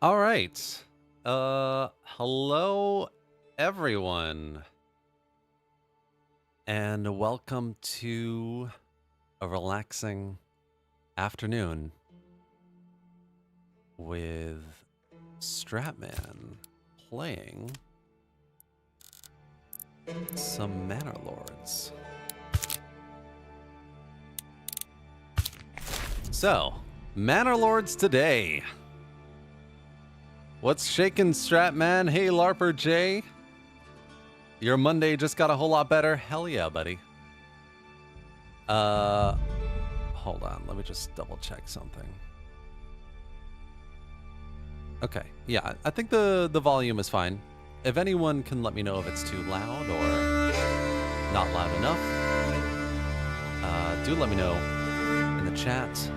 All right. Hello everyone, and welcome to a relaxing afternoon with STRATMAN playing some Manor Lords. So, Manor Lords today. What's shaking, STRATMAN? Hey, LARPer J. Your Monday just got a whole lot better. Hell yeah, buddy. Hold on. Let me just double check something. Okay. Yeah, I think the volume is fine. If anyone can let me know if it's too loud or not loud enough, do let me know in the chat.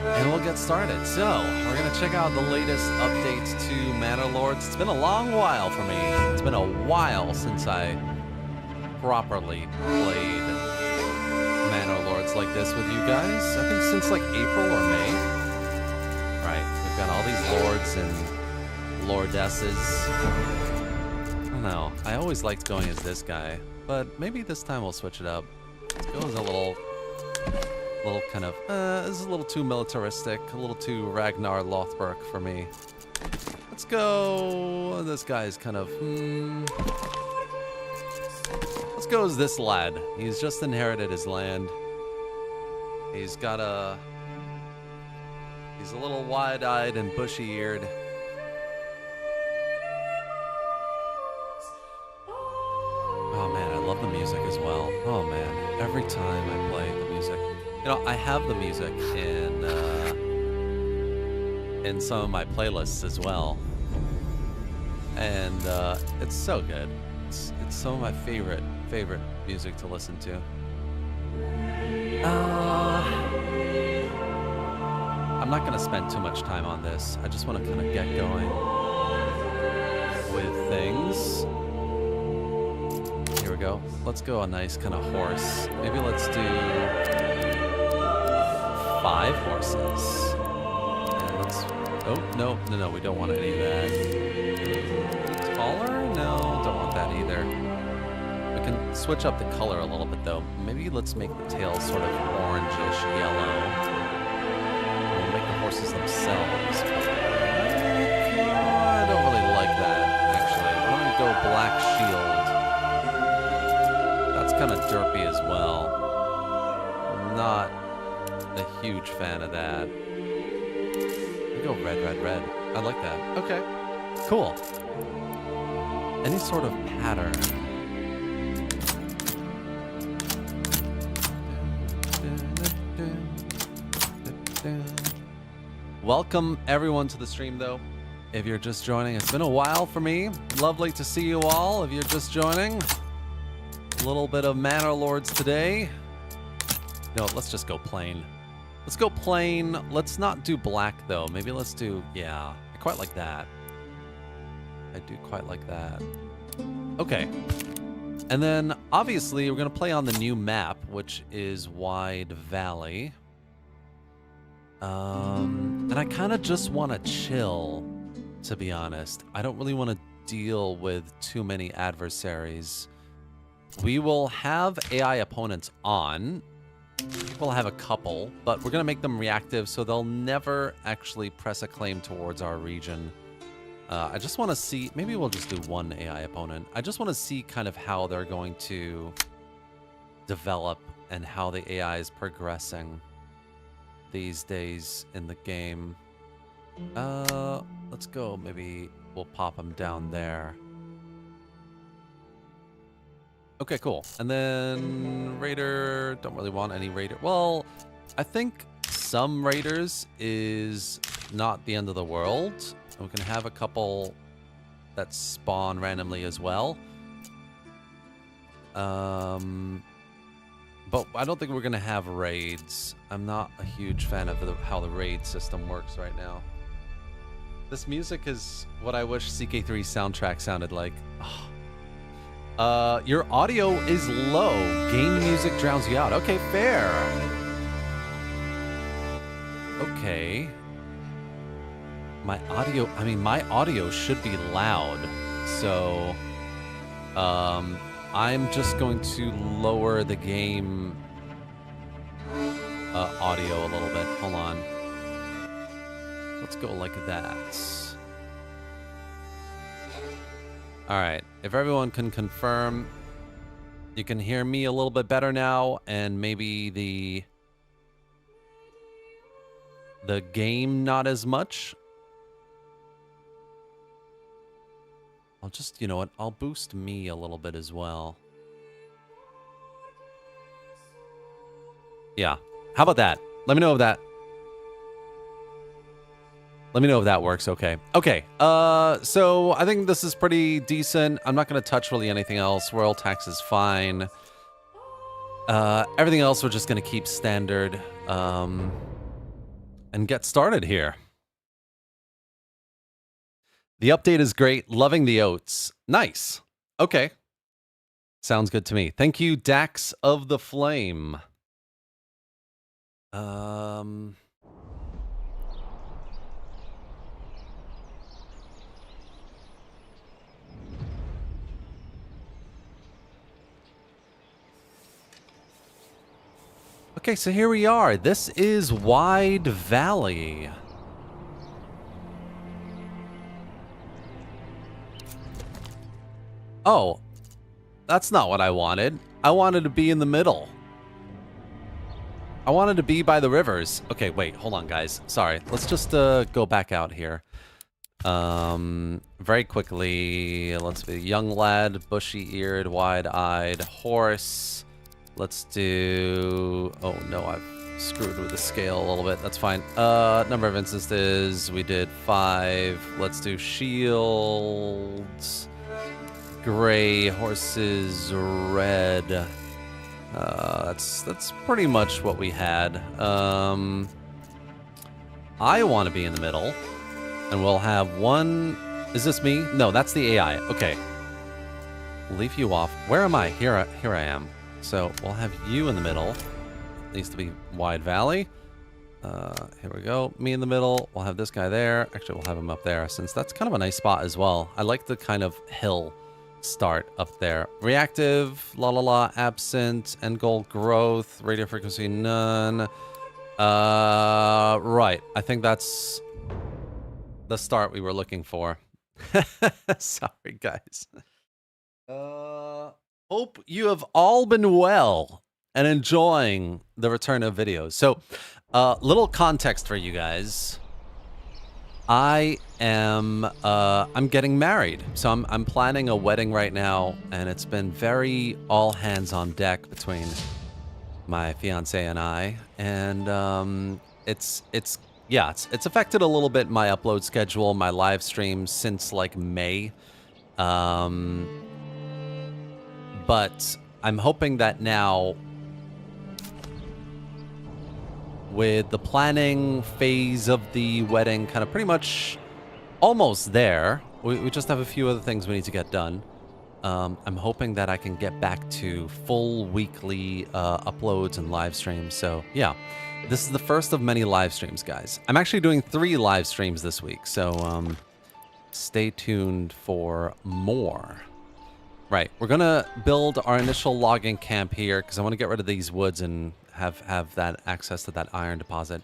And we'll get started. So, we're going to check out the latest updates to Manor Lords. It's been a long while for me. It's been a while since I properly played Manor Lords like this with you guys. I think since like April or May. Right, we've got all these lords and lordesses. I don't know. I always liked going as this guy, but maybe this time we'll switch it up. Let's go as a little kind of, this is a little too militaristic, a little too Ragnar Lothbrok for me. Let's go, this guy's kind of, let's go as this lad. He's just inherited his land. He's got he's a little wide-eyed and bushy-eared. Oh man, I love the music as well. Oh man, every time I play the music. You know, I have the music in some of my playlists as well, and it's so good. It's some of my favorite music to listen to. I'm not gonna spend too much time on this. I just want to kind of get going with things. Here we go. Let's go a nice kind of horse. Maybe let's do 5 horses. And let's... Oh, no, we don't want any of that. Taller? No, don't want that either. We can switch up the color a little bit, though. Maybe let's make the tail sort of orangish yellow. We'll make the horses themselves. I don't really like that, actually. I want to go black shield. That's kind of derpy as well. Not a huge fan of that. We go red. I like that. Okay, cool. Any sort of pattern. Welcome everyone to the stream, though. If you're just joining, it's been a while for me. Lovely to see you all. If you're just joining, a little bit of Manor Lords today. No, let's just go plain. Let's go plain. Let's not do black, though. Maybe let's do... Yeah, I quite like that. I do quite like that. Okay. And then, obviously, we're going to play on the new map, which is Wide Valley. And I kind of just want to chill, to be honest. I don't really want to deal with too many adversaries. We will have AI opponents on. We'll have a couple, but we're going to make them reactive, so they'll never actually press a claim towards our region. I just want to see... Maybe we'll just do one AI opponent. I just want to see kind of how they're going to develop and how the AI is progressing these days in the game. Let's go. Maybe we'll pop them down there. Okay, cool. And then Raider, don't really want any Raider. Well, I think some Raiders is not the end of the world. And we can have a couple that spawn randomly as well. But I don't think we're going to have raids. I'm not a huge fan of how the raid system works right now. This music is what I wish CK3 soundtrack sounded like. Oh. Your audio is low. Game music drowns you out. Okay, fair. Okay. My audio, I mean, my audio should be loud. So, I'm just going to lower the game audio a little bit. Hold on. Let's go like that. All right. If everyone can confirm, you can hear me a little bit better now, and maybe the game not as much. I'll just, you know what? I'll boost me a little bit as well. Yeah. How about that? Let me know if that... Let me know if that works okay. Okay, so I think this is pretty decent. I'm not going to touch really anything else. Royal tax is fine. Everything else we're just going to keep standard and get started here. The update is great. Loving the oats. Nice. Okay. Sounds good to me. Thank you, Dax of the Flame. Okay, so here we are. This is Wide Valley. Oh, that's not what I wanted. I wanted to be in the middle. I wanted to be by the rivers. Okay, wait, hold on, guys. Sorry, let's just go back out here. Very quickly, let's be young lad, bushy-eared, wide-eyed horse. Let's do... Oh, no, I've screwed with the scale a little bit. That's fine. Number of instances, we did 5. Let's do shields. Gray, horses, red. That's pretty much what we had. I want to be in the middle. And we'll have one... Is this me? No, that's the AI. Okay. Leave you off. Where am I? Here I am. So we'll have you in the middle. Needs to be Wide Valley. Here we go. Me in the middle. We'll have this guy there. Actually, we'll have him up there, since that's kind of a nice spot as well. I like the kind of hill start up there. Reactive, absent, end goal growth, radio frequency none. Right. I think that's the start we were looking for. Sorry, guys. Hope you have all been well and enjoying the return of videos. So, little context for you guys. I'm getting married. So I'm planning a wedding right now, and it's been very all hands on deck between my fiance and I. And it's affected a little bit my upload schedule, my live streams since like May. But I'm hoping that now, with the planning phase of the wedding kind of pretty much almost there, we just have a few other things we need to get done. I'm hoping that I can get back to full weekly uploads and live streams. So yeah, this is the first of many live streams, guys. I'm actually doing 3 live streams this week, so stay tuned for more. Right, we're gonna build our initial logging camp here because I want to get rid of these woods and have that access to that iron deposit.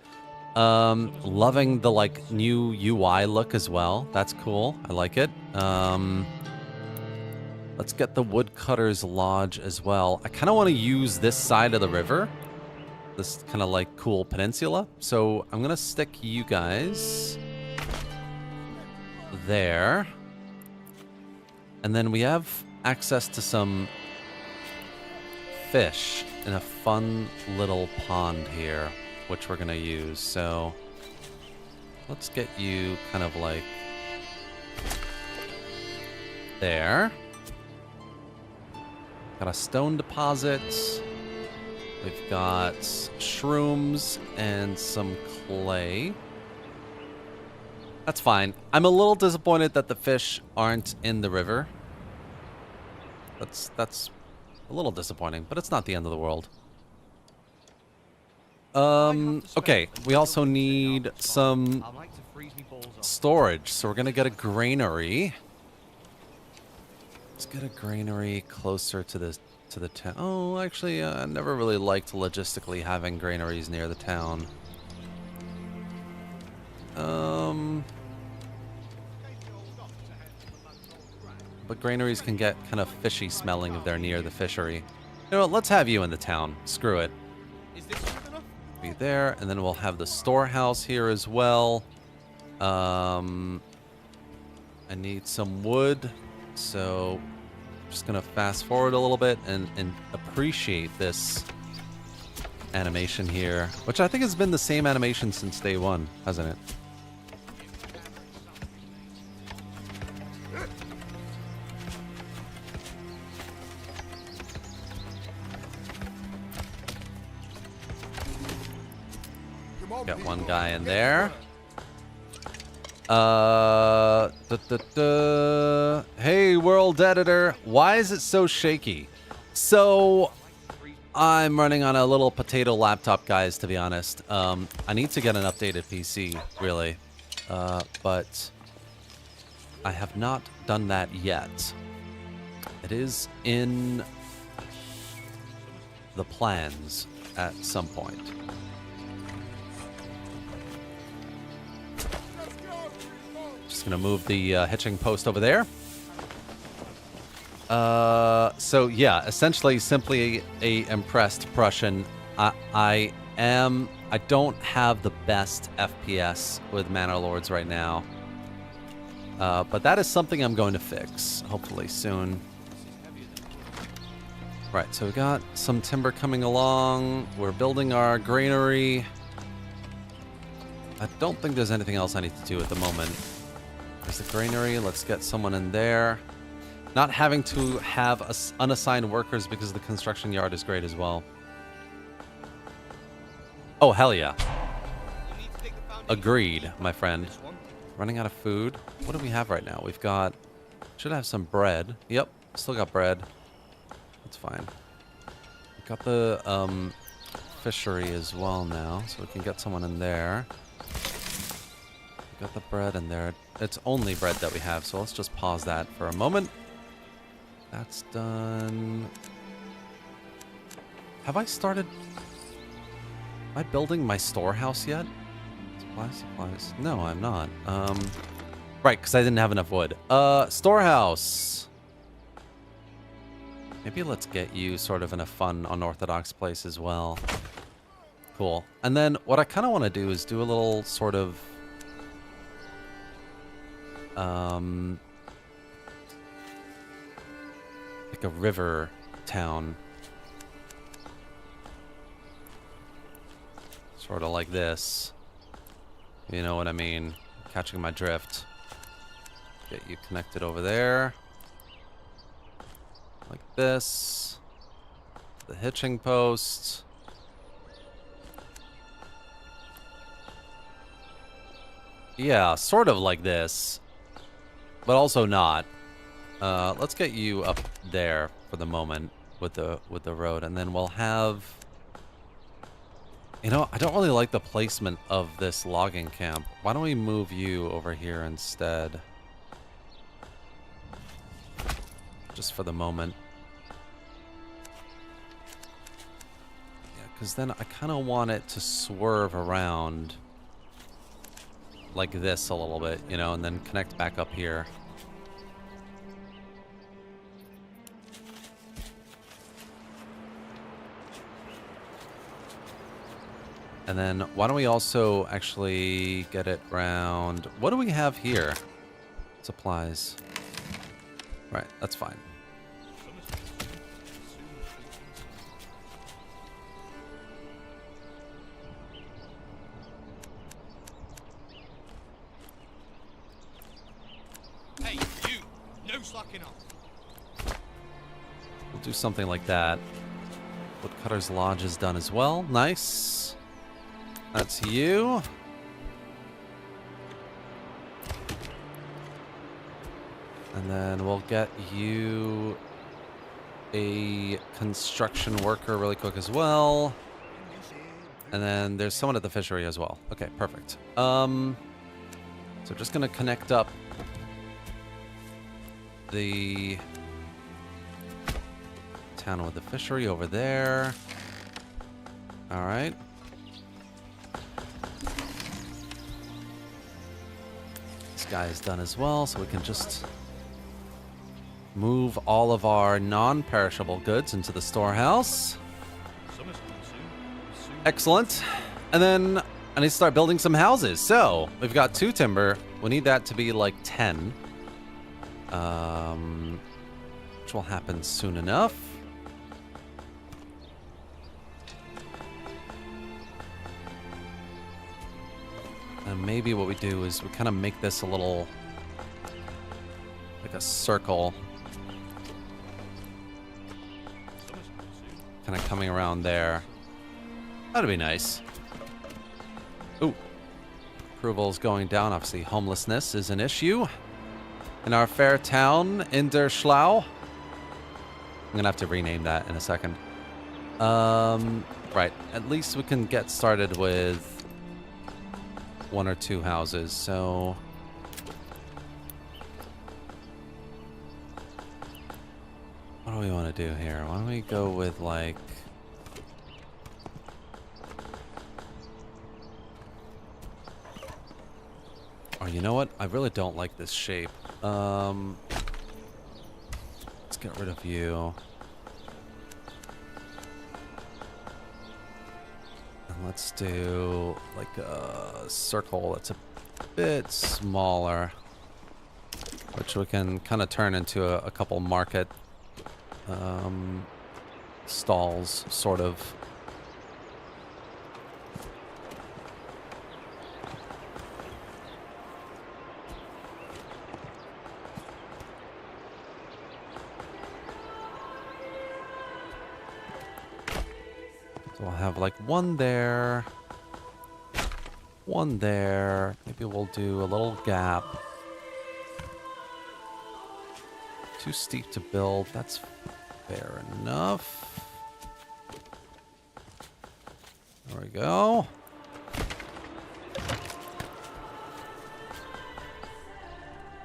Loving the like new UI look as well. That's cool. I like it. Let's get the woodcutter's lodge as well. I kind of want to use this side of the river, this kind of like cool peninsula. So I'm gonna stick you guys there, and then we have access to some fish in a fun little pond here, which we're gonna use. So let's get you kind of like there. Got a stone deposit. We've got shrooms and some clay. That's fine. I'm a little disappointed that the fish aren't in the river. That's a little disappointing, but it's not the end of the world. Okay, we also need some storage, so we're gonna get a granary. Let's get a granary closer to the town. Oh, actually, I never really liked logistically having granaries near the town. But granaries can get kind of fishy smelling if they're near the fishery. You know what, let's have you in the town. Screw it. Be there, and then we'll have the storehouse here as well. I need some wood, so I'm just gonna fast forward a little bit and appreciate this animation here, which I think has been the same animation since day one, hasn't it? Got one guy in there. Hey, world editor, why is it so shaky? So, I'm running on a little potato laptop, guys, to be honest. I need to get an updated PC, really. But I have not done that yet. It is in the plans at some point. Just gonna move the hitching post over there. So yeah, essentially simply a impressed Prussian. I don't have the best FPS with Manor Lords right now. But that is something I'm going to fix, hopefully soon. Right, so we got some timber coming along. We're building our granary. I don't think there's anything else I need to do at the moment. There's the granary. Let's get someone in there. Not having to have unassigned workers because the construction yard is great as well. Oh, hell yeah. Agreed, my friend. Running out of food. What do we have right now? We've got... Should have some bread. Yep, still got bread. That's fine. We've got the fishery as well now, so we can get someone in there. Got the bread in there. It's only bread that we have, so let's just pause that for a moment. That's done. Have I started... Am I building my storehouse yet? Supplies. No, I'm not. Right, because I didn't have enough wood. Storehouse. Maybe let's get you sort of in a fun, unorthodox place as well. Cool. And then what I kind of want to do is do a little sort of... like a river town. Sort of like this. You know what I mean? Catching my drift. Get you connected over there. Like this. The hitching post. Yeah, sort of like this. But also not. Let's get you up there for the moment with the road, and then we'll have... You know, I don't really like the placement of this logging camp. Why don't we move you over here instead? Just for the moment. Yeah, because then I kind of want it to swerve around like this a little bit, you know, and then connect back up here. And then why don't we also actually get it round... What do we have here? Supplies. Right, that's fine. Hey, you! No slacking off. We'll do something like that. Woodcutter's Lodge is done as well. Nice. That's you. And then we'll get you a construction worker really quick as well. And then there's someone at the fishery as well. Okay, perfect. So just gonna connect up the town with the fishery over there. All right. This guy is done as well, so we can just move all of our non-perishable goods into the storehouse. Summer's coming soon. Excellent. And then I need to start building some houses. So we've got 2 timber. We need that to be like 10. Which will happen soon enough. And maybe what we do is we kind of make this a little like a circle. Summer's coming soon. Kind of coming around there. That'd be nice. Ooh. Approval's going down. Obviously, homelessness is an issue in our fair town, Inderschlau. I'm gonna have to rename that in a second. Right. At least we can get started with 1 or 2 houses. So what do we want to do here? Why don't we go with like... Oh, you know what? I really don't like this shape. Let's get rid of you. And let's do like a circle that's a bit smaller, which we can kind of turn into a couple market stalls, sort of. So we'll have like 1 there, 1 there. Maybe we'll do a little gap. Too steep to build. That's fair enough. There we go.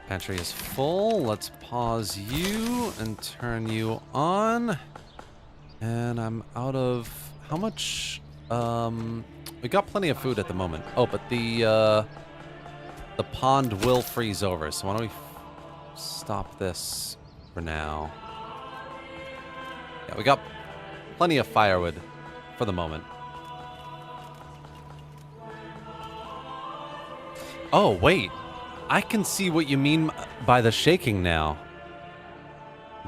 Pantry is full. Let's pause you and turn you on. And I'm out of... How much? We got plenty of food at the moment. Oh, but the pond will freeze over. So why don't we stop this for now? Yeah, we got plenty of firewood for the moment. Oh, wait. I can see what you mean by the shaking now.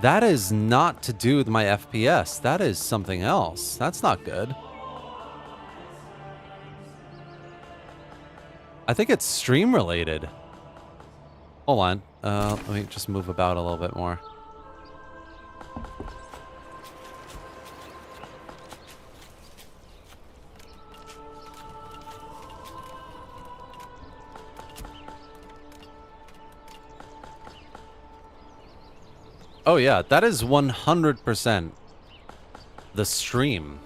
That is not to do with my FPS. That is something else. That's not good. I think it's stream related. Hold on. Let me just move about a little bit more. Oh yeah, that is 100% the stream.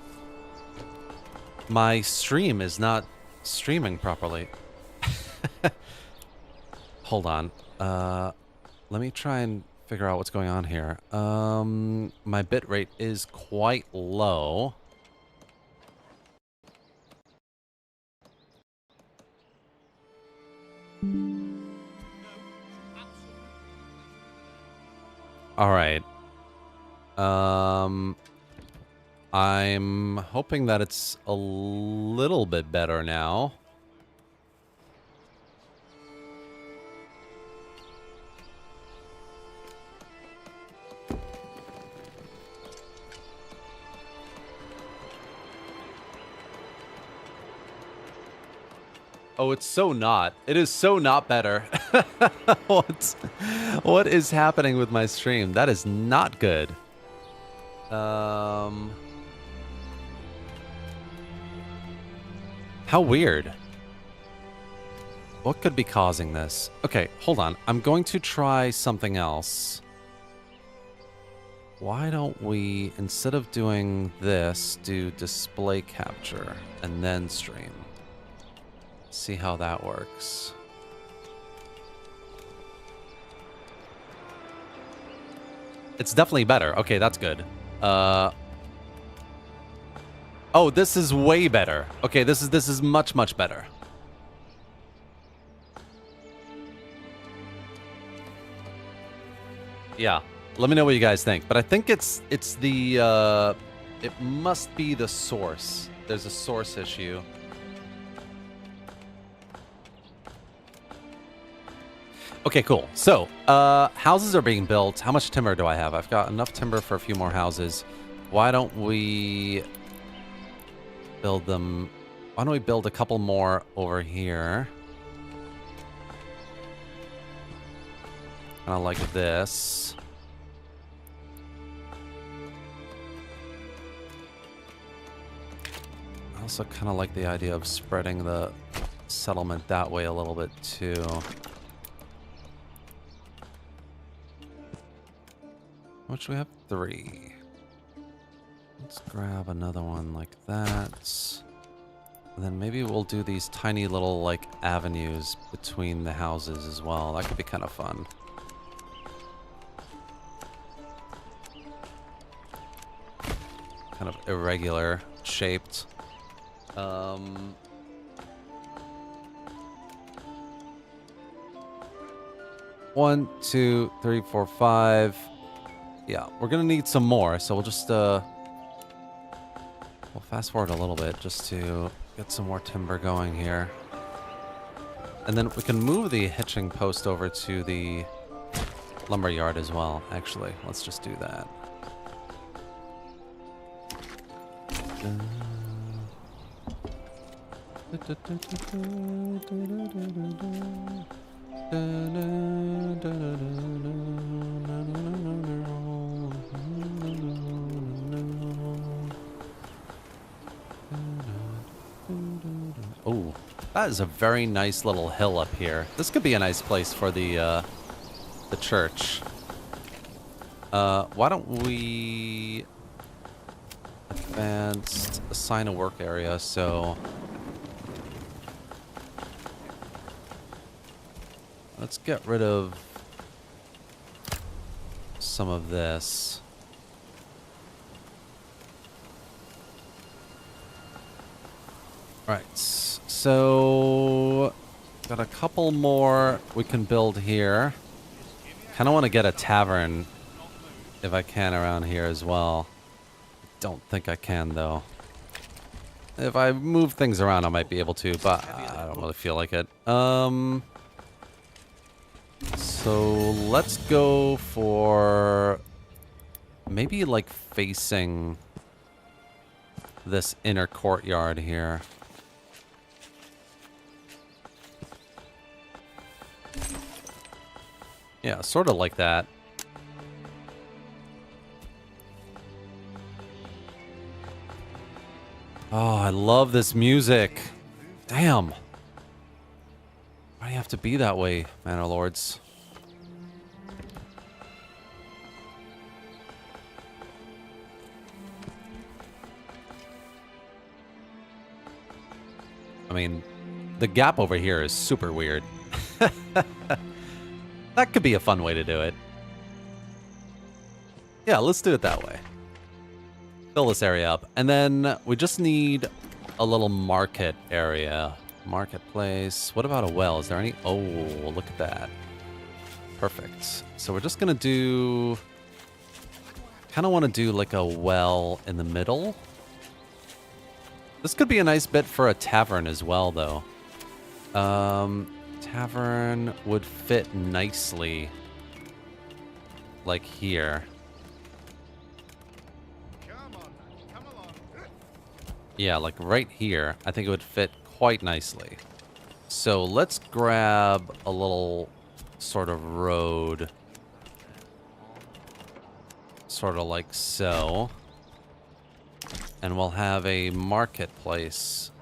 My stream is not streaming properly. Hold on. Let me try and figure out what's going on here. My bitrate is quite low. All right. I'm hoping that it's a little bit better now. Oh, it's so not. It is so not better. What is happening with my stream? That is not good. How weird. What could be causing this? Okay, hold on. I'm going to try something else. Why don't we, instead of doing this, do display capture and then stream? See how that works. It's definitely better. Okay, that's good. Oh, this is way better. Okay, this is much, much better. Yeah. Let me know what you guys think. But I think it's the it must be the source. There's a source issue. Okay, cool. So, houses are being built. How much timber do I have? I've got enough timber for a few more houses. Why don't we build them? Why don't we build a couple more over here? Kind of like this. I also kind of like the idea of spreading the settlement that way a little bit too. Which we have 3. Let's grab another one like that. And then maybe we'll do these tiny little like avenues between the houses as well. That could be kind of fun. Kind of irregular shaped. 1, 2, 3, 4, 5. Yeah, we're gonna need some more, so we'll just we'll fast forward a little bit just to get some more timber going here. And then we can move the hitching post over to the lumber yard as well. Actually, let's just do that. Oh, that is a very nice little hill up here. This could be a nice place for the church. Why don't we advance, assign a work area, so let's get rid of some of this. Right, so got a couple more we can build here. Kind of want to get a tavern if I can around here as well. Don't think I can though. If I move things around I might be able to, but I don't really feel like it. So let's go for maybe like facing this inner courtyard here. Yeah, sort of like that. Oh, I love this music. Damn. Why do you have to be that way, Manor Lords? I mean, the gap over here is super weird. That could be a fun way to do it. Yeah, let's do it that way. Fill this area up. And then we just need a little market area. Marketplace. What about a well? Is there any? Oh, look at that. Perfect. So we're just going to do... kind of want to do like a well in the middle. This could be a nice bit for a tavern as well, though. Tavern would fit nicely like here. Yeah, like right here. I think it would fit quite nicely. So let's grab a little sort of road. Sort of like so. And we'll have a marketplace.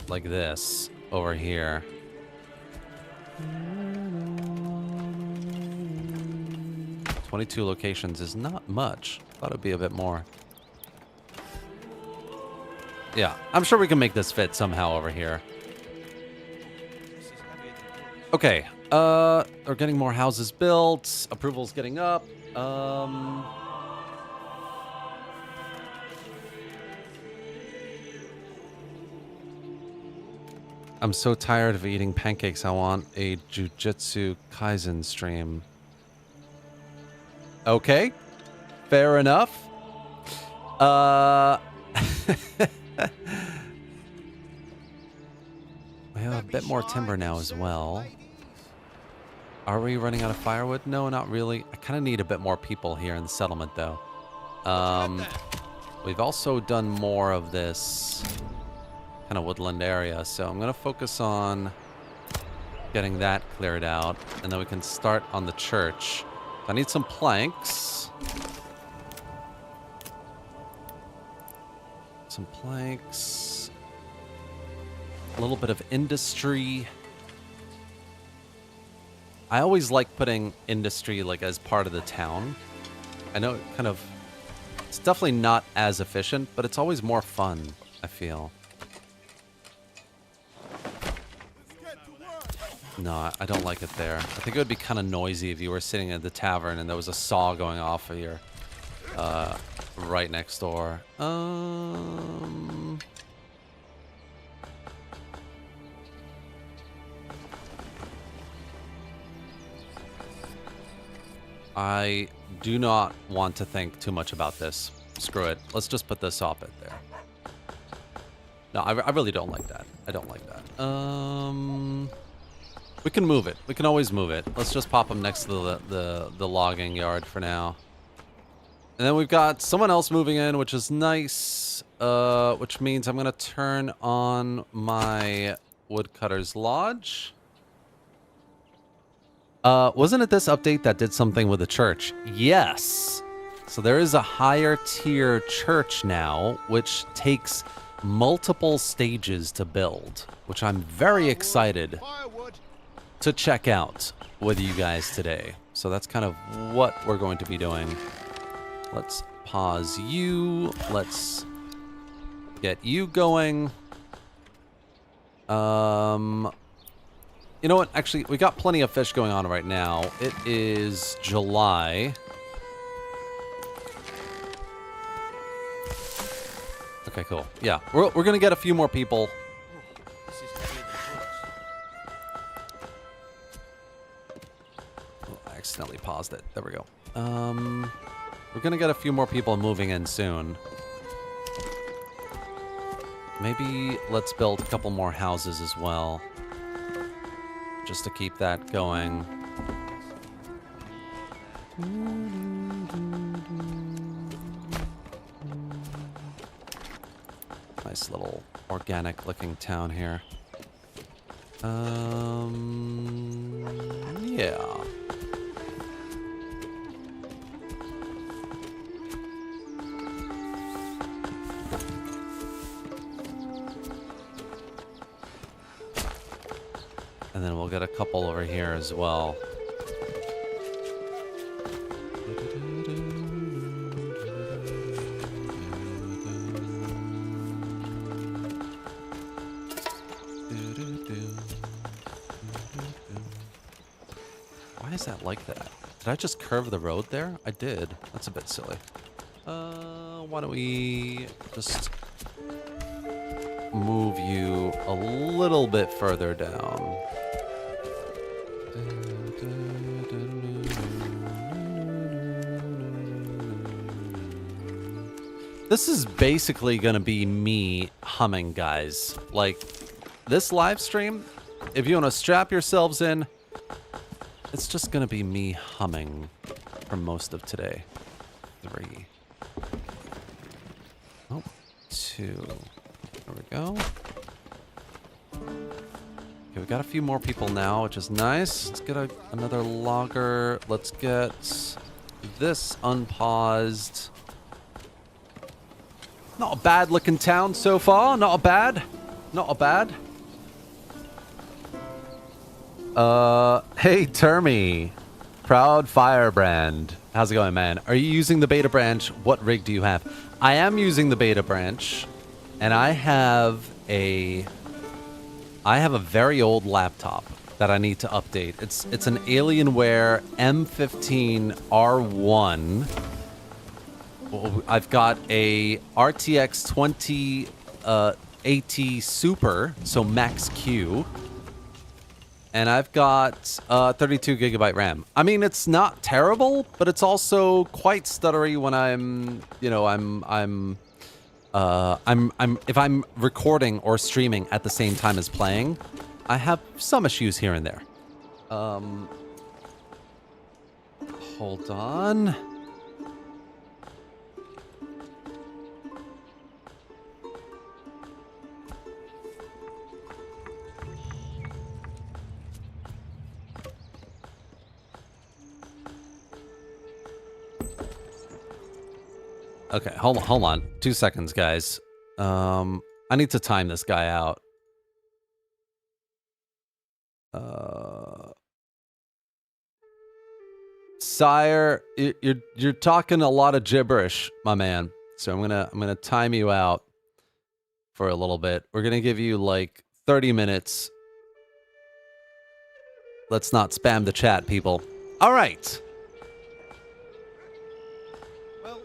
Like this over here. 22 locations is not much. Thought it'd be a bit more. Yeah, I'm sure we can make this fit somehow over here. Okay, we're getting more houses built. Approval's getting up. I'm so tired of eating pancakes. I want a Jujutsu Kaisen stream. Okay, fair enough. We have a bit more timber now as well. Are we running out of firewood? No, not really. I kind of need a bit more people here in the settlement, though. We've also done more of this kind of woodland area, so I'm going to focus on getting that cleared out, and then we can start on the church. I need some planks. Some planks. A little bit of industry. I always like putting industry like as part of the town. I know it kind of... It's definitely not as efficient, but it's always more fun, I feel. No, I don't like it there. I think it would be kind of noisy if you were sitting at the tavern and there was a saw going off of your... right next door. I do not want to think too much about this. Screw it. Let's just put this up it there. No, I really don't like that. I don't like that. We can move it. We can always move it. Let's just pop them next to the logging yard for now. And then we've got someone else moving in, which is nice. Which means I'm going to turn on my woodcutter's lodge. Wasn't it this update that did something with the church? Yes. So there is a higher tier church now, which takes multiple stages to build, which I'm very excited to check out with you guys today. So that's kind of what we're going to be doing. Let's pause you. Let's get you going. You know what? Actually, we got plenty of fish going on right now. It is July. Okay, cool. Yeah, we're going to get a few more people. Oh, I accidentally paused it. There we go. We're going to get a few more people moving in soon. Maybe let's build a couple more houses as well. Just to keep that going. Nice little organic looking town here. Yeah. And then we'll get a couple over here as well. Why is that like that? Did I just curve the road there? I did. That's a bit silly. Why don't we just move you a little bit further down? This is basically going to be me humming, guys. Like, this live stream, if you want to strap yourselves in, it's just going to be me humming for most of today. 3. Oh, 2. There we go. Okay, we got a few more people now, which is nice. Let's get another logger. Let's get this unpaused. Not a bad looking town so far. Not a bad. Not a bad. Hey, Termy. Proud Firebrand. How's it going, man? Are you using the beta branch? What rig do you have? I am using the beta branch, and I have a very old laptop that I need to update. It's an Alienware M15 R1. I've got a RTX 2080 Super, so Max Q. And I've got 32 gigabyte RAM. I mean, it's not terrible, but it's also quite stuttery when I'm, you know, if I'm recording or streaming at the same time as playing, I have some issues here and there. Hold on. Okay, hold on. 2 seconds, guys. I need to time this guy out. Sire, you're talking a lot of gibberish, my man. So I'm gonna time you out for a little bit. We're gonna give you like 30 minutes. Let's not spam the chat, people. All right. Well,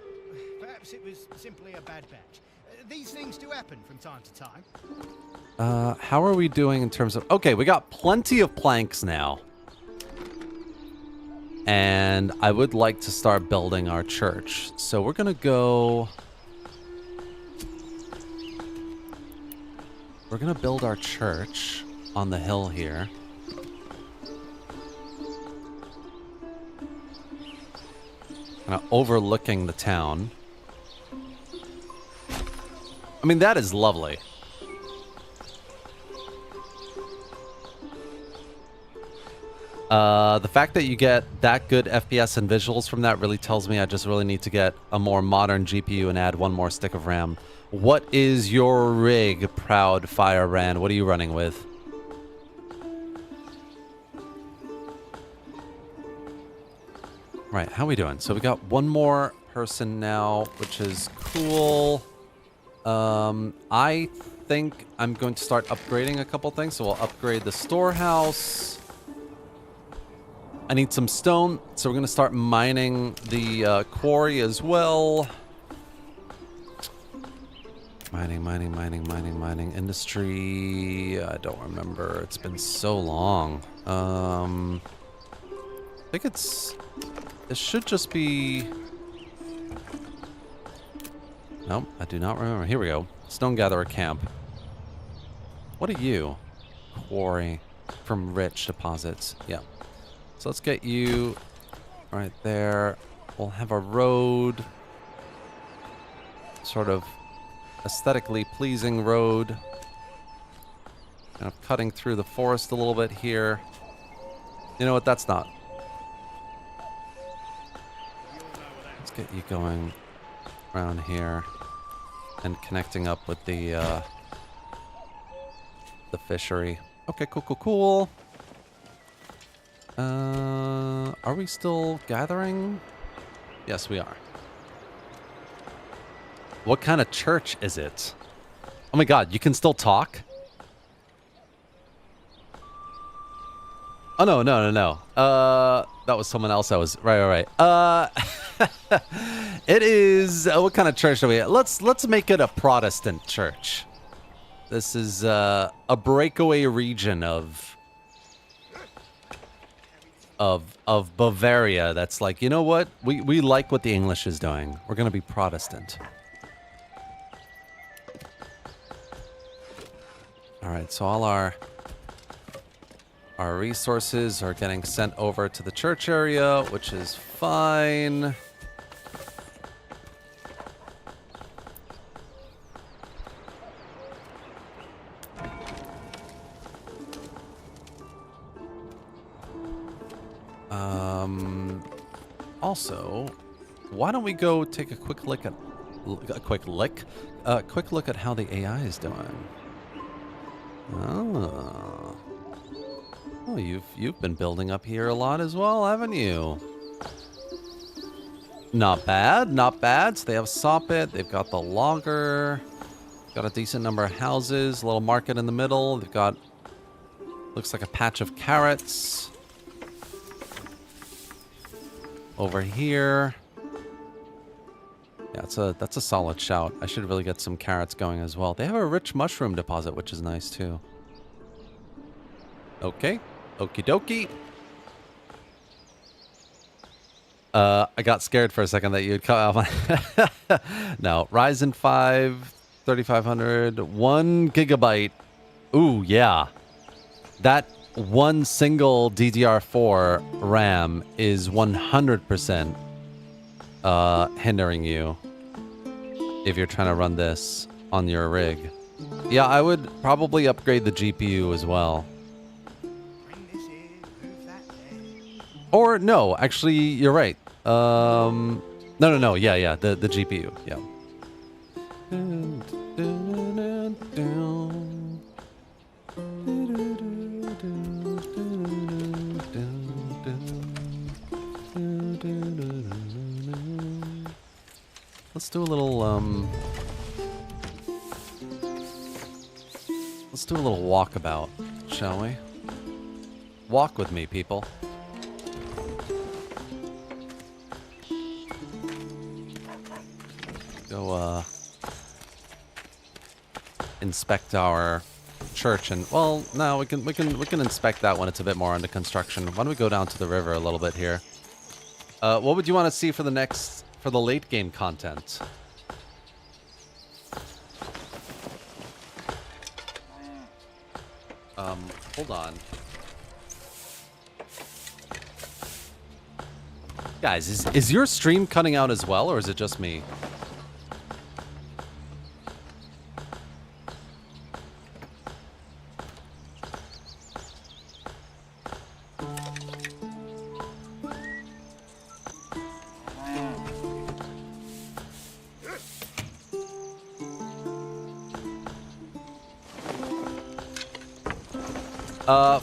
perhaps it was simply a bad batch. These things do happen from time to time. How are we doing in terms of... Okay, we got plenty of planks now. And I would like to start building our church. So we're gonna go... We're gonna build our church on the hill here. Kind of overlooking the town. I mean, that is lovely. The fact that you get that good FPS and visuals from that really tells me I just really need to get a more modern GPU and add one more stick of RAM. What is your rig, Proud Firebrand? What are you running with? Right, how are we doing? So we got one more person now, which is cool. I think I'm going to start upgrading a couple things. So we'll upgrade the storehouse. I need some stone, so we're going to start mining the quarry as well. Mining. Industry, I don't remember. It's been so long. I think it should just be... Nope, I do not remember. Here we go. Stone Gatherer Camp. What are you? Quarry from rich deposits. Yeah. So let's get you right there. We'll have a road. Sort of aesthetically pleasing road. Kind of cutting through the forest a little bit here. You know what? That's not. Let's get you going around here and connecting up with the fishery. Okay, cool. Are we still gathering? Yes, we are. What kind of church is it? Oh my god, you can still talk? Oh, no. That was someone else I was... Right. It is... what kind of church do we... Let's make it a Protestant church. This is a breakaway region of Bavaria that's like, you know what? We like what the English is doing. We're going to be Protestant. All right, so all our resources are getting sent over to the church area, which is fine. Also, why don't we go take a quick look at how the AI is doing? Oh. Oh, you've been building up here a lot as well, haven't you? Not bad, not bad. So they have saw pit. They've got the logger. Got a decent number of houses. A little market in the middle. They've got looks like a patch of carrots over here. Yeah, that's a solid shout. I should really get some carrots going as well. They have a rich mushroom deposit, which is nice too. Okay. Okie dokie. I got scared for a second that you'd cut off my... No, Ryzen 5, 3500, 1 gigabyte. Ooh, yeah. That one single DDR4 RAM is 100% hindering you if you're trying to run this on your rig. Yeah, I would probably upgrade the GPU as well. Or no, actually, you're right. No. Yeah, the GPU. Yeah. Let's do a little let's do a little walkabout, shall we? Walk with me, people. Go inspect our church, and well, no, we can inspect that when it's a bit more under construction. Why don't we go down to the river a little bit here? What would you want to see for the late game content? Hold on. Guys, is your stream cutting out as well, or is it just me?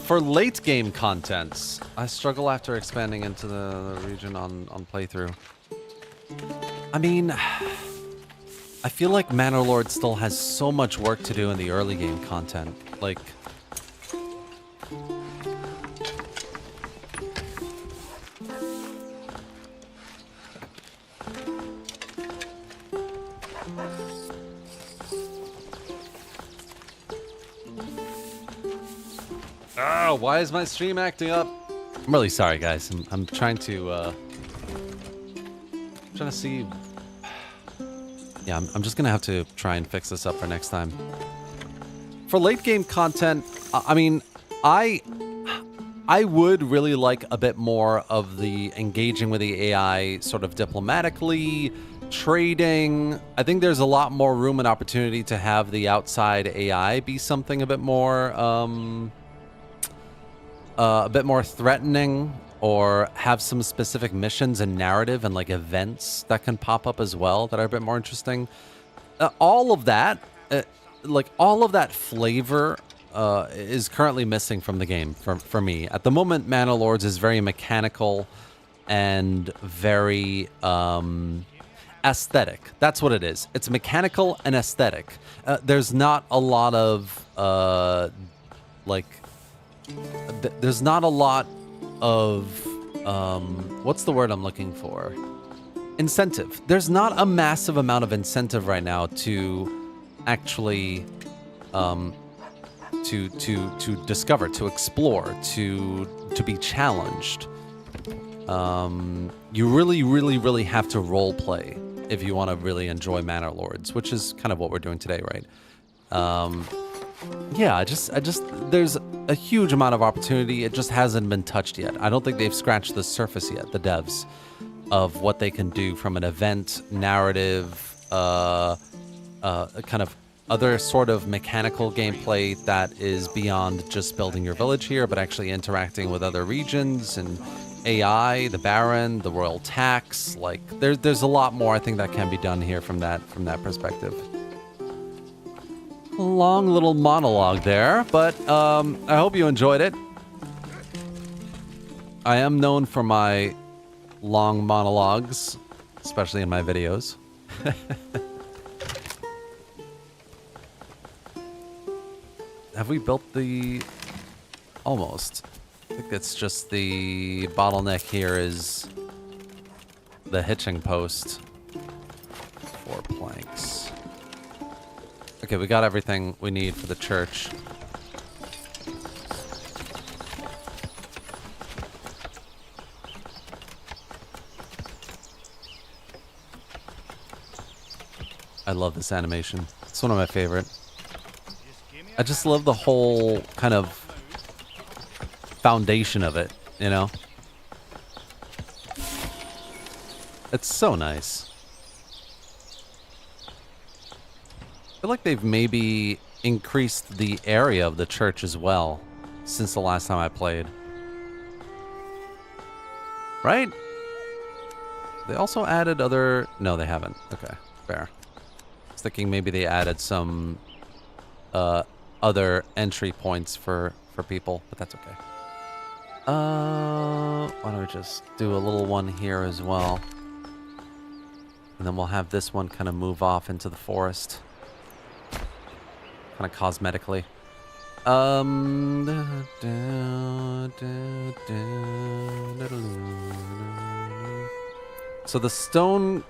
For late game contents, I struggle after expanding into the region on playthrough. I mean, I feel like Manor Lords still has so much work to do in the early game content. Like, oh, why is my stream acting up? I'm really sorry, guys. I'm trying to see. Yeah, I'm just gonna have to try and fix this up for next time. For late game content, I mean, I would really like a bit more of the engaging with the AI sort of diplomatically, trading. I think there's a lot more room and opportunity to have the outside AI be something a bit more threatening, or have some specific missions and narrative and like events that can pop up as well that are a bit more interesting. All of that, all of that flavor is currently missing from the game for me. At the moment, Manor Lords is very mechanical and very aesthetic. That's what it is. It's mechanical and aesthetic. There's not a lot of there's not a lot of what's the word I'm looking for? Incentive. There's not a massive amount of incentive right now to actually to discover, to explore, to be challenged. You really have to role play if you want to really enjoy Manor Lords, which is kind of what we're doing today, right? Yeah, I just there's a huge amount of opportunity. It just hasn't been touched yet. I don't think they've scratched the surface yet, the devs, of what they can do from an event, narrative, kind of other sort of mechanical gameplay that is beyond just building your village here, but actually interacting with other regions and AI, the Baron, the Royal Tax. Like, there's a lot more I think that can be done here from that perspective. Long little monologue there, but I hope you enjoyed it. I am known for my long monologues, especially in my videos. Have we built the... Almost. I think it's just the bottleneck here is the hitching post. 4 planks. Okay, we got everything we need for the church. I love this animation. It's one of my favorite. I just love the whole kind of foundation of it, you know? It's so nice. I feel like they've maybe increased the area of the church as well since the last time I played. Right? They also added other... No, they haven't. Okay, fair. I was thinking maybe they added some other entry points for people, but that's okay. Why don't we just do a little one here as well? And then we'll have this one kind of move off into the forest. Kind of cosmetically. So the stone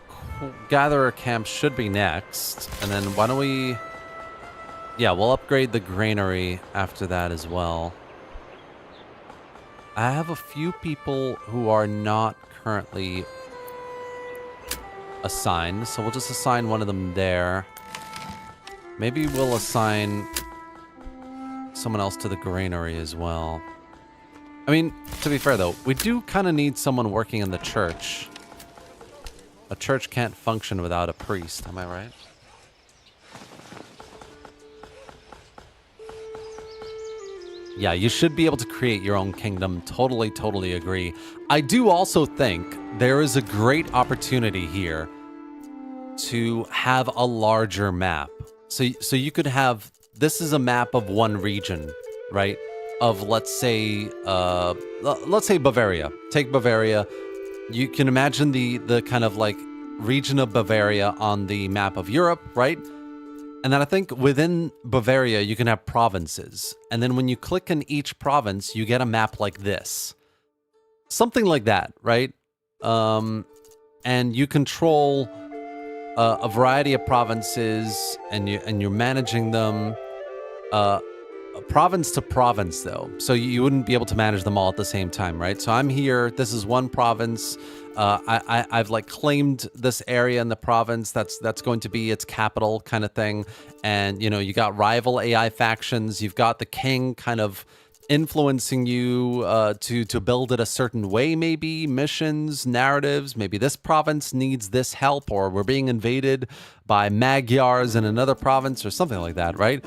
gatherer camp should be next. And then why don't we... Yeah, we'll upgrade the granary after that as well. I have a few people who are not currently assigned, so we'll just assign one of them there. Maybe we'll assign someone else to the granary as well. I mean, to be fair though, we do kind of need someone working in the church. A church can't function without a priest, am I right? Yeah, you should be able to create your own kingdom. Totally agree. I do also think there is a great opportunity here to have a larger map. So you could have, this is a map of one region, right? Of let's say Bavaria. Take Bavaria. You can imagine the kind of like region of Bavaria on the map of Europe, right? And then I think within Bavaria, you can have provinces. And then when you click in each province, you get a map like this. Something like that, right? And you control a variety of provinces, and you're managing them province to province, though. So you wouldn't be able to manage them all at the same time, right? So I'm here. This is one province. I've like claimed this area in the province that's going to be its capital kind of thing. And, you know, you got rival AI factions. You've got the king kind of influencing you to build it a certain way, maybe missions, narratives. Maybe this province needs this help, or we're being invaded by Magyars in another province or something like that, right?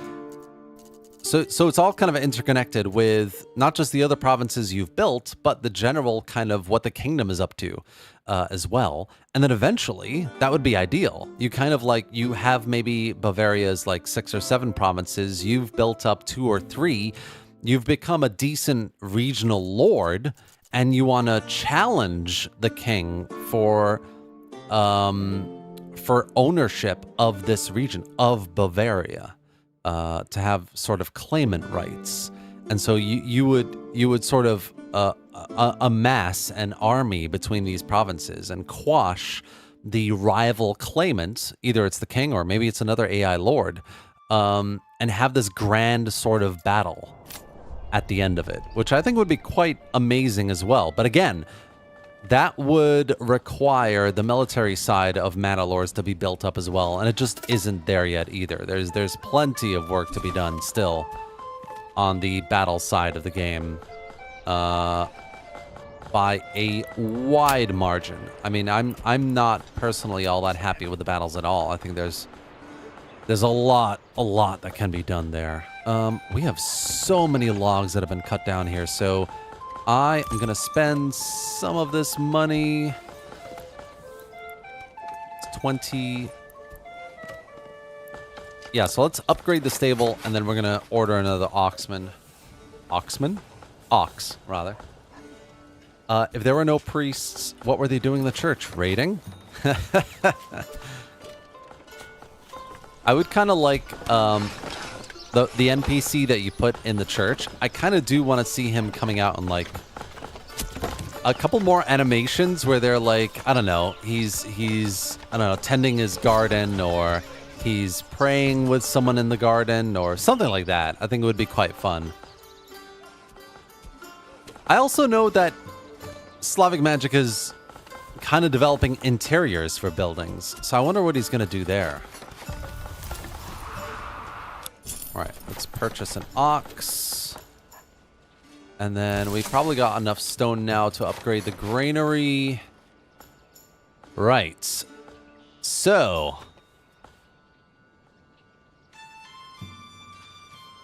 So it's all kind of interconnected with not just the other provinces you've built, but the general kind of what the kingdom is up to as well. And then eventually, that would be ideal. You kind of like, you have maybe Bavaria's like 6 or 7 provinces. You've built up 2 or 3. You've become a decent regional lord, and you want to challenge the king for ownership of this region of Bavaria. To have sort of claimant rights. And so you would sort of amass an army between these provinces and quash the rival claimant, either it's the king or maybe it's another AI lord, and have this grand sort of battle at the end of it, which I think would be quite amazing as well. But again, that would require the military side of Manor Lords to be built up as well, and it just isn't there yet either. There's plenty of work to be done still on the battle side of the game by a wide margin. I mean, I'm not personally all that happy with the battles at all. I think there's a lot that can be done there. We have so many logs that have been cut down here, so I am going to spend some of this money. It's 20. Yeah, so let's upgrade the stable, and then we're going to order another oxman. Oxman? Ox, rather. If there were no priests, what were they doing in the church? Raiding? I would kind of like the NPC that you put in the church. I kind of do want to see him coming out in like a couple more animations where they're like, I don't know, he's I don't know, tending his garden, or he's praying with someone in the garden, or something like that. I think it would be quite fun. I also know that Slavic magic is kind of developing interiors for buildings, so I wonder what he's going to do there. All right, let's purchase an ox. And then we probably got enough stone now to upgrade the granary. Right. So.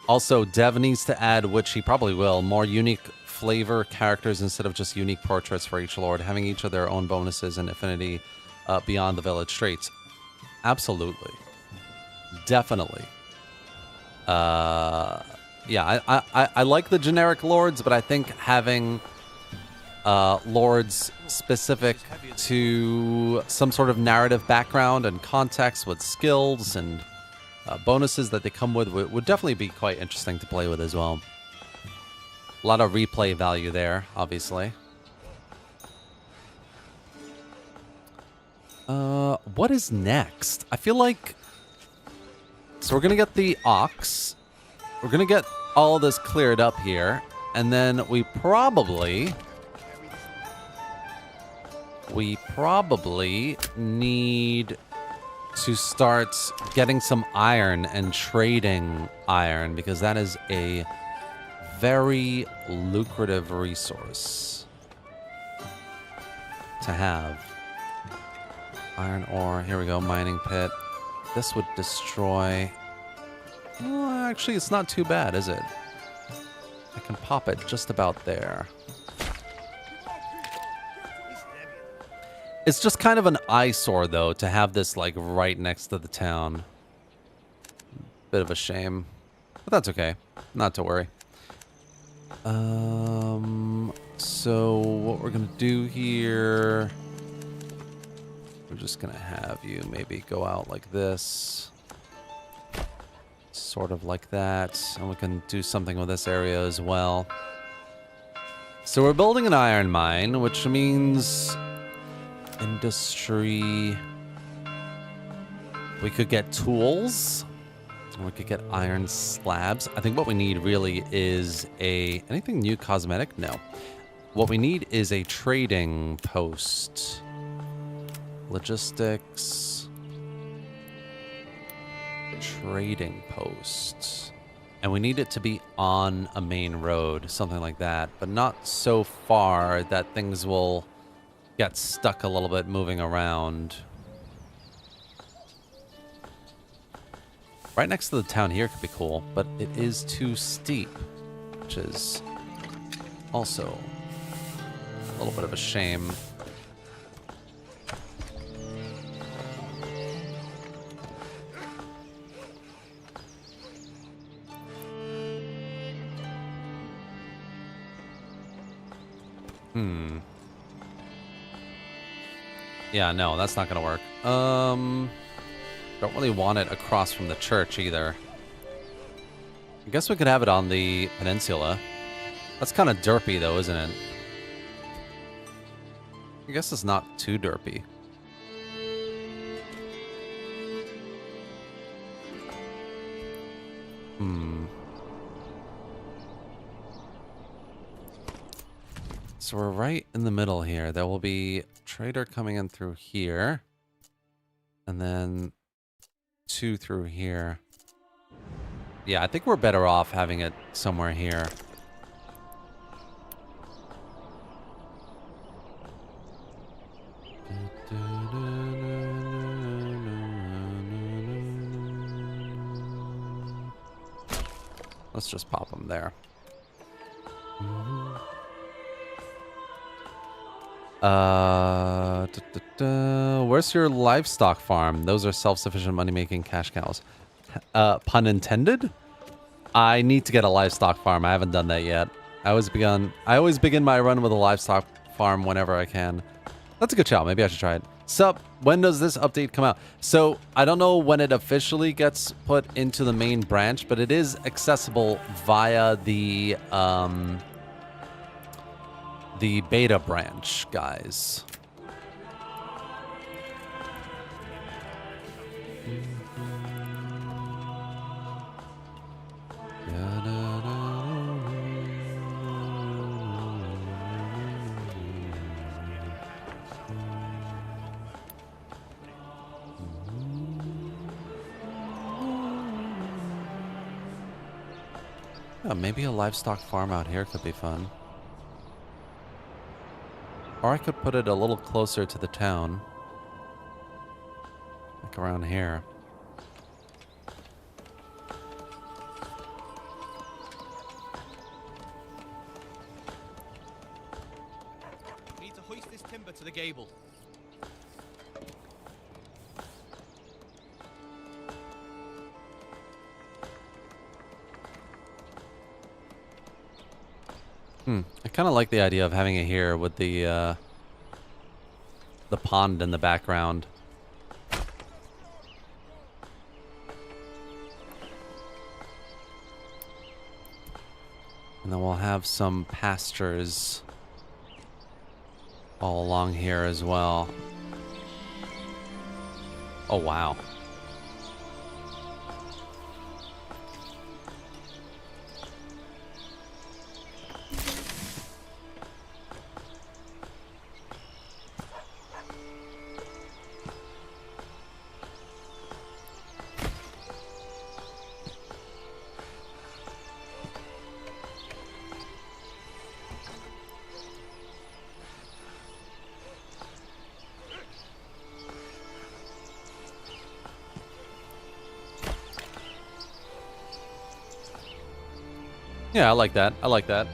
Also, Dev needs to add, which he probably will, more unique flavor characters instead of just unique portraits for each lord, having each of their own bonuses and affinity beyond the village traits. Absolutely. Definitely. Yeah, I like the generic lords, but I think having lords specific to some sort of narrative background and context with skills and bonuses that they come with would definitely be quite interesting to play with as well. A lot of replay value there, obviously. What is next? I feel like... So we're going to get the ox. We're going to get all this cleared up here. And then we probably need to start getting some iron and trading iron, because that is a very lucrative resource to have. Iron ore. Here we go. Mining pit. This would destroy... Well, actually, it's not too bad, is it? I can pop it just about there. It's just kind of an eyesore, though, to have this, like, right next to the town. Bit of a shame. But that's okay. Not to worry. So, what we're going to do here... We're just going to have you maybe go out like this. Sort of like that. And we can do something with this area as well. So we're building an iron mine, which means industry. We could get tools. We could get iron slabs. I think what we need really is a... Anything new cosmetic? No. What we need is a trading post. Logistics. Trading post. And we need it to be on a main road, something like that, but not so far that things will get stuck a little bit moving around. Right next to the town here could be cool, but it is too steep, which is also a little bit of a shame. Yeah, no, that's not gonna work. Don't really want it across from the church either. I guess we could have it on the peninsula. That's kind of derpy though, isn't it? I guess it's not too derpy. So we're right in the middle here. There will be a trader coming in through here. And then 2 through here. Yeah, I think we're better off having it somewhere here. Let's just pop them there. Where's your livestock farm? Those are self-sufficient money-making cash cows. Pun intended? I need to get a livestock farm. I haven't done that yet. I always begin my run with a livestock farm whenever I can. That's a good shout. Maybe I should try it. Sup, when does this update come out? So, I don't know when it officially gets put into the main branch, but it is accessible via the beta branch, guys. Yeah, maybe a livestock farm out here could be fun. Or I could put it a little closer to the town. Like around here. Need to hoist this timber to the gable. I kind of like the idea of having it here with the pond in the background. And then we'll have some pastures all along here as well. Oh, wow. Yeah, I like that. I like that.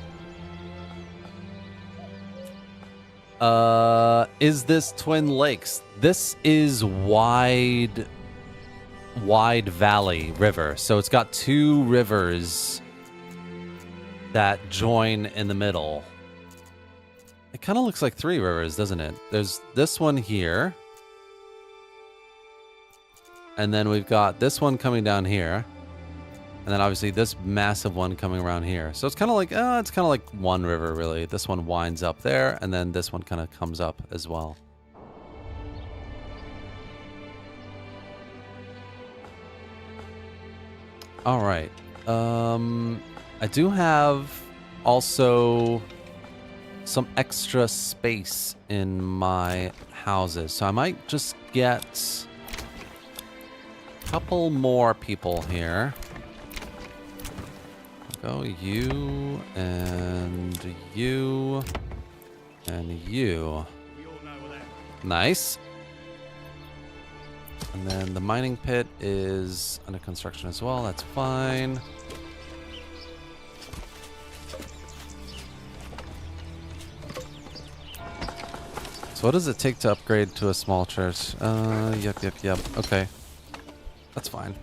Is this Twin Lakes? This is Wide Valley River. So it's got two rivers that join in the middle. It kind of looks like three rivers, doesn't it? There's this one here. And then we've got this one coming down here. And then obviously this massive one coming around here. So it's kind of like one river, really. This one winds up there, and then this one kind of comes up as well. All right. I do have also some extra space in my houses. So I might just get a couple more people here. Go you and you and you. Nice. And then the mining pit is under construction as well. That's fine. So what does it take to upgrade to a small church? Yep. Okay. That's fine.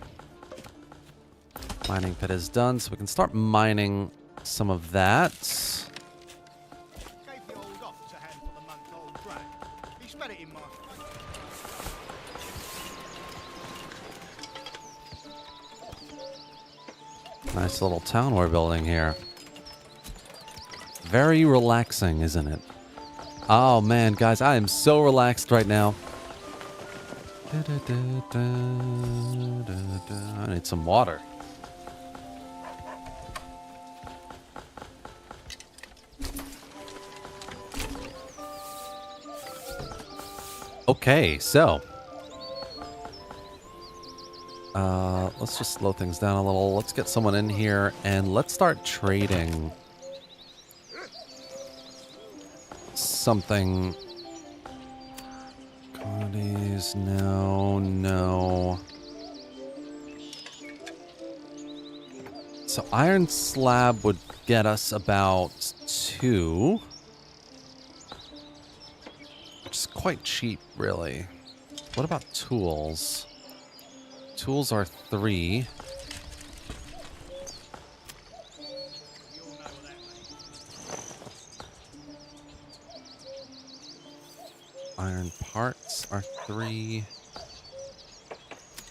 Mining pit is done, so we can start mining some of that. Gave the old ox a handful of month-old drag. He smelled it in my... Nice little town we're building here. Very relaxing, isn't it? Oh man, guys, I am so relaxed right now. I need some water. Okay, so let's just slow things down a little. Let's get someone in here and let's start trading something. Commodities, no. So iron slab would get us about 2. Which is quite cheap, really. What about tools? Tools are 3. R3.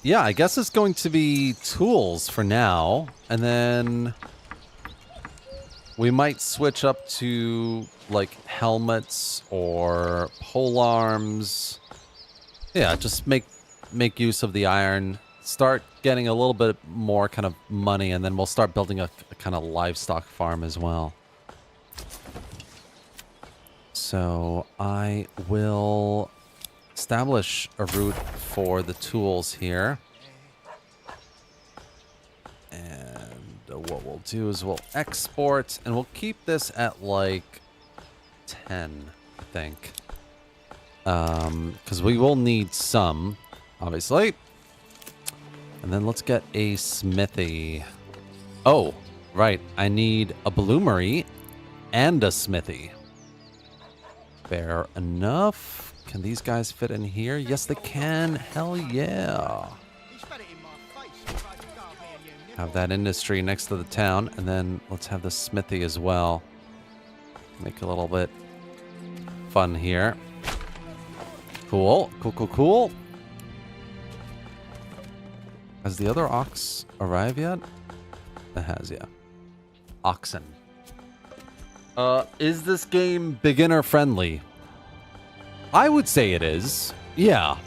Yeah, I guess it's going to be tools for now. And then we might switch up to like helmets or polearms. Yeah, just make use of the iron. Start getting a little bit more kind of money, and then we'll start building a kind of livestock farm as well. So I will establish a route for the tools here. And what we'll do is we'll export, and we'll keep this at like 10, I think. Because we will need some, obviously. And then let's get a smithy. Oh, right. I need a bloomery and a smithy. Fair enough. Can these guys fit in here? Yes, they can. Hell yeah. Have that industry next to the town. And then let's have the smithy as well. Make it a little bit fun here. Cool. Cool, cool, cool. Has the other ox arrived yet? It has, yeah. Oxen. Is this game beginner friendly? I would say it is. Yeah.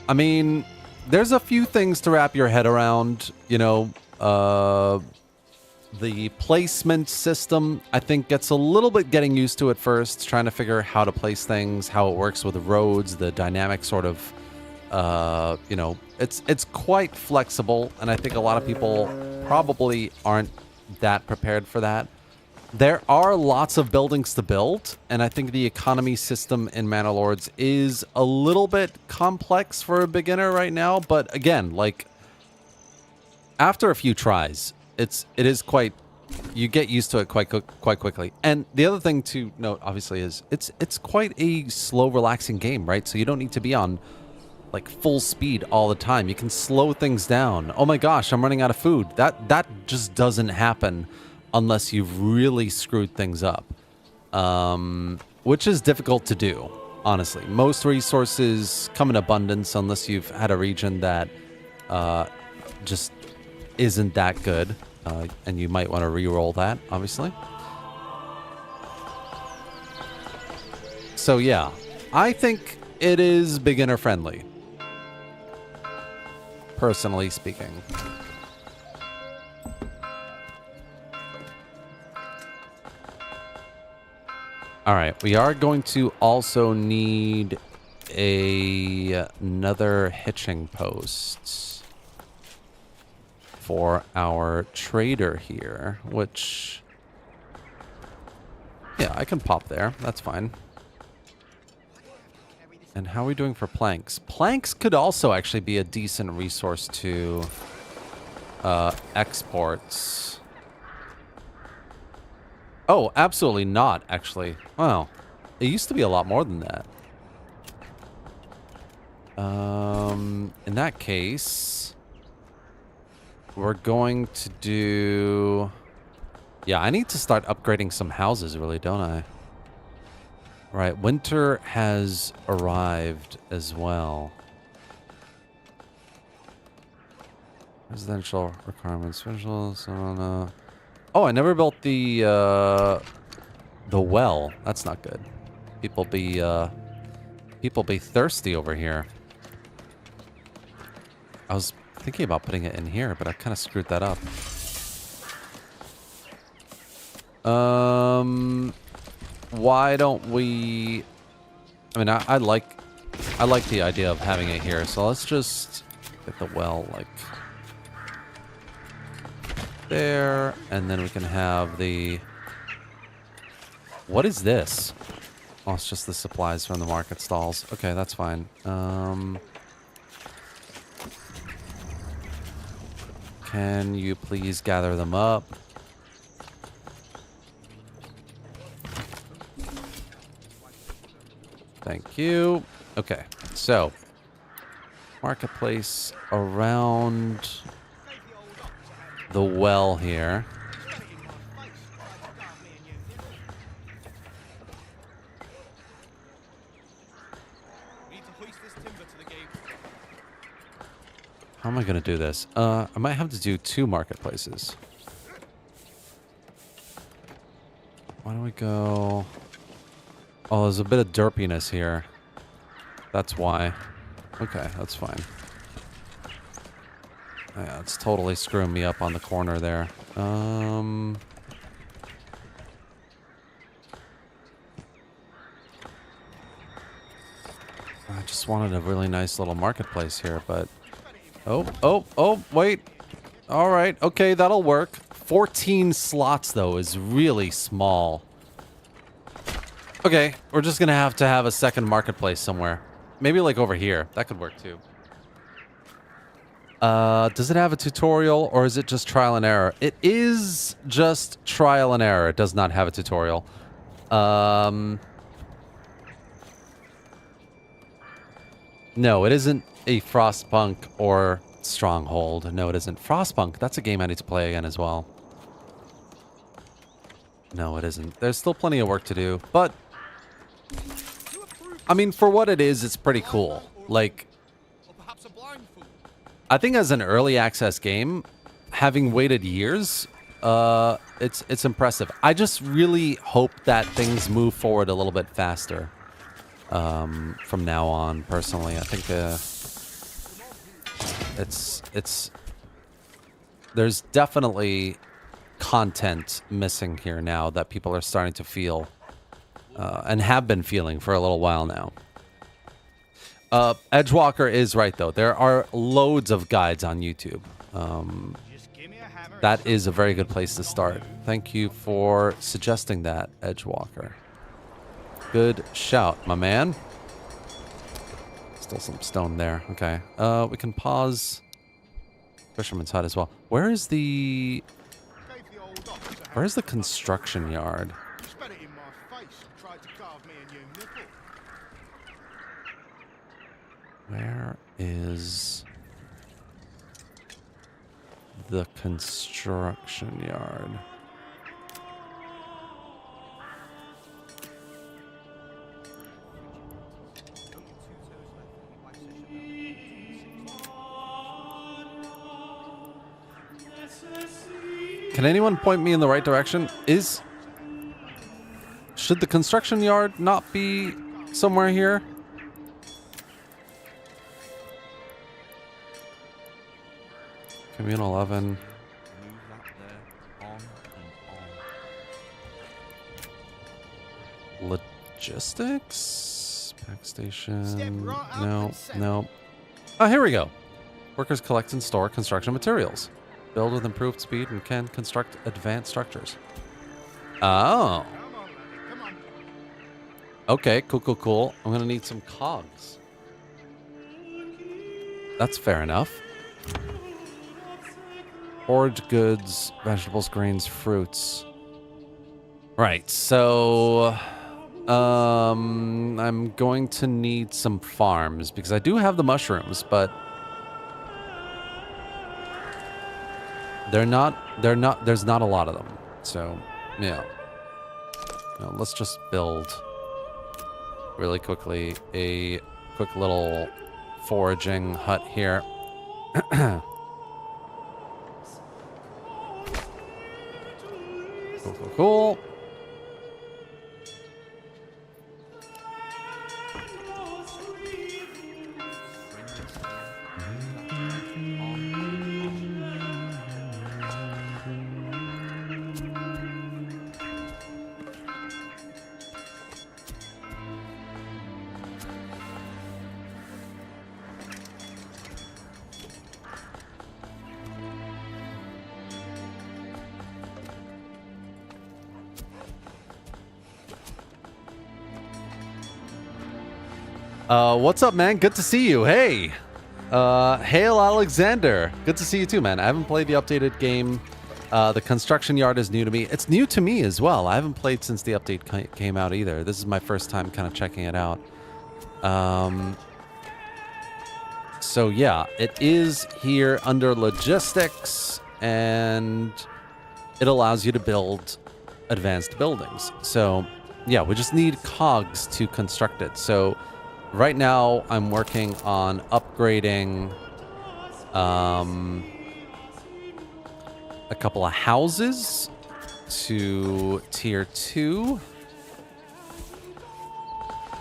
I mean, there's a few things to wrap your head around. You know, the placement system, I think, gets a little bit getting used to at first, trying to figure how to place things, how it works with the roads, the dynamic sort of, you know, it's quite flexible, and I think a lot of people probably aren't that prepared for that. There are lots of buildings to build, and I think the economy system in Manor Lords is a little bit complex for a beginner right now, but again, like, after a few tries, it is quite, you get used to it quite quickly. And the other thing to note, obviously, is it's quite a slow, relaxing game, right? So you don't need to be on like full speed all the time. You can slow things down. Oh my gosh, I'm running out of food. That just doesn't happen unless you've really screwed things up, which is difficult to do, honestly. Most resources come in abundance unless you've had a region that just isn't that good, and you might want to re-roll that, obviously. So yeah, I think it is beginner friendly, personally speaking. All right, we are going to also need another hitching post for our trader here, which, yeah, I can pop there. That's fine. And how are we doing for planks? Planks could also actually be a decent resource to exports. Oh, absolutely not, actually. Wow. It used to be a lot more than that. In that case, we're going to do... Yeah, I need to start upgrading some houses, really, don't I? Right, winter has arrived as well. Residential requirements, special, so oh, I never built the well. That's not good. People be thirsty over here. I was thinking about putting it in here, but I kind of screwed that up. Why don't we... I mean, I like the idea of having it here, so let's just get the well, like, there, and then we can have the... What is this? Oh, it's just the supplies from the market stalls. Okay, that's fine. Can you please gather them up? Thank you. Okay, so marketplace around the well here. How am I going to do this? I might have to do 2 marketplaces. Why don't we go... Oh, there's a bit of derpiness here. That's why. Okay, that's fine. Yeah, it's totally screwing me up on the corner there. I just wanted a really nice little marketplace here, but... Oh, wait. All right, okay, that'll work. 14 slots, though, is really small. Okay, we're just gonna have to have a second marketplace somewhere. Maybe, like, over here. That could work, too. Does it have a tutorial, or is it just trial and error? It is just trial and error. It does not have a tutorial. No, it isn't a Frostpunk or Stronghold. No, it isn't. Frostpunk, that's a game I need to play again as well. No, it isn't. There's still plenty of work to do, but... I mean, for what it is, it's pretty cool. Like... Or perhaps a blindfold. I think as an early access game, having waited years, it's impressive. I just really hope that things move forward a little bit faster from now on. Personally, I think there's definitely content missing here now that people are starting to feel and have been feeling for a little while now. Edgewalker is right, though. There are loads of guides on YouTube. That is a very good place to start. Thank you for suggesting that, Edgewalker. Good shout, my man. Still some stone there. Okay. We can pause Fisherman's Hut as well. Where's the construction yard? Where is the construction yard? Can anyone point me in the right direction? Should the construction yard not be somewhere here? Commune 11. Move that there, on and on. Logistics? Pack station. Step right up No, and set. no. Oh, here we go. Workers collect and store construction materials. Build with improved speed and can construct advanced structures. Oh. Come on, laddie, come on. Okay, cool. I'm gonna need some cogs. That's fair enough. Forage goods, vegetables, grains, fruits. Right, so... I'm going to need some farms, because I do have the mushrooms, but... there's not a lot of them. So, yeah. Now, let's just build really quickly a quick little foraging hut here. Cool. What's up, man? Good to see you. Hey. Hail Alexander. Good to see you too, man. I haven't played the updated game. The construction yard is new to me. It's new to me as well. I haven't played since the update came out either. This is my first time kind of checking it out. So yeah, it is here under logistics, and it allows you to build advanced buildings. So yeah, we just need cogs to construct it. So right now I'm working on upgrading a couple of houses to tier 2.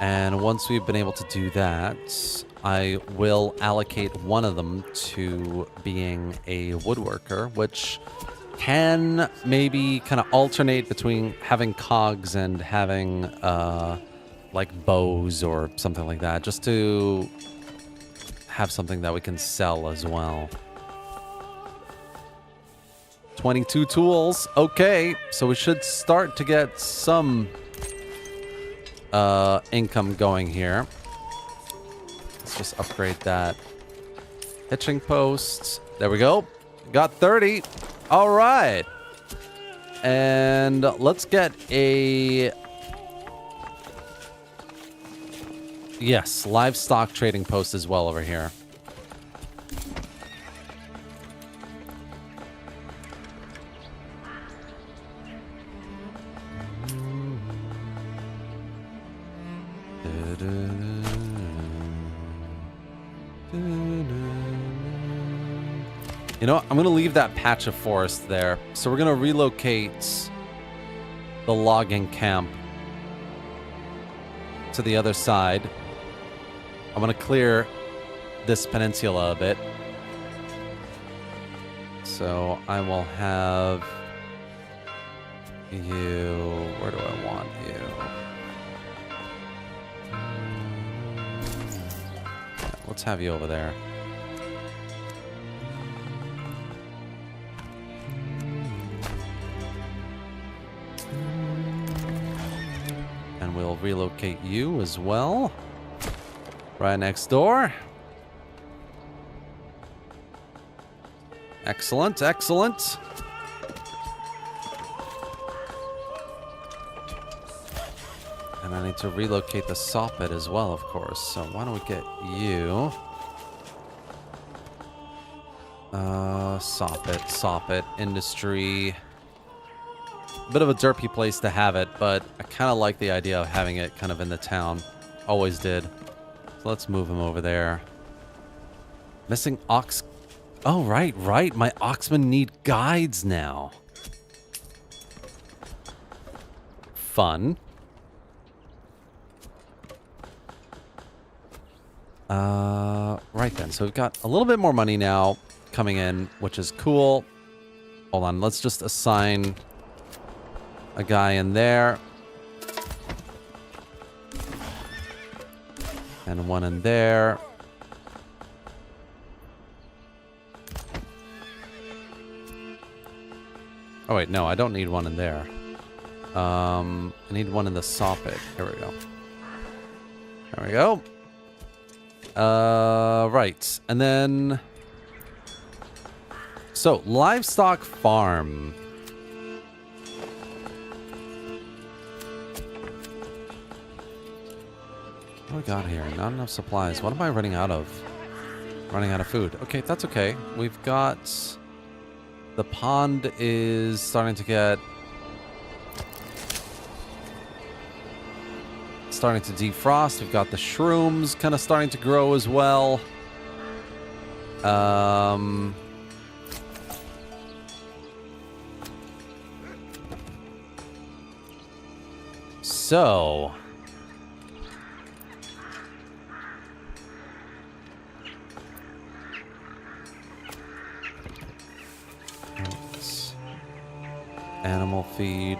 And once we've been able to do that, I will allocate one of them to being a woodworker, which can maybe kind of alternate between having cogs and having like bows or something like that, just to have something that we can sell as well. 22 tools. Okay, so we should start to get some income going here. Let's just upgrade that hitching post. There we go. Got 30. All right. And let's get a... Yes, livestock trading post as well over here. You know what? I'm going to leave that patch of forest there. So we're going to relocate the logging camp to the other side. I'm going to clear this peninsula a bit. So I will have you... Where do I want you? Let's have you over there. And we'll relocate you as well. Right next door. Excellent, excellent. And I need to relocate the soppet as well, of course. So why don't we get you? Soppet, industry. Bit of a derpy place to have it, but I kind of like the idea of having it kind of in the town. Always did. So let's move him over there. Missing ox... Oh, right. My oxmen need guides now. Fun. Right then. So we've got a little bit more money now coming in, which is cool. Hold on. Let's just assign a guy in there. And one in there. Oh, wait. No, I don't need one in there. I need one in the soppet. Here we go. There we go. Right. And then... So, livestock farm. What do we got here? Not enough supplies. What am I running out of? Running out of food. Okay, that's okay. We've got... The pond is starting to get... Starting to defrost. We've got the shrooms kind of starting to grow as well. So... Animal feed.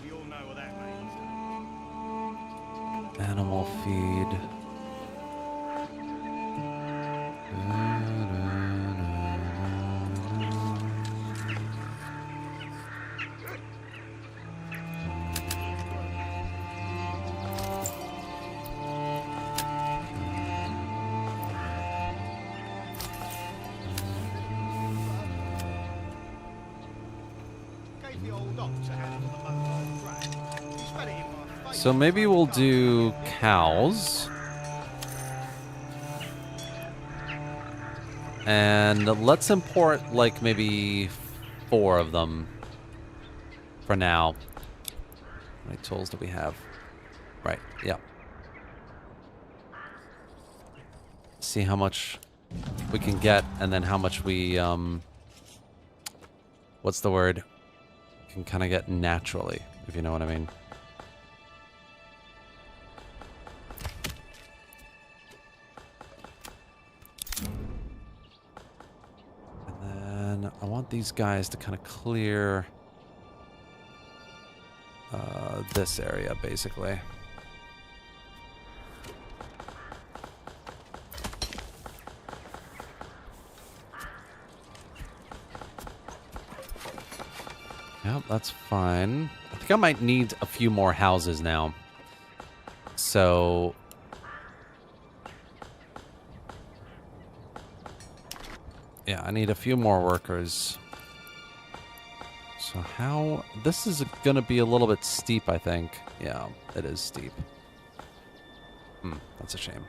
We all know what that means. Animal feed. Gave the old ox a hand on the motorbike track. He spat it in my face. So maybe we'll do cows. And let's import like maybe 4 of them. for now. How many tools do we have? Right, yeah. See how much we can get, and then how much we, what's the word? Can kind of get naturally, if you know what I mean. And then I want these guys to kind of clear this area, basically. Yep, that's fine. I think I might need a few more houses now. So... yeah, I need a few more workers. So how... this is gonna be a little bit steep, I think. Yeah, it is steep. That's a shame.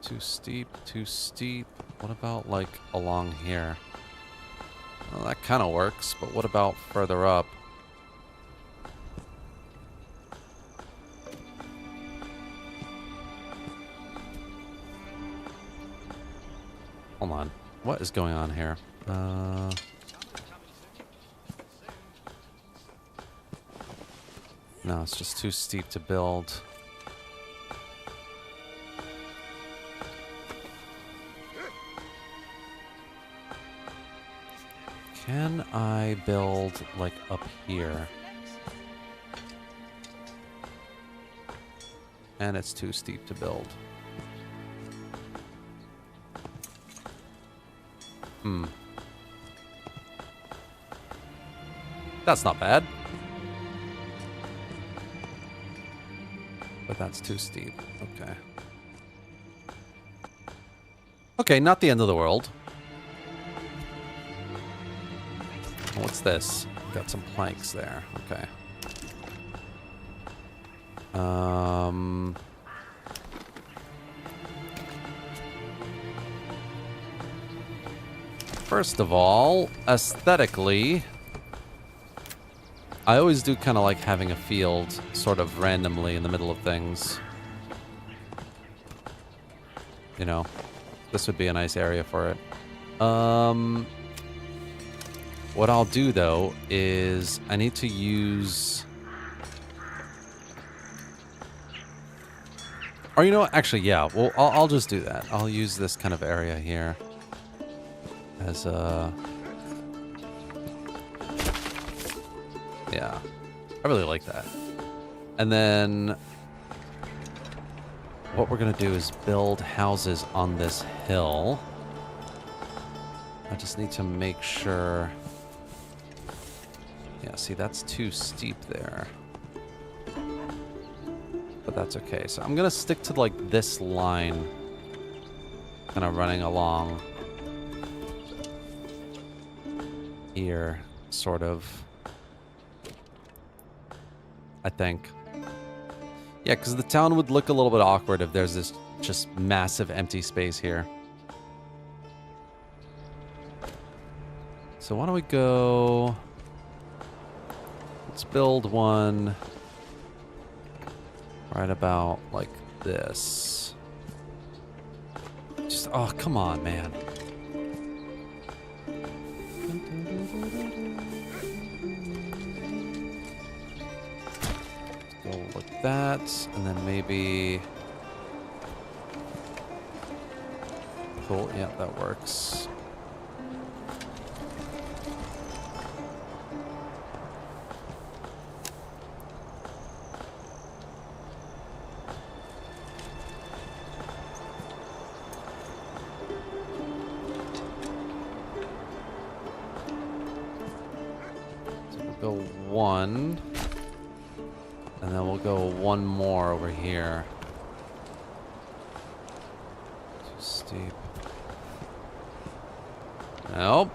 Too steep, too steep. What about, like, along here? Well, that kind of works, but what about further up? Hold on. What is going on here? No, it's just too steep to build. Can I build, like, up here? And it's too steep to build. That's not bad. But that's too steep. Okay. Okay, not the end of the world. What's this? Got some planks there. Okay. First of all, aesthetically, I always do kind of like having a field sort of randomly in the middle of things. You know, this would be a nice area for it. What I'll do, though, is I need to use... or, you know what? Actually, yeah. Well, I'll just do that. I'll use this kind of area here as a... yeah. I really like that. And then... what we're going to do is build houses on this hill. I just need to make sure... yeah, see, that's too steep there. But that's okay. So I'm going to stick to, like, this line. Kind of running along. Here, sort of. I think. Yeah, because the town would look a little bit awkward if there's this just massive empty space here. So why don't we go... let's build one right about like this. Just, oh, come on, man. Go like that, and then maybe... cool, yeah, that works. Go one, and then we'll go one more over here. Too steep. Nope.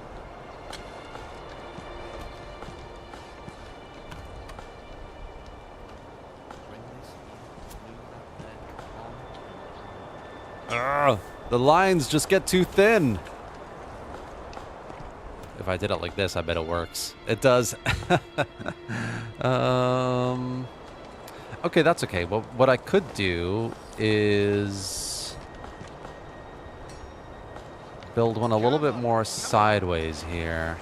Ugh, the lines just get too thin. if I did it like this, I bet it works. It does. Okay, that's okay. Well, what I could do is build one a little bit more sideways here.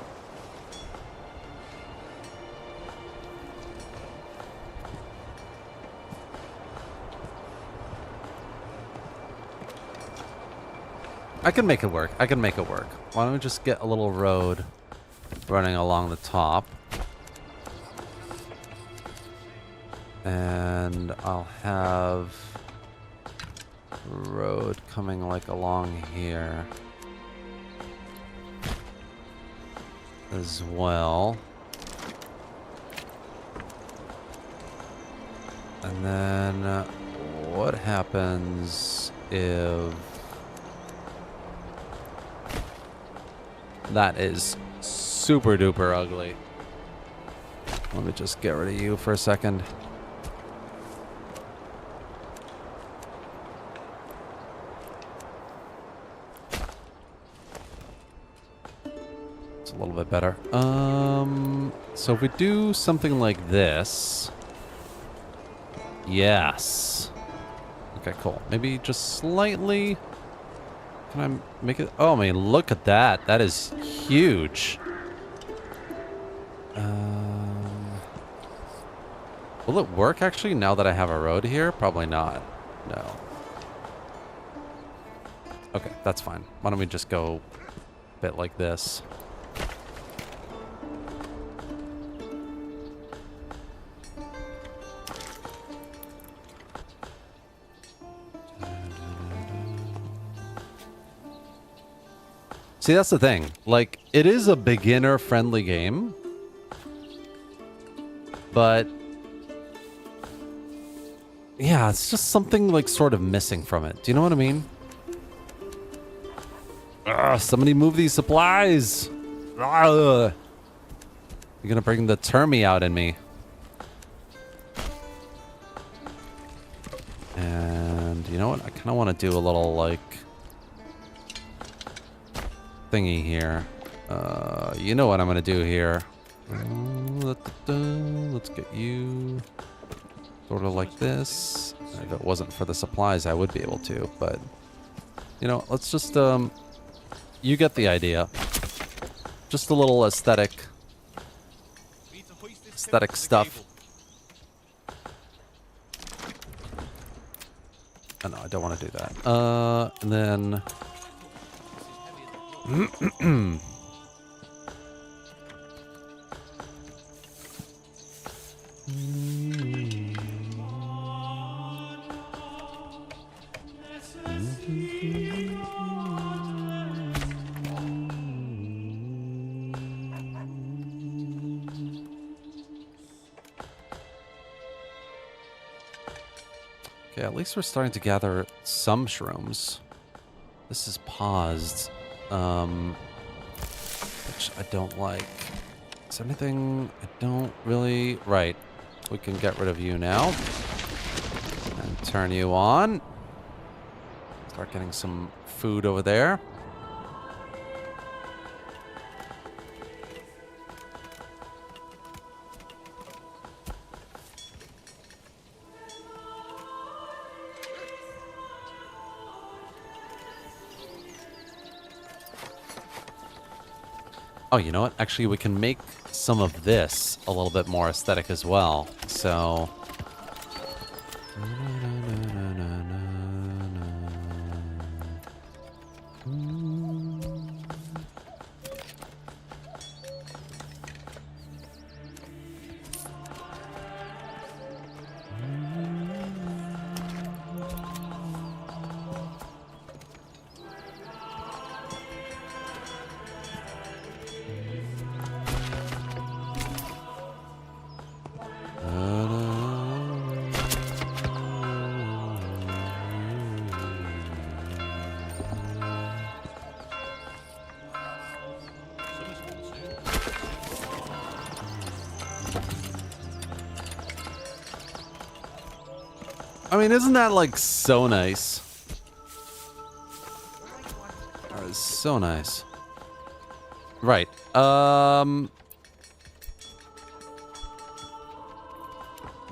I can make it work. I can make it work. Why don't we just get a little road running along the top? And I'll have road coming like along here as well. And then what happens if that is super duper ugly? Let me just get rid of you for a second. It's a little bit better. So if we do something like this. Yes. Okay, cool. Maybe just slightly. Can I make it? Oh, I mean, look at that. That is huge. Will it work, actually, now that I have a road here? Probably not. No. Okay, that's fine. Why don't we just go a bit like this? See, that's the thing. Like, it is a beginner-friendly game. But yeah, it's just something, like, sort of missing from it. Do you know what I mean? Ugh, somebody move these supplies! Ugh. You're gonna bring the Termi out in me. And you know what? I kind of want to do a little, like, thingy here. You know what I'm gonna do here. Let's get you sort of like this. If it wasn't for the supplies, I would be able to, but you know, let's just you get the idea. Just a little aesthetic stuff. Oh, no, I don't want to do that. And then okay, at least we're starting to gather some shrooms. This is paused, which I don't like. Is there anything I don't really... Right. We can get rid of you now. And turn you on. Start getting some food over there. Oh, you know what? Actually, we can make some of this a little bit more aesthetic as well. So... I mean, isn't that, like, so nice? That is so nice. Right.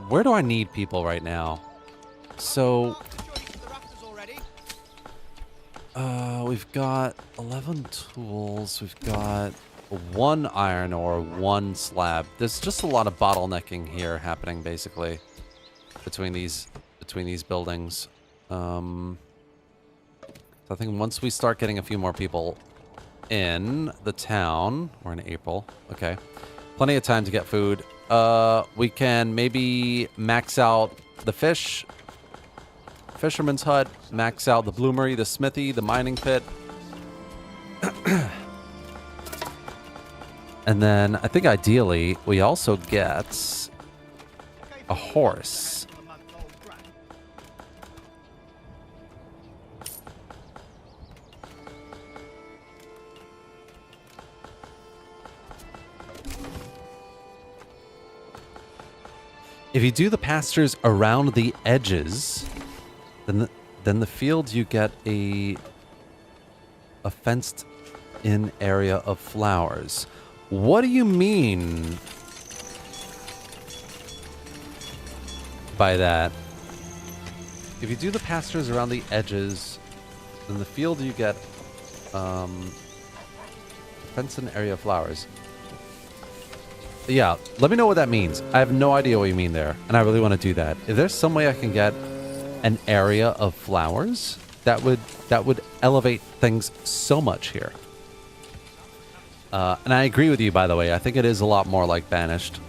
Where do I need people right now? So, we've got 11 tools. We've got 1 iron ore, 1 slab. There's just a lot of bottlenecking here happening, basically, between these buildings. So I think once we start getting a few more people in the town, we're in April. Okay, plenty of time to get food. We can maybe max out the fisherman's hut, max out the bloomery, the smithy, the mining pit. And then I think ideally we also get a horse. If you do the pastures around the edges, then the field you get a fenced in area of flowers. What do you mean by that? If you do the pastures around the edges, then the field you get fenced in area of flowers. Yeah, let me know what that means. I have no idea what you mean there, and I really want to do that. If there's some way I can get an area of flowers, that would elevate things so much here. And I agree with you, by the way. I think it is a lot more like Banished.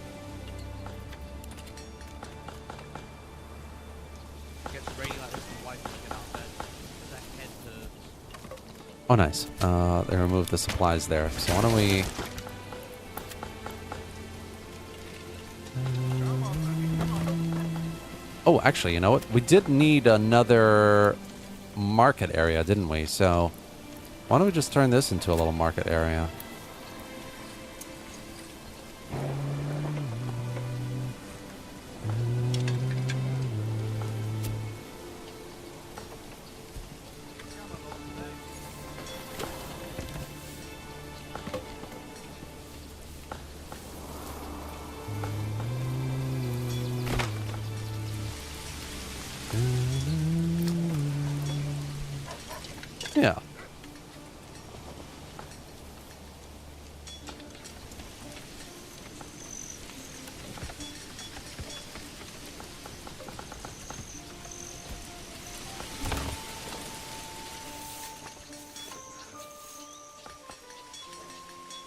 Oh, nice. They removed the supplies there. So why don't we... Oh, actually, you know what? We did need another market area, didn't we? So why don't we just turn this into a little market area? Yeah.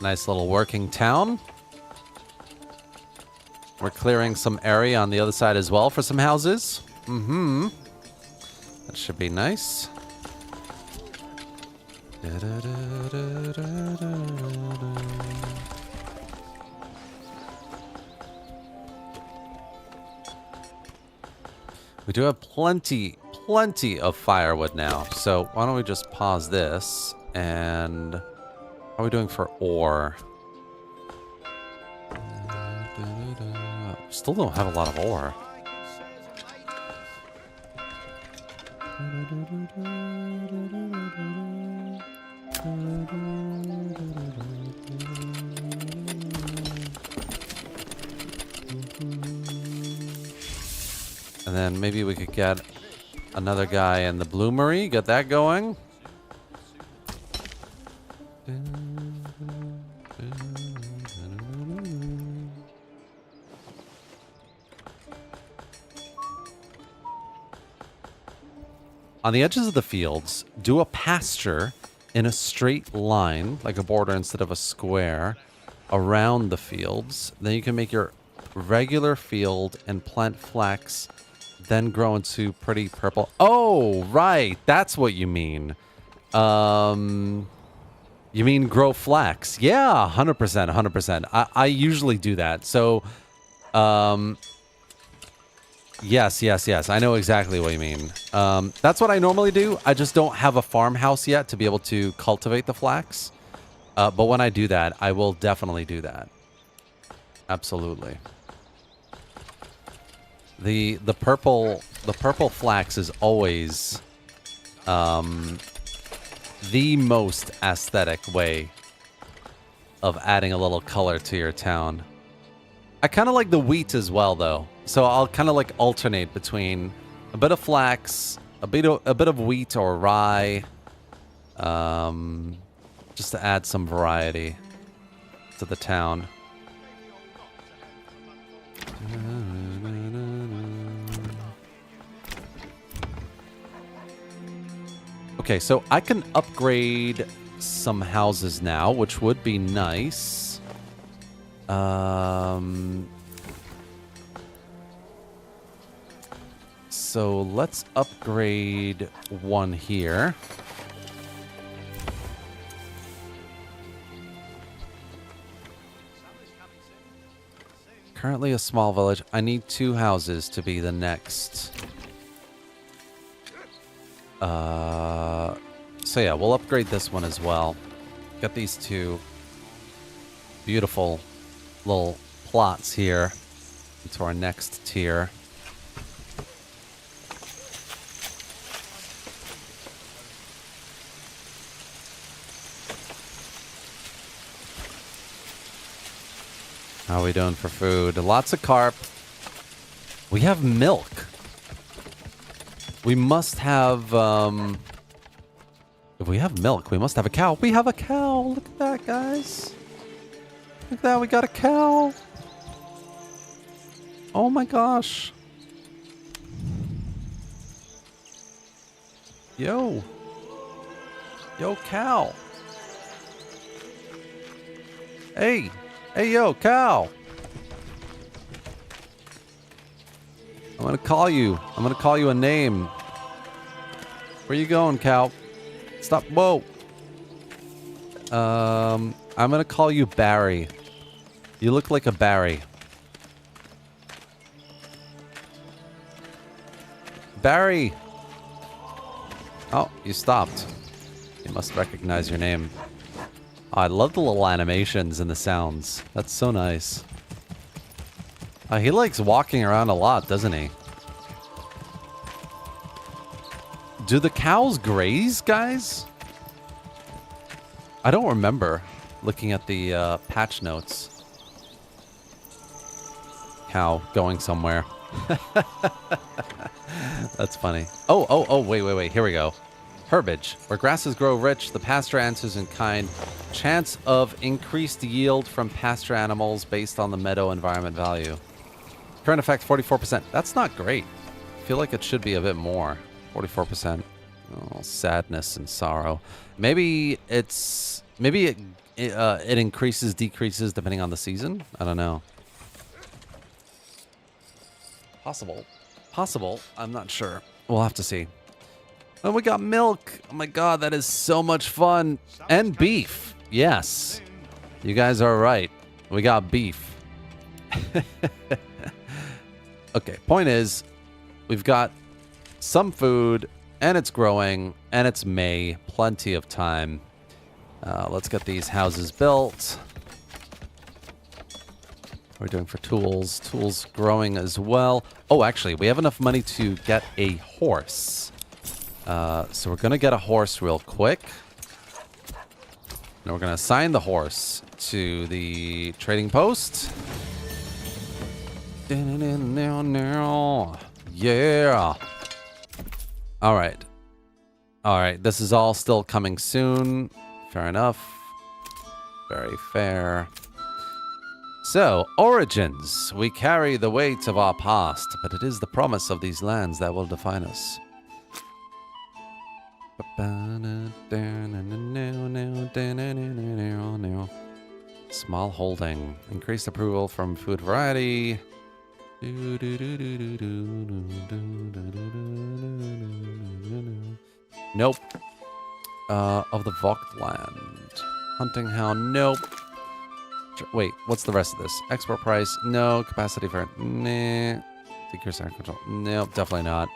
Nice little working town. We're clearing some area on the other side as well for some houses. Mm-hmm. That should be nice. We do have plenty of firewood now. So why don't we just pause this and... How are we doing for ore? Still don't have a lot of ore. And then maybe we could get another guy in the bloomery, get that going. On the edges of the fields, do a pasture in a straight line, like a border instead of a square, around the fields. Then you can make your regular field and plant flax, then grow into pretty purple. Oh, right. That's what you mean. You mean grow flax. Yeah, 100%, 100%. I usually do that. So, Yes. I know exactly what you mean. That's what I normally do. I just don't have a farmhouse yet to be able to cultivate the flax. But when I do that, I will definitely do that. Absolutely. The purple flax is always the most aesthetic way of adding a little color to your town. I kind of like the wheat as well, though. So I'll kind of like alternate between a bit of flax, a bit of wheat or rye, just to add some variety to the town. Okay, so I can upgrade some houses now, which would be nice. So let's upgrade one here. Currently a small village. I need 2 houses to be the next. So yeah, we'll upgrade this one as well. Got these 2 beautiful little plots here into our next tier. How are we doing for food? Lots of carp. We have milk. We must have, if we have milk, we must have a cow. We have a cow. Look at that, guys. Look at that. We got a cow. Oh my gosh. Yo. Yo, cow. Hey. Hey, yo, cow. I'm gonna call you. I'm gonna call you a name. Where you going, cow? Stop. Whoa. I'm gonna call you Barry. You look like a Barry. Barry. Oh, you stopped. You must recognize your name. Oh, I love the little animations and the sounds. That's so nice. He likes walking around a lot, doesn't he? Do the cows graze, guys? I don't remember looking at the patch notes. Cow going somewhere. That's funny. Oh, wait. Here we go. Herbage. Where grasses grow rich, the pasture answers in kind. Chance of increased yield from pasture animals based on the meadow environment value. Current effect 44%. That's not great. I feel like it should be a bit more. 44%. Oh, sadness and sorrow. Maybe it increases, decreases depending on the season. I don't know. Possible. I'm not sure. We'll have to see. And we got milk. Oh my god, that is so much fun. And beef. Yes. You guys are right. We got beef. Okay, point is, we've got some food, and it's growing, and it's May. Plenty of time. Let's get these houses built. What are we doing for tools? Tools growing as well. Oh, actually, we have enough money to get a horse. So we're going to get a horse real quick. And we're going to assign the horse to the trading post. Yeah. All right. This is all still coming soon. Fair enough. Very fair. So, origins. We carry the weight of our past, but it is the promise of these lands that will define us. Small holding. Increased approval from food variety. Nope. Of the Voktland. Hunting hound. Nope. Wait, what's the rest of this? Export price. No. Capacity for... Nah. Decrease agriculture. Nope, definitely not.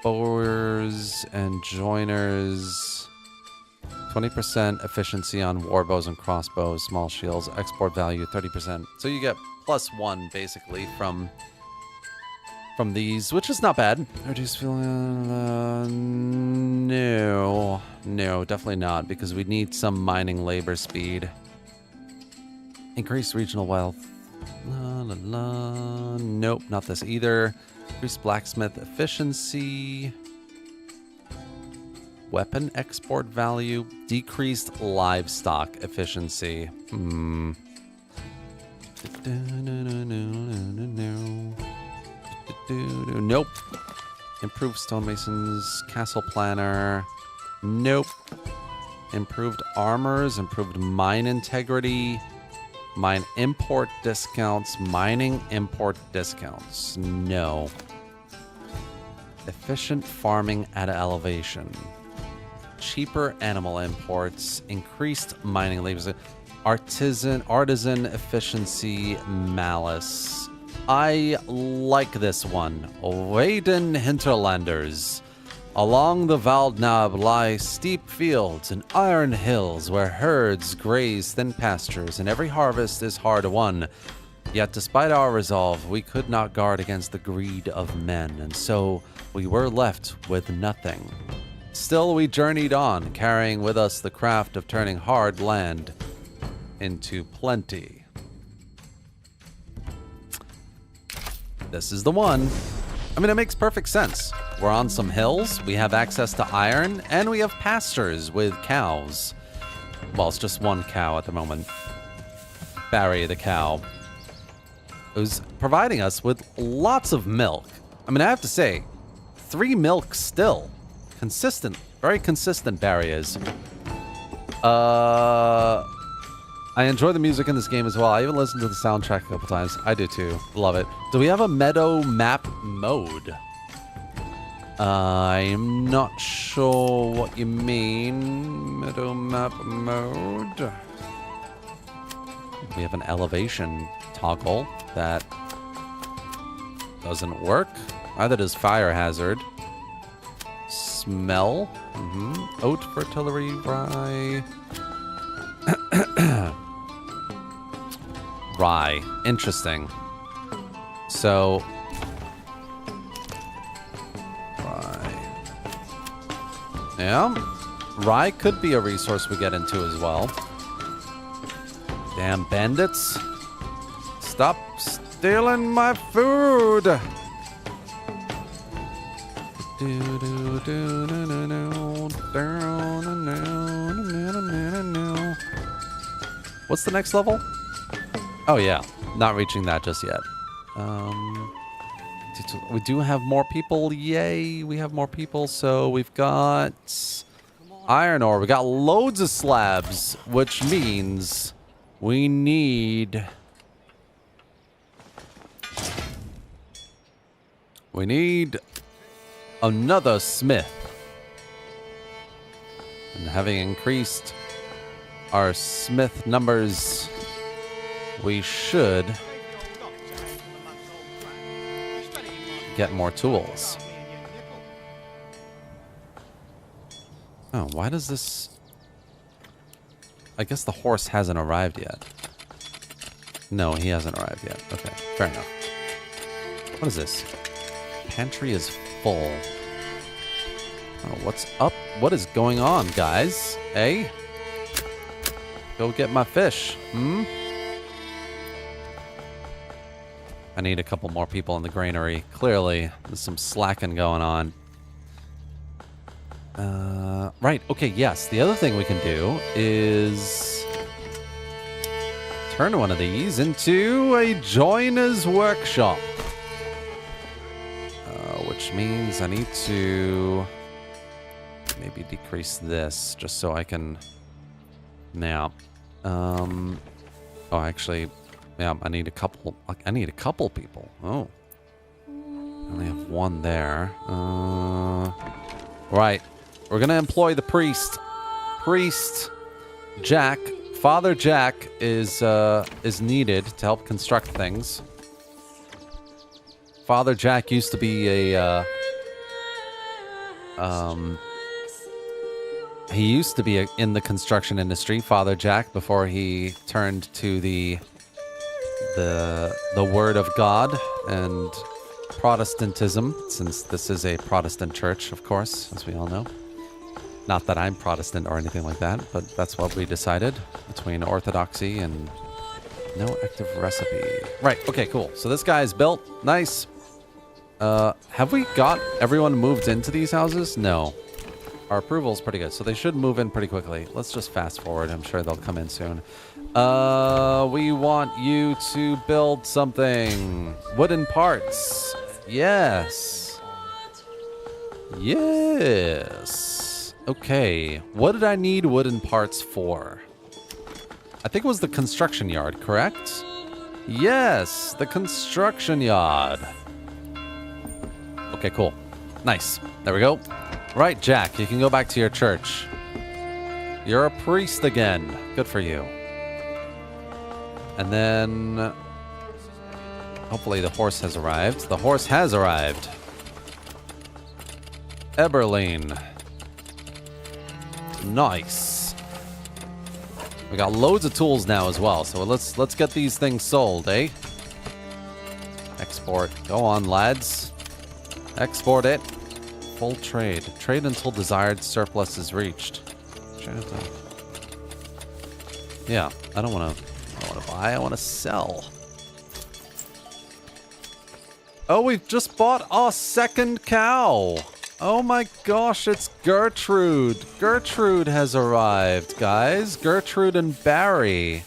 Bowers and joiners. 20% efficiency on warbows and crossbows, small shields, export value 30%. So you get +1 basically from these, which is not bad. Reduce feeling. No, definitely not, because we need some mining labor speed. Increased regional wealth. La, la, la. Nope, not this either. Increased blacksmith efficiency. Weapon export value. Decreased livestock efficiency. Nope. Improved stonemasons. Castle planner. Nope. Improved armors. Improved mine integrity. Mine import discounts. Mining import discounts. No. Efficient farming at elevation. Cheaper animal imports. Increased mining labors. Artisan efficiency malice. I like this one. Waden hinterlanders. Along the Valdnab lie steep fields and iron hills where herds graze thin pastures, and every harvest is hard won. Yet despite our resolve, we could not guard against the greed of men, and so we were left with nothing. Still we journeyed on, carrying with us the craft of turning hard land into plenty. This is the one. I mean, it makes perfect sense. We're on some hills, we have access to iron, and we have pastures with cows. Well, it's just one cow at the moment. Barry the cow. Who's providing us with lots of milk. I mean, I have to say, 3 milk still. Consistent. Very consistent Barry is. I enjoy the music in this game as well. I even listened to the soundtrack a couple times. I do too. Love it. Do we have a meadow map mode? I'm not sure what you mean. Meadow map mode. We have an elevation toggle that doesn't work. Either does fire hazard. Smell. Oat fertility rye. Rye. Interesting. So rye. Yeah. Rye could be a resource we get into as well. Damn bandits. Stop stealing my food. What's the next level? Oh yeah, not reaching that just yet. We do have more people. Yay, we have more people. So we've got iron ore. We got loads of slabs, which means we need another smith. And having increased our smith numbers, we should get more tools. Oh, why does this... I guess the horse hasn't arrived yet. No, he hasn't arrived yet. Okay, fair enough. What is this? Pantry is full. Oh, what's up? What is going on, guys? Hey? Go get my fish. I need a couple more people in the granary. Clearly, there's some slacking going on. Right. Okay, yes. The other thing we can do is turn one of these into a joiner's workshop. Which means I need to maybe decrease this just so I can... Now, oh, actually, yeah, I need a couple people. Oh, I only have one there. Right, we're gonna employ the priest. Jack, Father Jack is needed to help construct things. Father Jack used to be a he used to be in the construction industry, Father Jack, before he turned to the Word of God and Protestantism, since this is a Protestant church, of course, as we all know. Not that I'm Protestant or anything like that, but that's what we decided between Orthodoxy and No active recipe. Right, okay, cool. So this guy's built. Nice. Have we got everyone moved into these houses? No. Our approval's pretty good, so they should move in pretty quickly. Let's just fast forward. I'm sure they'll come in soon. We want you to build something. Wooden parts. Yes. Yes. Okay. What did I need wooden parts for? I think it was the construction yard, correct? Yes, the construction yard. Okay, cool. Nice. There we go. Right, Jack, you can go back to your church. You're a priest again. Good for you. And then... hopefully the horse has arrived. The horse has arrived. Eberline. Nice. We got loads of tools now as well, so let's get these things sold, eh? Export. Go on, lads. Export it. Full trade. Trade until desired surplus is reached. Yeah, I don't want to buy. I want to sell. Oh, we've just bought our second cow. Oh my gosh, it's Gertrude. Gertrude has arrived, guys. Gertrude and Barry.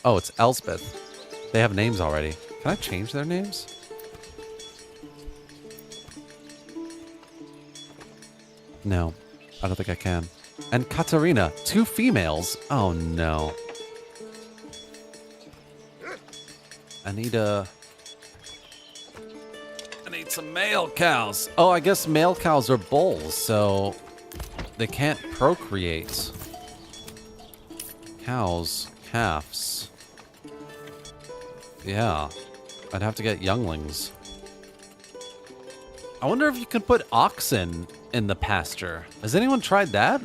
Oh, it's Elspeth. They have names already. Can I change their names? No, I don't think I can. And Katarina, 2 females. Oh no. I need some male cows. Oh, I guess male cows are bulls, so they can't procreate. Cows, calves. Yeah, I'd have to get younglings. I wonder if you can put oxen in the pasture. Has anyone tried that?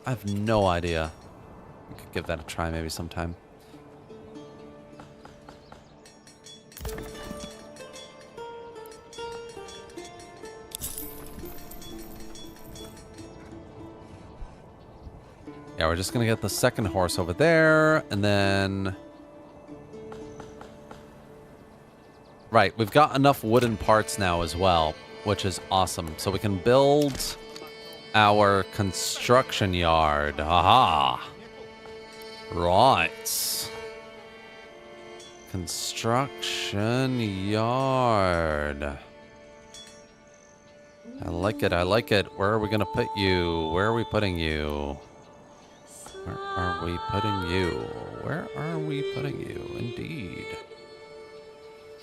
I have no idea. We could give that a try maybe sometime. Yeah, we're just gonna get the second horse over there, and then... right, we've got enough wooden parts now as well, which is awesome. So we can build our construction yard. Aha! Right. Construction yard. I like it, I like it. Where are we gonna put you? Where are we putting you? Where are we putting you? Where are we putting you? Indeed.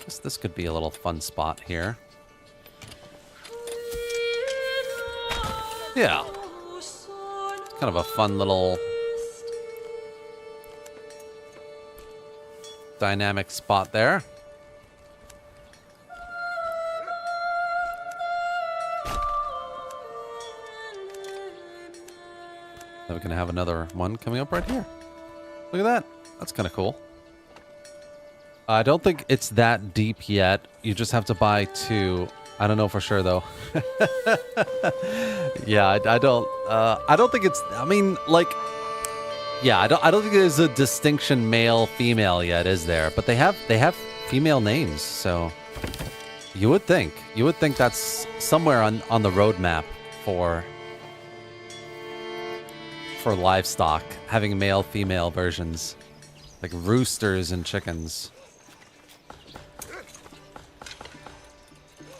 Guess this could be a little fun spot here. Yeah. It's kind of a fun little dynamic spot there. Then we can have another one coming up right here. Look at that. That's kind of cool. I don't think it's that deep yet. You just have to buy 2. I don't know for sure though. Yeah, I don't think it's, I mean, like, yeah, I don't think there's a distinction male female yet, is there? But they have female names, so you would think that's somewhere on the roadmap for livestock, having male female versions, like roosters and chickens.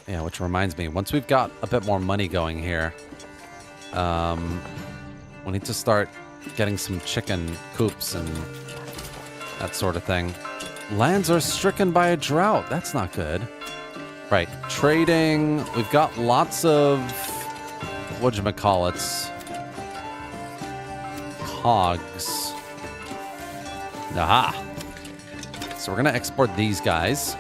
Yeah, which reminds me, once we've got a bit more money going here, we need to start getting some chicken coops and that sort of thing. Lands are stricken by a drought. That's not good. Right, trading. We've got lots of, whatchamacallits, hogs. Aha! So we're gonna export these guys.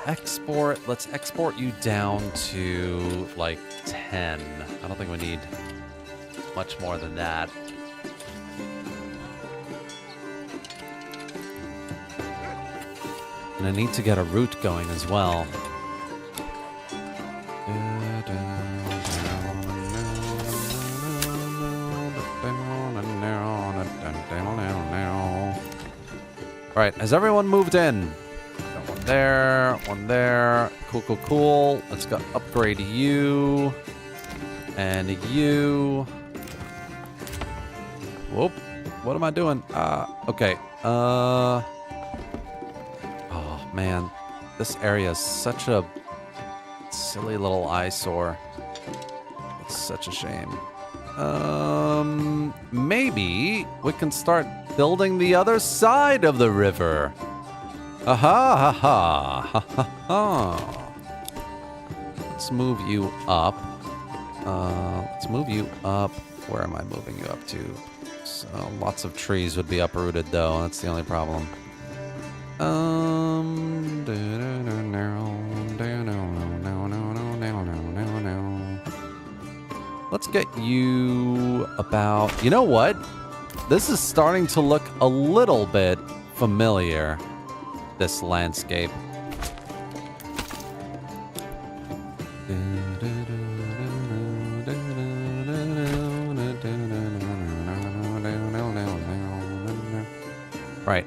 Export. Let's export you down to like 10. I don't think we need much more than that. And I need to get a route going as well. Right, has everyone moved in? Got one there, one there. Cool, cool, cool. Let's go upgrade you. And you. Whoop. What am I doing? Okay. Oh, man. This area is such a silly little eyesore. It's such a shame. Maybe we can start building the other side of the river. Aha, ha, ha, ha, ha, ha. Let's move you up. Let's move you up. Where am I moving you up to? So lots of trees would be uprooted, though. That's the only problem. Let's get you about... You know what? This is starting to look a little bit familiar, this landscape. Right.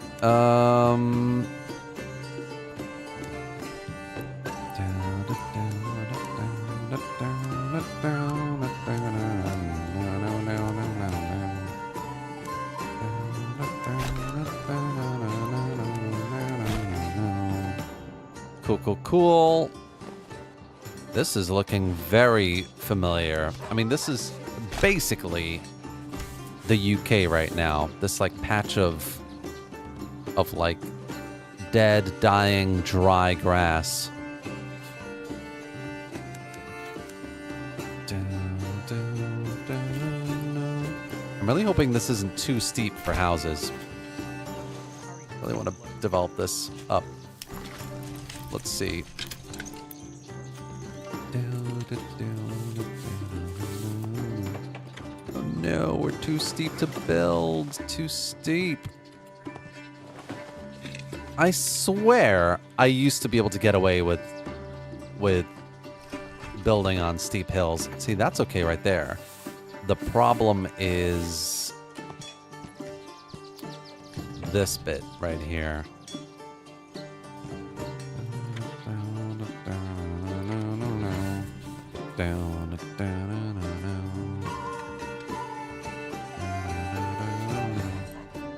Cool, cool, cool. This is looking very familiar. I mean, this is basically the UK right now. This like patch of like dead, dying, dry grass. I'm really hoping this isn't too steep for houses. I really want to develop this up. Let's see. Oh no, we're too steep to build. Too steep. I swear I used to be able to get away with building on steep hills. See, that's okay right there. The problem is this bit right here.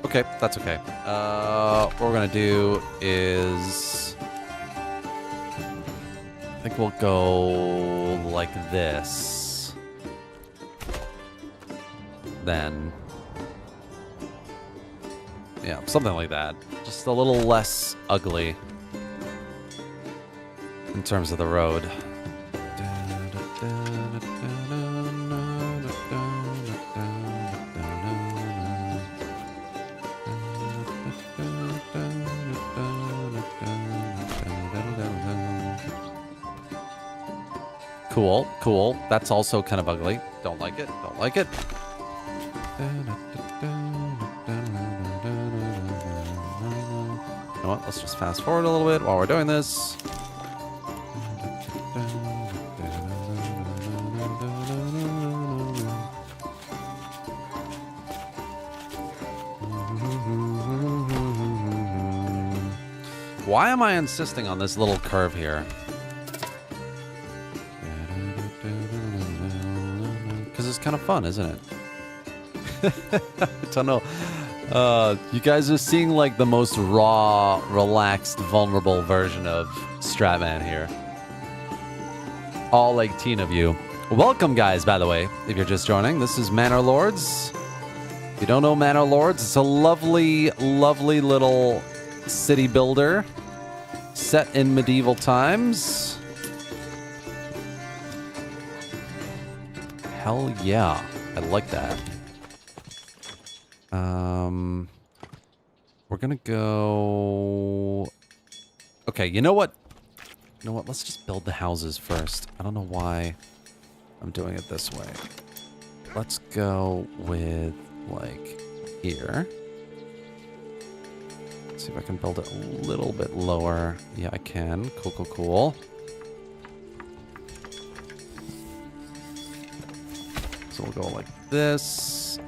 Okay, that's okay. What we're gonna do is... I think we'll go like this. Then... yeah, something like that. Just a little less ugly in terms of the road. Cool, cool. That's also kind of ugly. Don't like it, don't like it. You know what? Let's just fast forward a little bit while we're doing this. Why am I insisting on this little curve here? Because it's kind of fun, isn't it? I don't know. You guys are seeing like the most raw, relaxed, vulnerable version of Stratman here. All 18 of you. Welcome, guys, by the way, if you're just joining. This is Manor Lords. If you don't know Manor Lords, it's a lovely, lovely little city builder set in medieval times. Hell yeah. I like that. We're gonna go... Okay, you know what? You know what? Let's just build the houses first. I don't know why I'm doing it this way. Let's go with, like, here. Let's see if I can build it a little bit lower. Yeah, I can. Cool, cool, cool. So we'll go like this.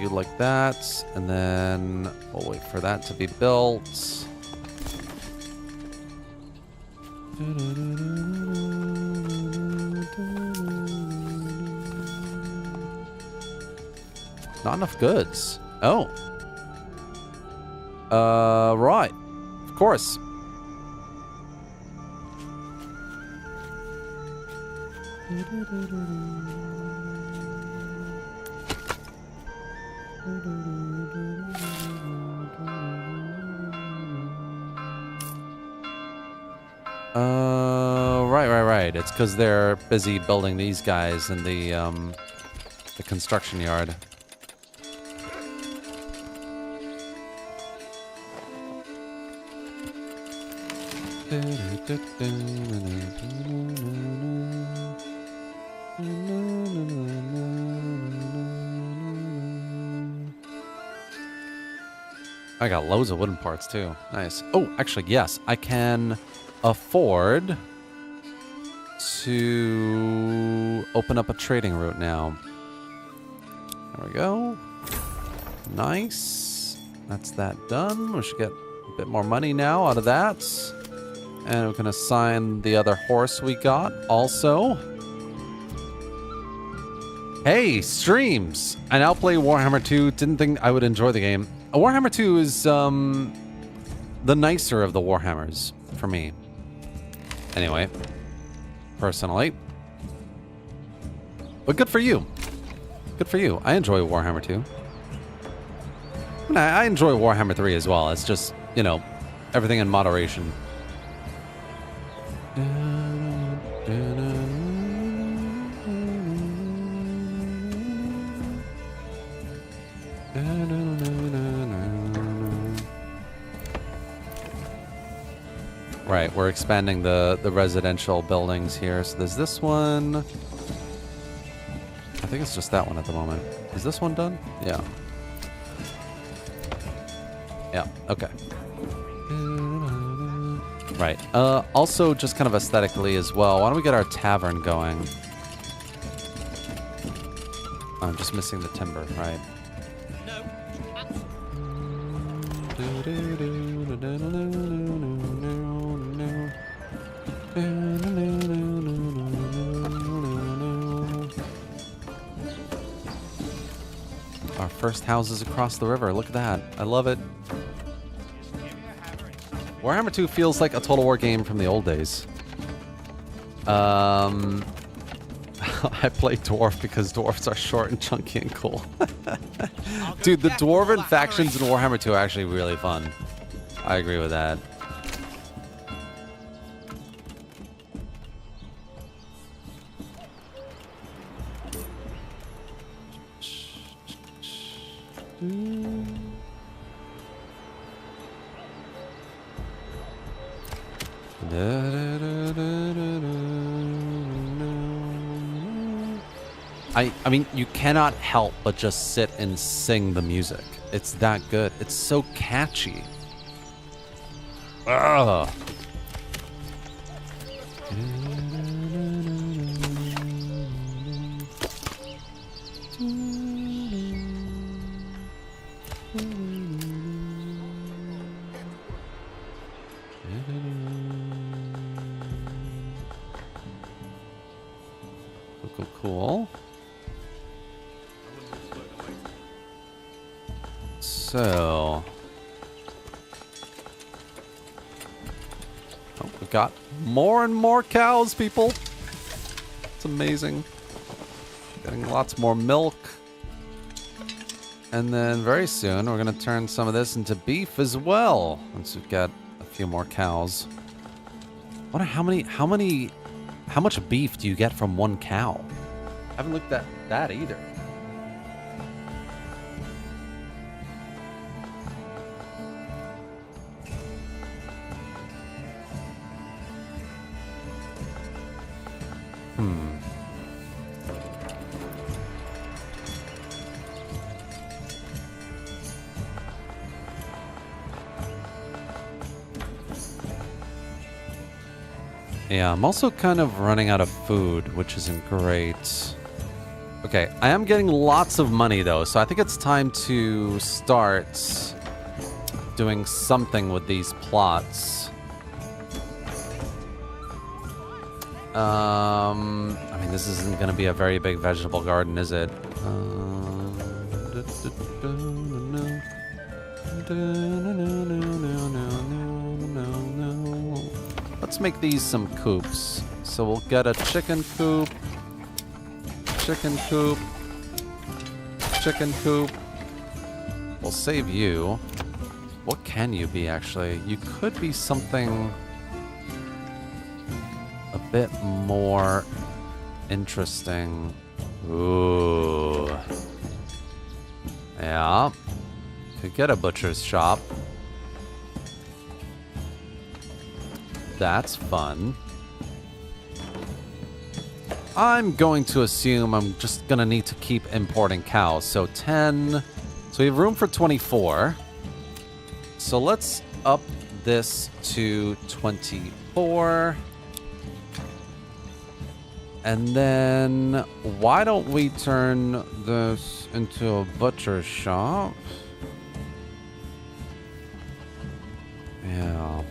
you like that, and then we'll wait for that to be built. Not enough goods. Oh. Right. Of course. Right. It's because they're busy building these guys in the construction yard. I got loads of wooden parts too. Nice. Oh, actually, yes, I can afford to open up a trading route now. There we go. Nice. That's that done. We should get a bit more money now out of that. And we can assign the other horse we got also. Hey, streams! I now play Warhammer 2. Didn't think I would enjoy the game. Warhammer 2 is the nicer of the Warhammers for me. Anyway, personally. But good for you. Good for you. I enjoy Warhammer 2. I enjoy Warhammer 3 as well. It's just, you know, everything in moderation. Right, we're expanding the residential buildings here. So there's this one. I think it's just that one at the moment. Is this one done? Yeah. Yeah, okay. Right. Also, just kind of aesthetically as well, why don't we get our tavern going? I'm just missing the timber, right? Our first houses across the river. Look at that. I love it. Warhammer 2 feels like a Total War game from the old days. I play Dwarf because dwarves are short and chunky and cool. Dude, the Dwarven factions in Warhammer 2 are actually really fun. I agree with that. I mean, you cannot help but just sit and sing the music. It's that good. It's so catchy. Ugh. Cool. So, oh, we got more and more cows, people. It's amazing. Getting lots more milk. And then very soon, we're going to turn some of this into beef as well. Once we've got a few more cows. I wonder how much beef do you get from one cow? I haven't looked at that either. Yeah, I'm also kind of running out of food, which isn't great. Okay, I am getting lots of money though, so I think it's time to start doing something with these plots. I mean, this isn't going to be a very big vegetable garden, is it? Let's make these some coops. So we'll get a chicken coop, chicken coop, chicken coop. We'll save you. What can you be, actually? You could be something a bit more interesting. Ooh. Yeah. Could get a butcher's shop. That's fun. I'm going to assume I'm just going to need to keep importing cows. So 10. So we have room for 24. So let's up this to 24. And then why don't we turn this into a butcher shop? Yeah.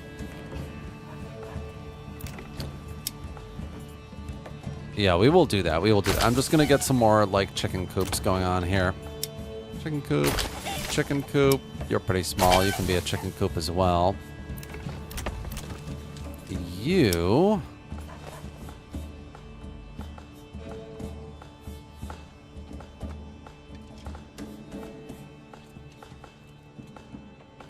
Yeah, we will do that. We will do that. I'm just going to get some more, like, chicken coops going on here. Chicken coop. Chicken coop. You're pretty small. You can be a chicken coop as well. You...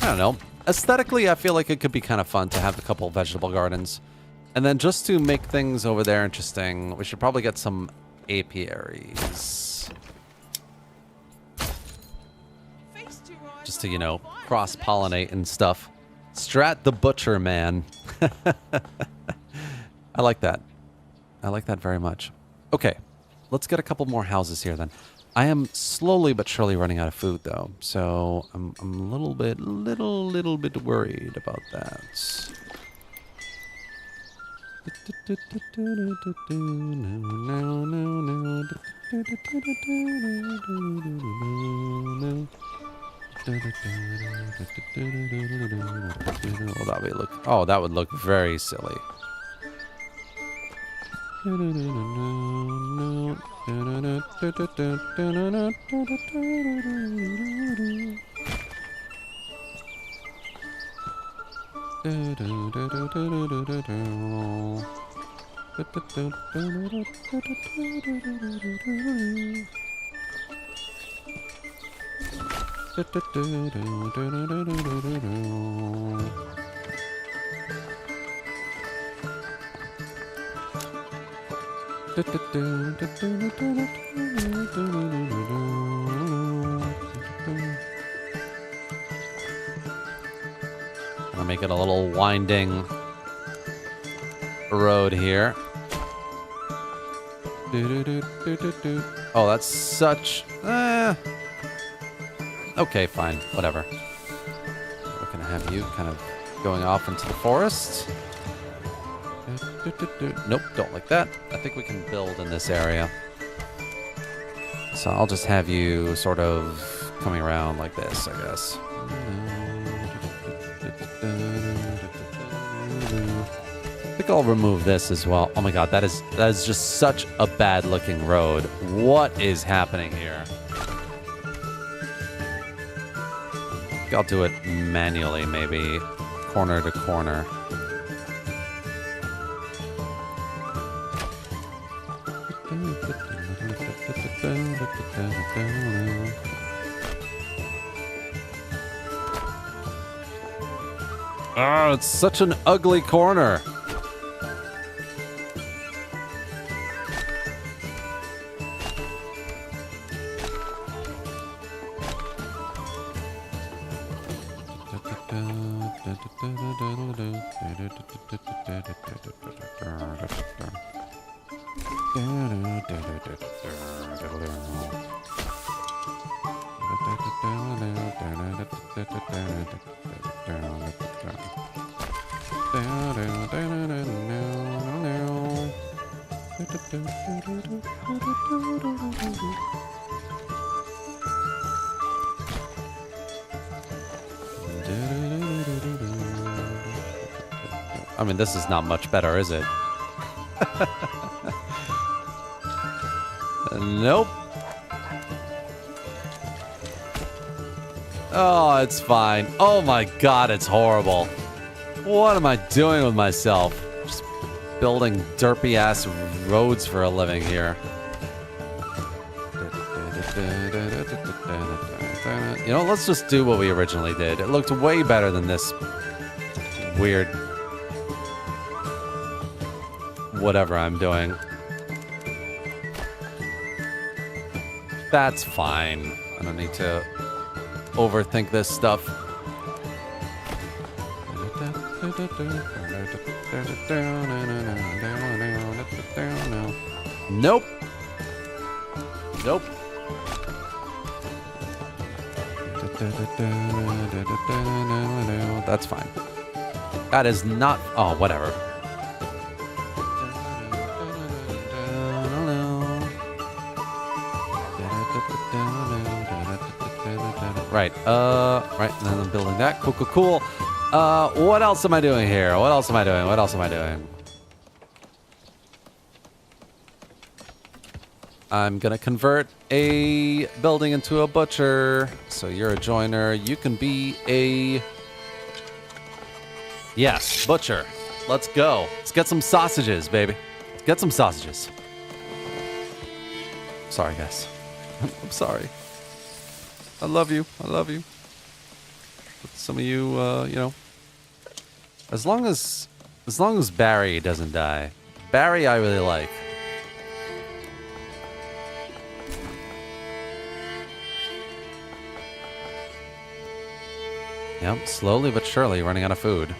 I don't know. Aesthetically, I feel like it could be kind of fun to have a couple vegetable gardens. And then just to make things over there interesting, we should probably get some apiaries. Just to, you know, cross-pollinate and stuff. Strat the butcher, man. I like that. I like that very much. Okay, let's get a couple more houses here then. I am slowly but surely running out of food though, so I'm a little bit worried about that. Oh, that would look very silly. Gonna make it a little winding road here. Oh, that's such... Okay, fine. Whatever. We're gonna have you kind of going off into the forest. Nope, don't like that. I think we can build in this area. So I'll just have you sort of coming around like this, I guess. I think I'll remove this as well. Oh my god, that is just such a bad looking road. What is happening here? I think I'll do it manually, maybe corner to corner. Oh, it's such an ugly corner. I mean, this is not much better, is it? Nope. Oh, it's fine. Oh my god, it's horrible. What am I doing with myself? Just building derpy ass roads for a living here. You know, let's just do what we originally did. It looked way better than this weird whatever I'm doing. That's fine. I don't need to overthink this stuff. Nope. Nope. That's fine. That is not... Oh, whatever. Right, right, and then I'm building that. Cool, cool, cool. What else am I doing here? What else am I doing? What else am I doing? I'm gonna convert a building into a butcher. So you're a joiner. You can be a... Yes, butcher. Let's go. Let's get some sausages, baby. Let's get some sausages. Sorry, guys. I'm sorry. I love you. I love you. But some of you, you know, as long as Barry doesn't die. Barry, I really like. Yep, slowly but surely running out of food.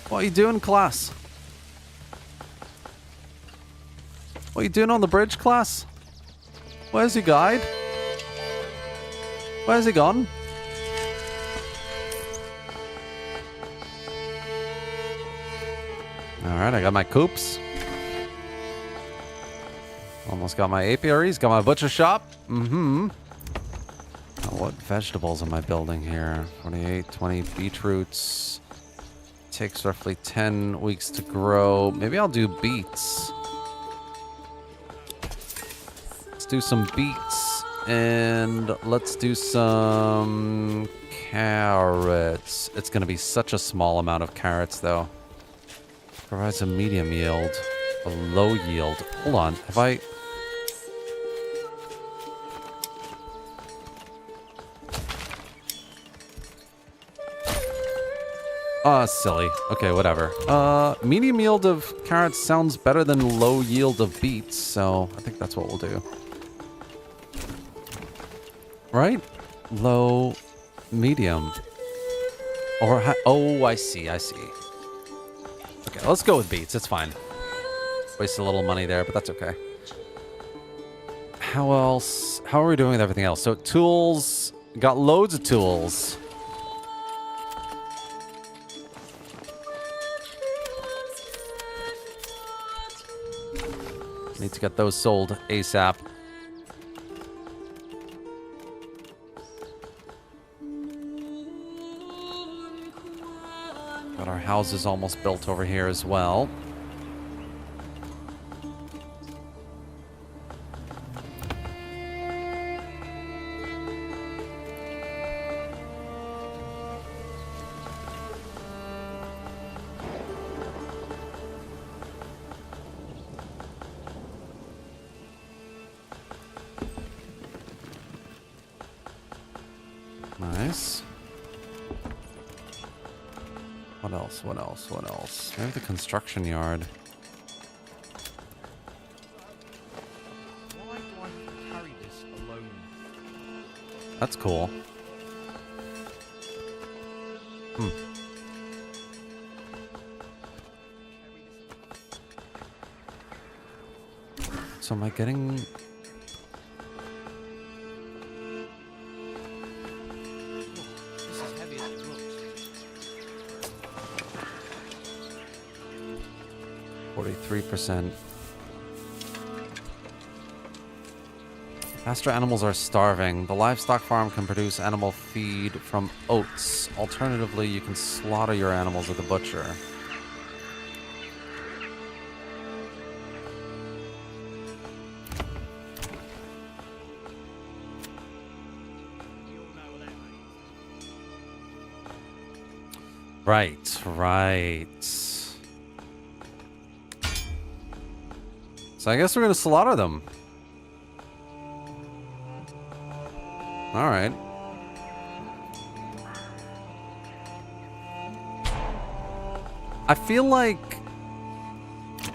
What are you doing, class? What are you doing on the bridge, class? Where's your guide? Where's he gone? Alright, I got my coops. Almost got my apiaries, got my butcher shop. Mm-hmm. Now, what vegetables am I building here? 28, 20 beetroots. Takes roughly 10 weeks to grow. Maybe I'll do beets. Let's do some beets. And let's do some carrots. It's going to be such a small amount of carrots, though. Provides a medium yield. A low yield. Hold on. Have I... silly. Okay, whatever. Medium yield of carrots sounds better than low yield of beets, so I think that's what we'll do. Right? Low, medium. Or, oh, I see, I see. Okay, let's go with beets. It's fine. Wasted a little money there, but that's okay. How else? How are we doing with everything else? So, tools. Got loads of tools. Need to get those sold ASAP. Got our houses almost built over here as well. Nice. What else? What else? What else? We have the construction yard. Why do I have to carry this alone? That's cool. Hmm. So am I getting... This is heavy as it looks. 43%. Pasture animals are starving. The livestock farm can produce animal feed from oats. Alternatively, you can slaughter your animals at the butcher. Right, right. So I guess we're gonna slaughter them. All right. I feel like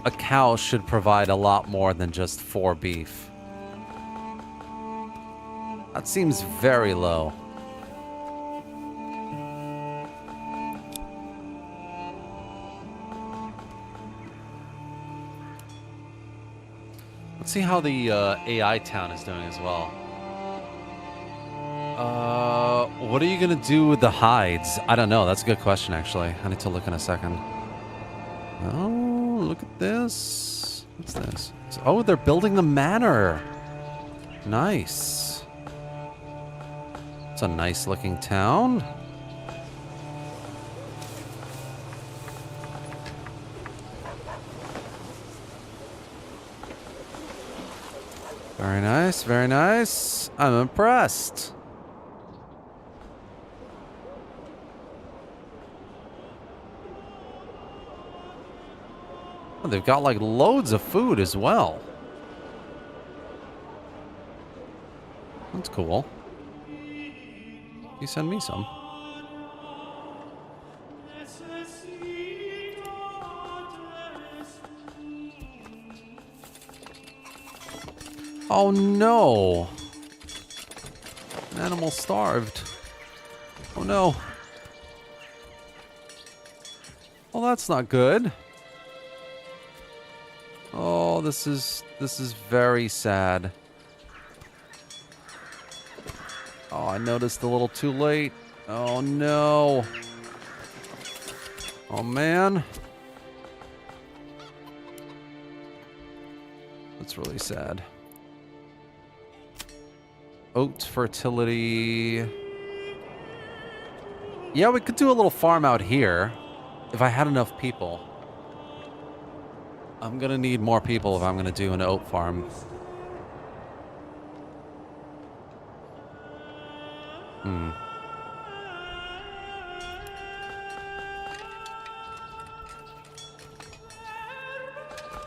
a cow should provide a lot more than just 4 beef. That seems very low. Let's see how the AI town is doing as well. What are you gonna do with the hides? I don't know. That's a good question, actually. I need to look in a second. Oh, look at this. What's this? Oh, they're building the manor. Nice. It's a nice looking town. Very nice, very nice. I'm impressed. Oh, they've got like loads of food as well. That's cool. You send me some. Oh no! An animal starved. Oh no. Well, that's not good. Oh, this is very sad. Oh, I noticed a little too late. Oh no. Oh man. That's really sad. Oat fertility. Yeah, we could do a little farm out here if I had enough people. I'm gonna need more people if I'm gonna do an oat farm.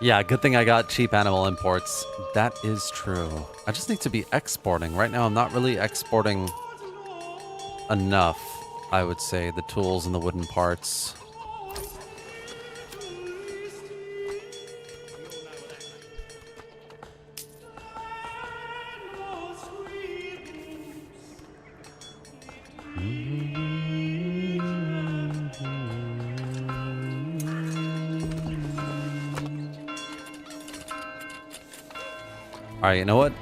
Yeah, good thing I got cheap animal imports. That is true. I just need to be exporting. Right now, I'm not really exporting enough, I would say, the tools and the wooden parts. All right, you know what?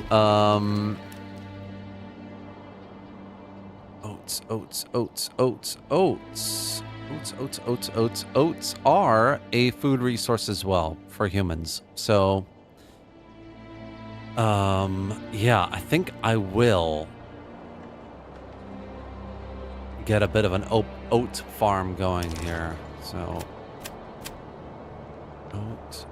Oats are a food resource as well for humans. So, yeah, I think I will get a bit of an oat farm going here. So, oat.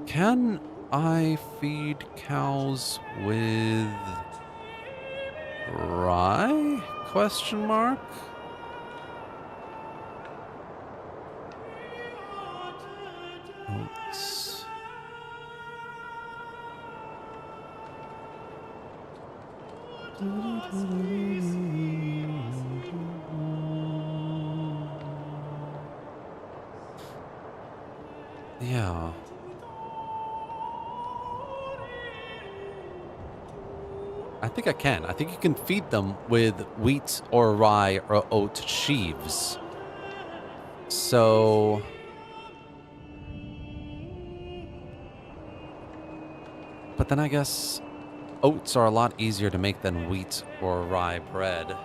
Can I feed cows with rye? Question mark? Oats. Yeah. I think I can. I think you can feed them with wheat or rye or oat sheaves. So... But then I guess oats are a lot easier to make than wheat or rye bread.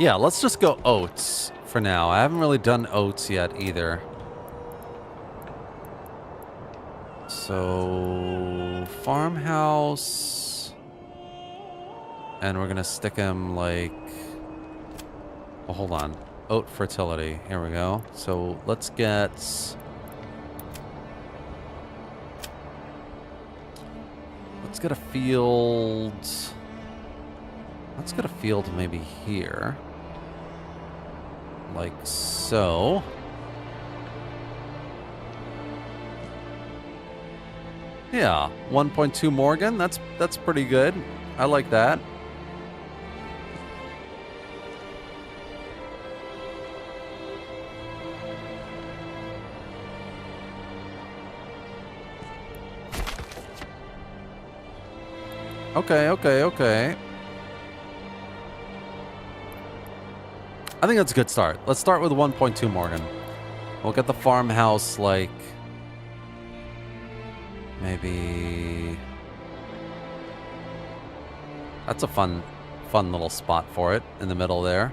Yeah, let's just go oats for now. I haven't really done oats yet either. So, farmhouse. And we're going to stick him like... Oh, hold on. Oat fertility. Here we go. So, let's get... Let's get a field... Let's get a field maybe here. Like so. Yeah, 1.2 Morgan. That's pretty good. I like that. Okay. I think that's a good start. Let's start with 1.2 Morgan. We'll get the farmhouse, like... Maybe... That's a fun little spot for it, in the middle there.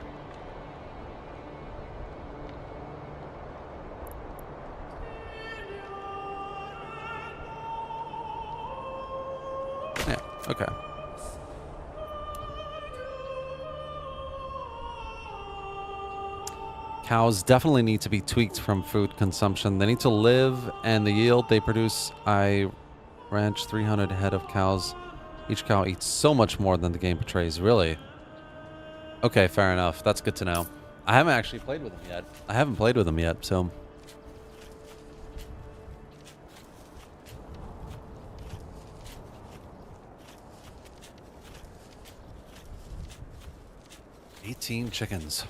Yeah, okay. Cows definitely need to be tweaked from food consumption. They need to live, and the yield they produce. I ranch 300 head of cows. Each cow eats so much more than the game portrays. Really? Okay, fair enough. That's good to know. I haven't actually played with them yet. I haven't played with them yet, so... $18 chickens.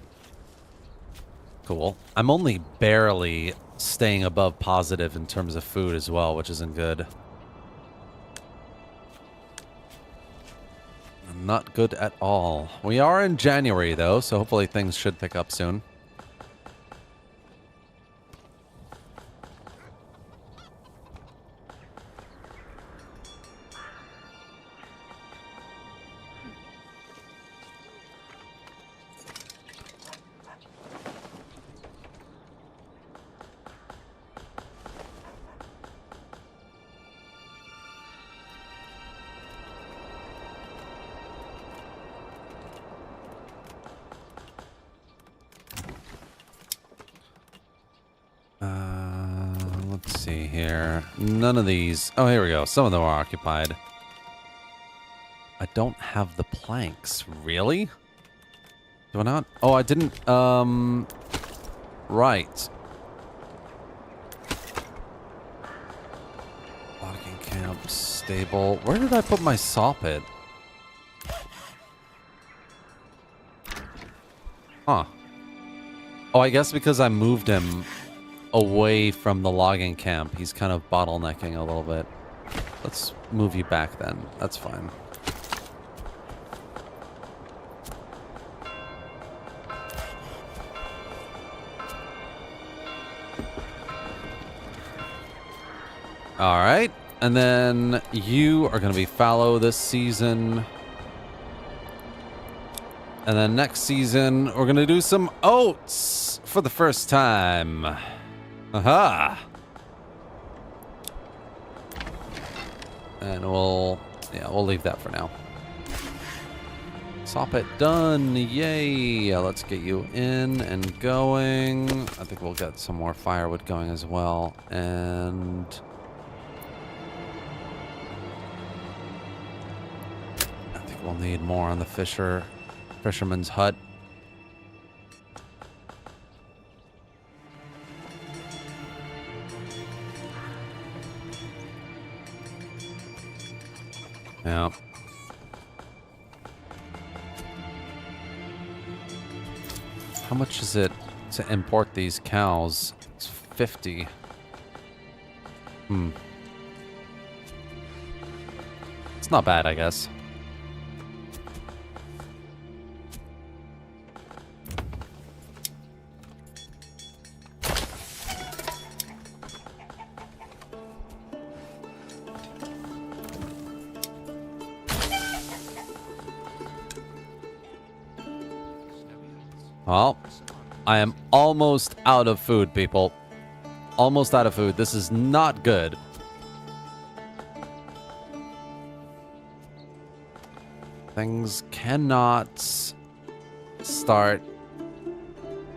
Cool. I'm only barely staying above positive in terms of food as well, which isn't good. Not good at all. We are in January, though, so hopefully things should pick up soon. Let's see here. None of these. Oh, here we go. Some of them are occupied. I don't have the planks. Really? Do I not? Oh, I didn't. Right. Logging camp, stable. Where did I put my saw pit? Huh. Oh, I guess because I moved him away from the logging camp. He's kind of bottlenecking a little bit. Let's move you back then. That's fine. All right. And then you are going to be fallow this season. And then next season, we're going to do some oats for the first time. Aha! And we'll leave that for now. Sop it done. Yay! Let's get you in and going. I think we'll get some more firewood going as well. And... I think we'll need more on the fisherman's hut. Yeah. How much is it to import these cows? It's 50. It's not bad, I guess. Well, I am almost out of food, people. Almost out of food. This is not good. Things cannot start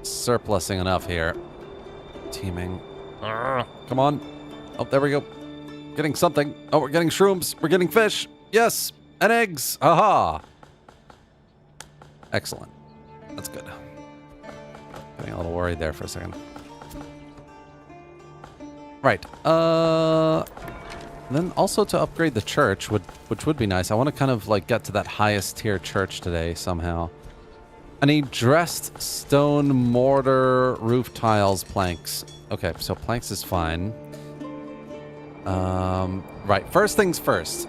surplusing enough here. Teaming. Come on. Oh, there we go. Getting something. Oh, we're getting shrooms. We're getting fish. Yes. And eggs. Aha. Excellent. That's good. Getting a little worried there for a second. Right. Then also to upgrade the church, which would be nice. I want to kind of like get to that highest tier church today somehow. I need dressed stone mortar roof tiles planks. Okay, so planks is fine. Right. First things first.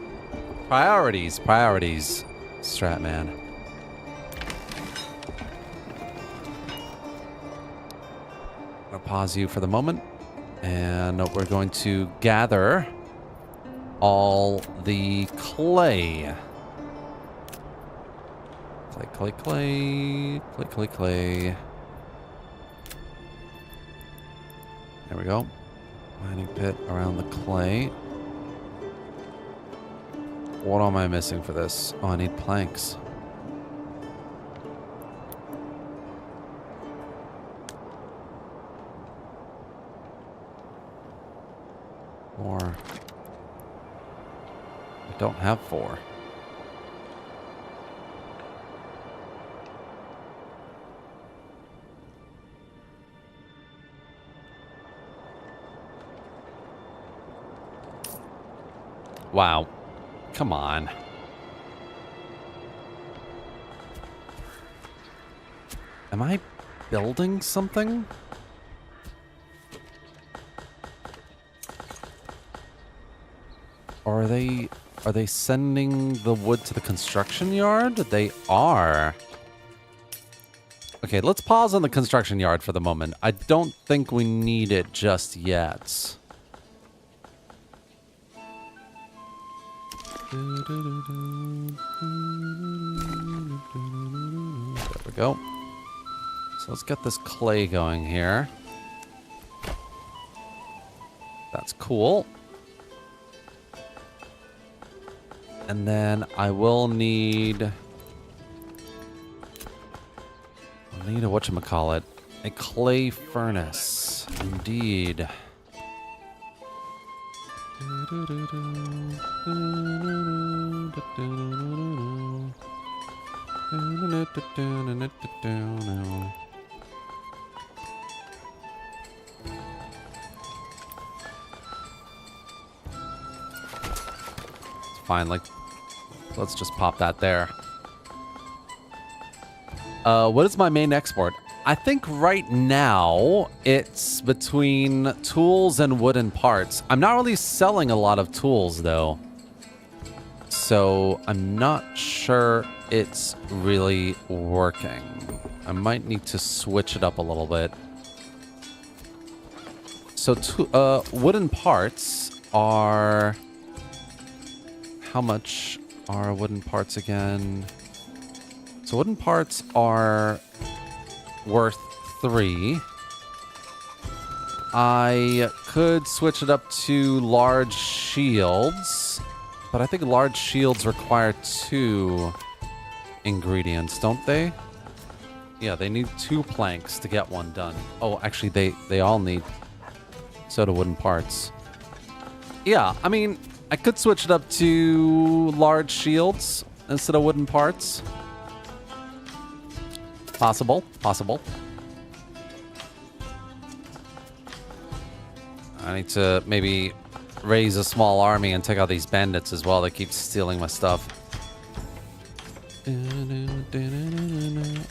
Priorities. Stratman. I'll pause you for the moment. And we're going to gather all the clay. Clay. There we go. Mining pit around the clay. What am I missing for this? Oh, I need planks. Four. I don't have 4. Wow. Come on. Am I building something? Or are they sending the wood to the construction yard? They are. Okay, let's pause on the construction yard for the moment. I don't think we need it just yet. There we go. So let's get this clay going here. That's cool. And then I will need... I'll need a whatchamacallit. A clay furnace. Indeed. It's fine, like, let's just pop that there. What is my main export? I think right now it's between tools and wooden parts. I'm not really selling a lot of tools though. So I'm not sure it's really working. I might need to switch it up a little bit. So wooden parts are... How much are wooden parts again? So wooden parts are worth 3. I could switch it up to large shields, but I think large shields require 2 ingredients, don't they? Yeah, they need 2 planks to get one done. Oh, actually, they all need. So do wooden parts. Yeah, I mean, I could switch it up to large shields instead of wooden parts. Possible. I need to maybe raise a small army and take out these bandits as well. They keep stealing my stuff. Oh,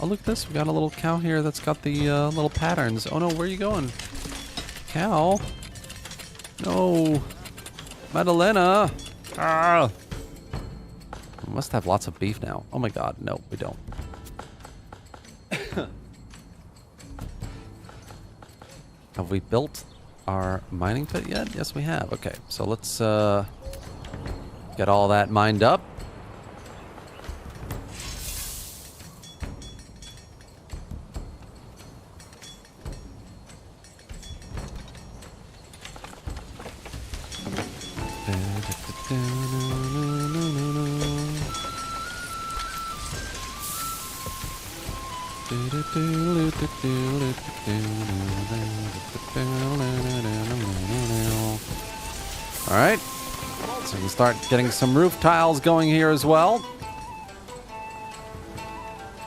look at this. We got a little cow here that's got the little patterns. Oh, no. Where are you going? Cow? No. Madalena. Ah. We must have lots of beef now. Oh, my God. No, we don't. Have we built our mining pit yet? Yes, we have. Okay, so let's get all that mined up. All right. So we can start getting some roof tiles going here as well.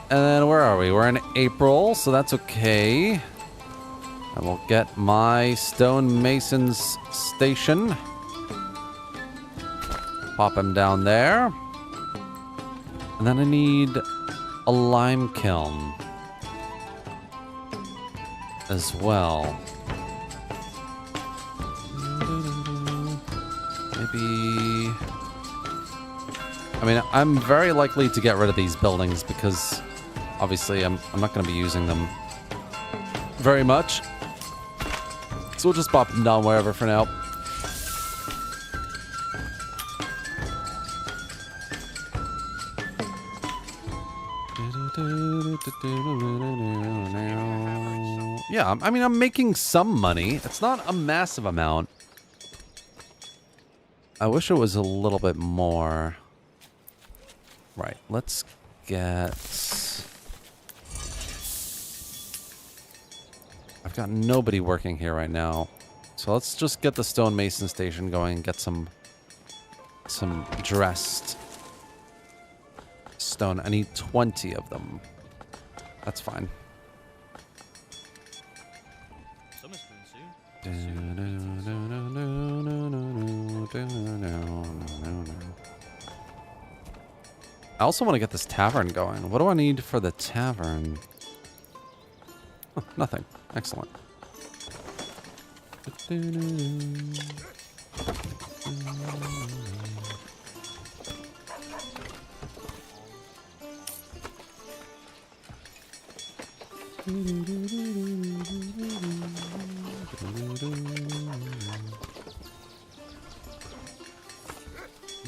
And then where are we? We're in April, so that's okay. I will get my stonemason's station. Pop him down there. And then I need a lime kiln as well. Maybe... I mean, I'm very likely to get rid of these buildings because obviously I'm not going to be using them very much. So we'll just pop them down wherever for now. Yeah, I mean, I'm making some money. It's not a massive amount. I wish it was a little bit more. Right, let's get... I've got nobody working here right now. So let's just get the stonemason station going and get some dressed stone. I need 20 of them. That's fine. Summer's coming soon. I also want to get this tavern going. What do I need for the tavern? Oh, nothing. Excellent. A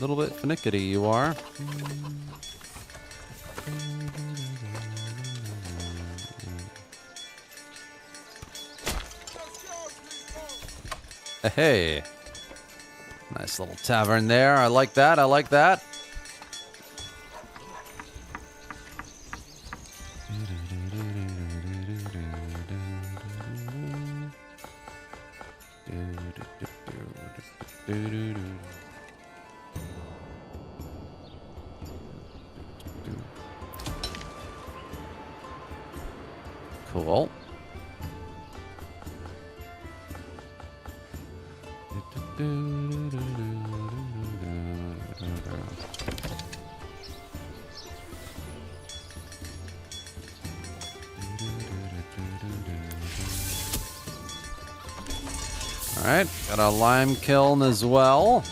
little bit finicky you are. Hey. Nice little tavern there. I like that. I like that. Cool. Alright, got a lime kiln as well.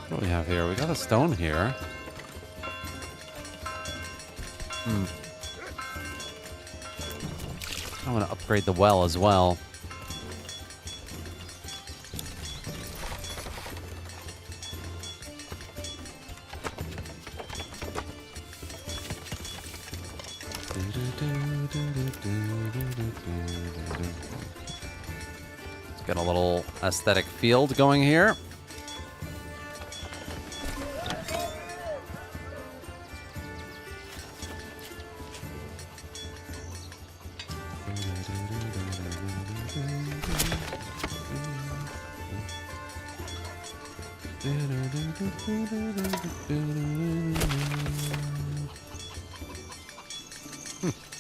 What do we have here? We got a stone here. I want to upgrade the well as well. Let's get a little aesthetic field going here.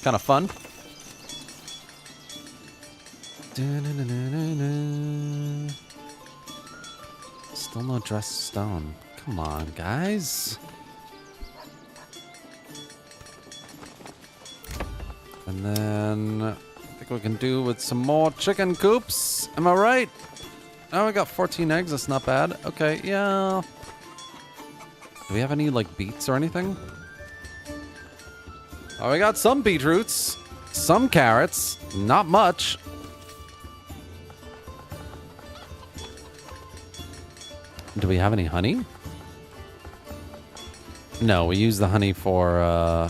Kind of fun. Still no dressed stone. Come on, guys. And then I think we can do with some more chicken coops. Am I right? Oh, we got 14 eggs. That's not bad. Okay, yeah. Do we have any, like, beets or anything? Oh, we got some beetroots, some carrots, not much. Do we have any honey? No, we use the honey for,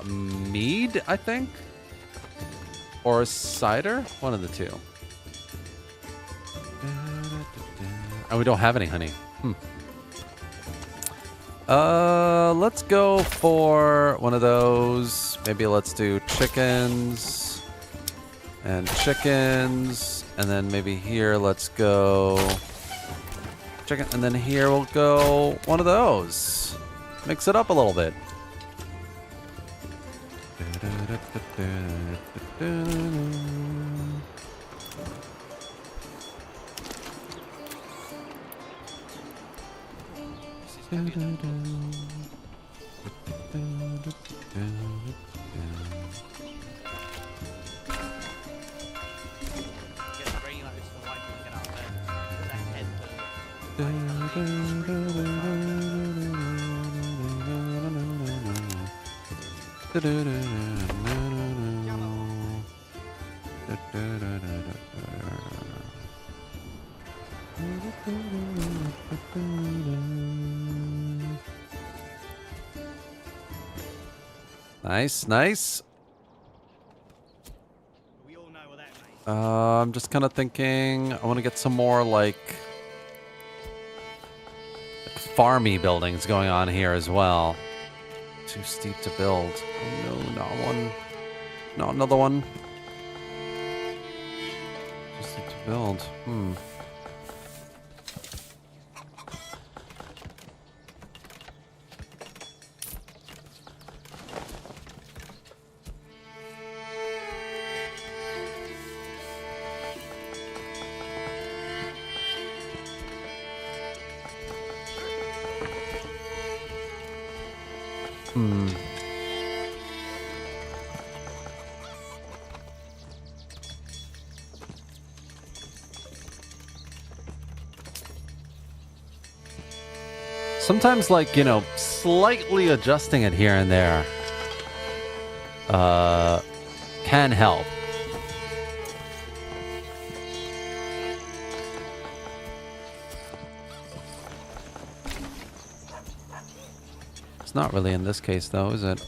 mead, I think? Or a cider? One of the two. And we don't have any honey. Let's go for one of those. Maybe let's do chickens. And chickens. And then maybe here, let's go... chicken. And then here we'll go one of those. Mix it up a little bit. Nice, nice. We all know what that means. I'm just kind of thinking I want to get some more like farmy buildings going on here as well. Too steep to build. Oh no, not one. Not another one. Too steep to build. Sometimes, like, you know, slightly adjusting it here and there can help. It's not really in this case, though, is it?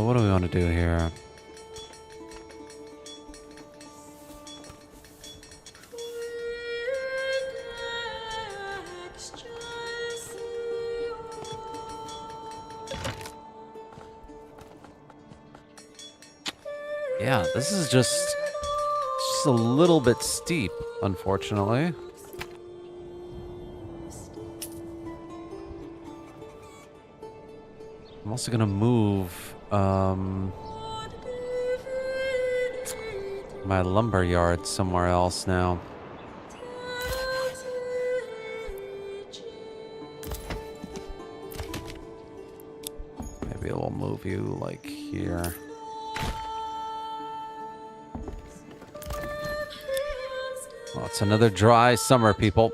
What do we want to do here? Yeah, this is just a little bit steep, unfortunately. I'm also gonna move my lumber yard somewhere else now. Maybe we'll move you like here. Well, it's another dry summer, people.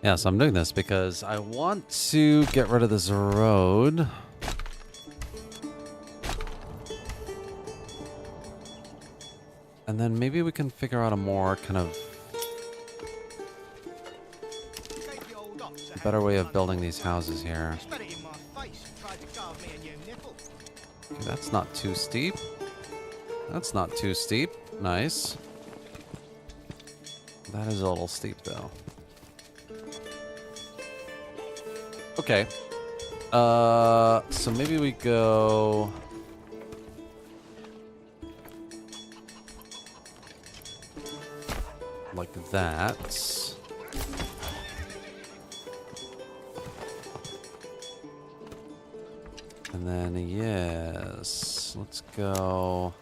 Yeah, so I'm doing this because I want to get rid of this road. And then maybe we can figure out a more kind of better way of building these houses here. Okay, that's not too steep. That's not too steep. Nice. That is a little steep, though. Okay. So maybe we go... like that. And then, yes, let's go...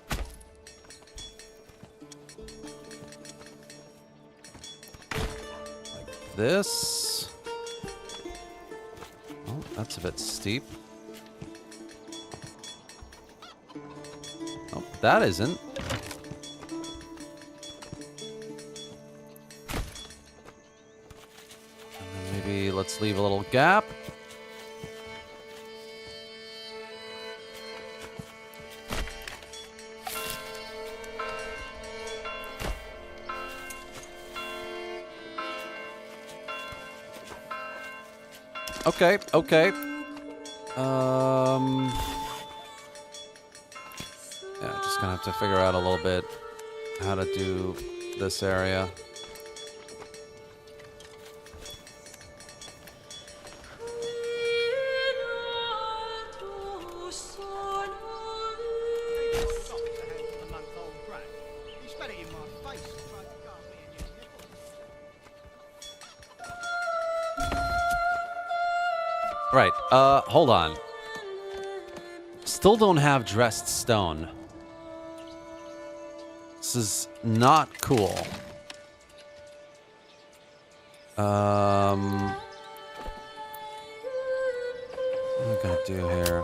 like this. Oh, that's a bit steep. Oh, that isn't. And then maybe let's leave a little gap. Okay, okay. Yeah, just gonna have to figure out a little bit how to do this area. Right, hold on. Still don't have dressed stone. This is not cool. What am I gonna do here?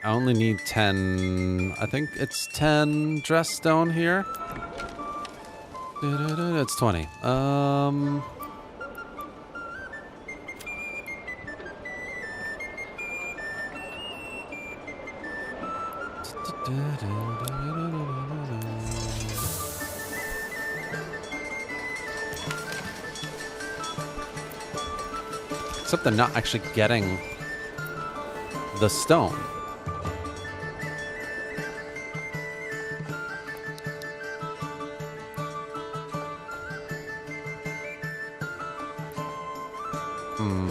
I only need 10. I think it's 10 dress stone here. It's 20. Except they're not actually getting the stone. Hmm.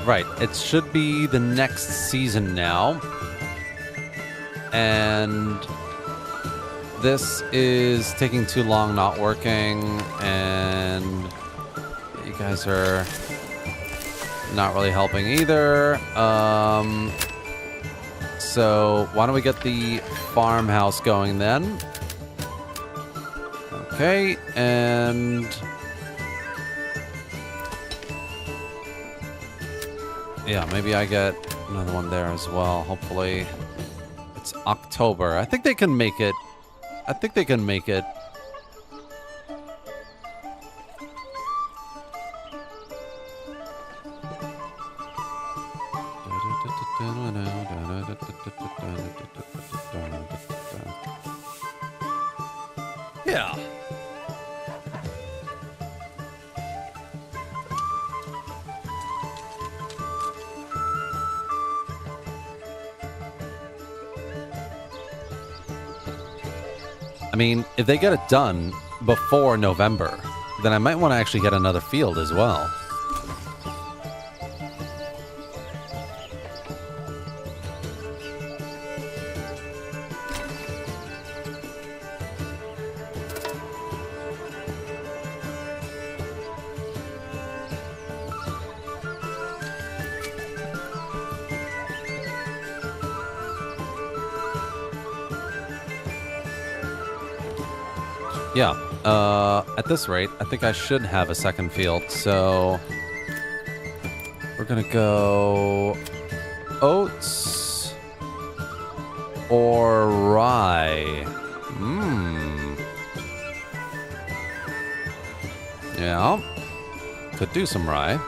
Right. It should be the next season now. And this is taking too long, not working, and you guys are not really helping either. So why don't we get the farmhouse going then? Okay, and yeah, maybe I get another one there as well. Hopefully it's October. I think they can make it. I think they can make it. Yeah. I mean, if they get it done before November, then I might want to actually get another field as well. Yeah, at this rate, I think I should have a second field, so we're gonna go oats or rye. Yeah, could do some rye.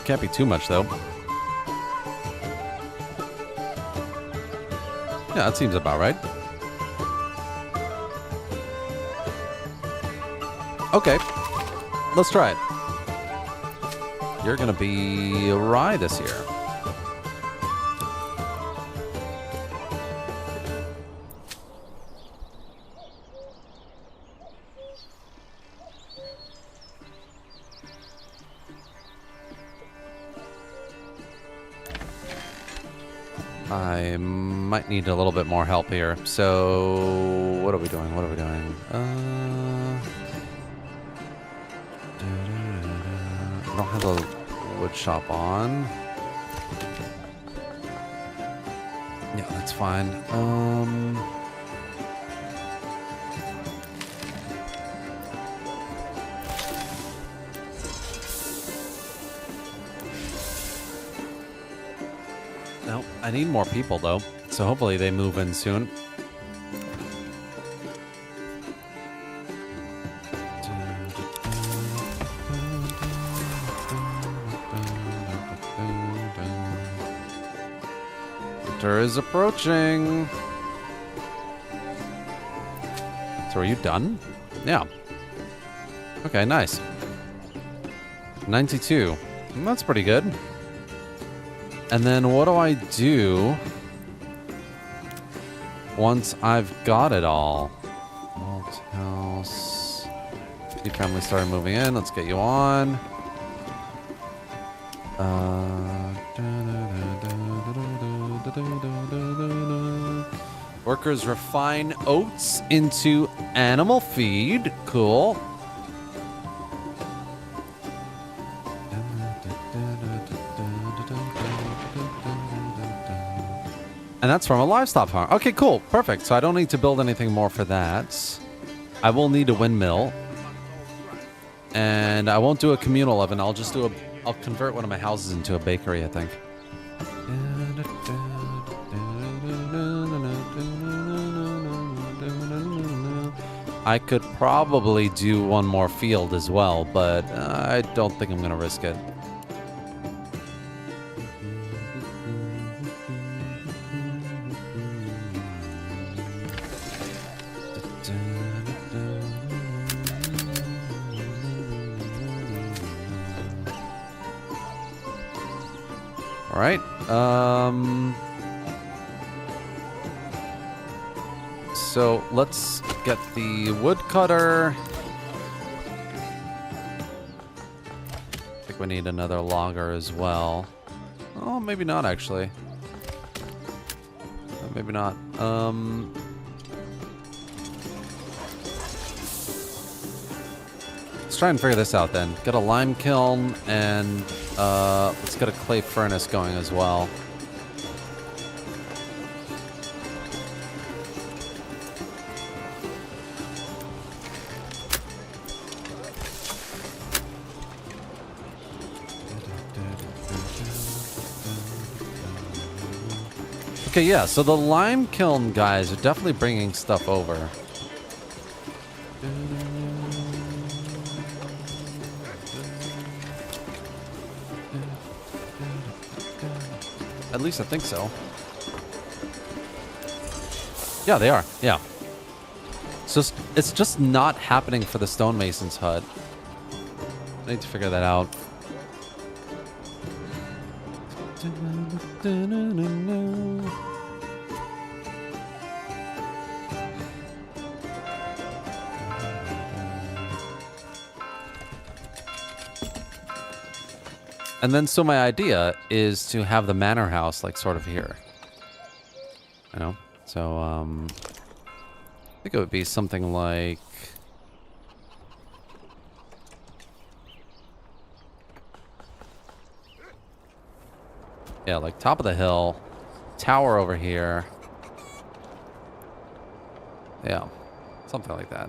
Can't be too much, though. Yeah, that seems about right. Okay, let's try it. You're gonna be rye this year. I might need a little bit more help here. So, what are we doing? What are we doing? I don't have the wood shop on. Yeah, that's fine. No, I need more people though, so hopefully they move in soon. Winter is approaching. So are you done? Yeah. Okay, nice. 92. That's pretty good. And then what do I do once I've got it all? Old house. Your family started moving in. Let's get you on. Workers refine oats into animal feed. Cool. And that's from a livestock farm. Okay, cool. Perfect. So I don't need to build anything more for that. I will need a windmill. And I won't do a communal oven. I'll just do I'll convert one of my houses into a bakery, I think. I could probably do one more field as well, but I don't think I'm going to risk it. All right. So let's get the woodcutter. I think we need another logger as well. Oh, maybe not actually. Maybe not. Let's try and figure this out then. Get a lime kiln and let's get a clay furnace going as well. Okay, yeah, so the lime kiln guys are definitely bringing stuff over. At least I think so. Yeah, they are. Yeah. So it's just not happening for the stonemason's hut. I need to figure that out. And then, so my idea is to have the manor house, like, sort of here. You know? So, I think it would be something like... Yeah, like top of the hill, tower over here. Yeah, something like that.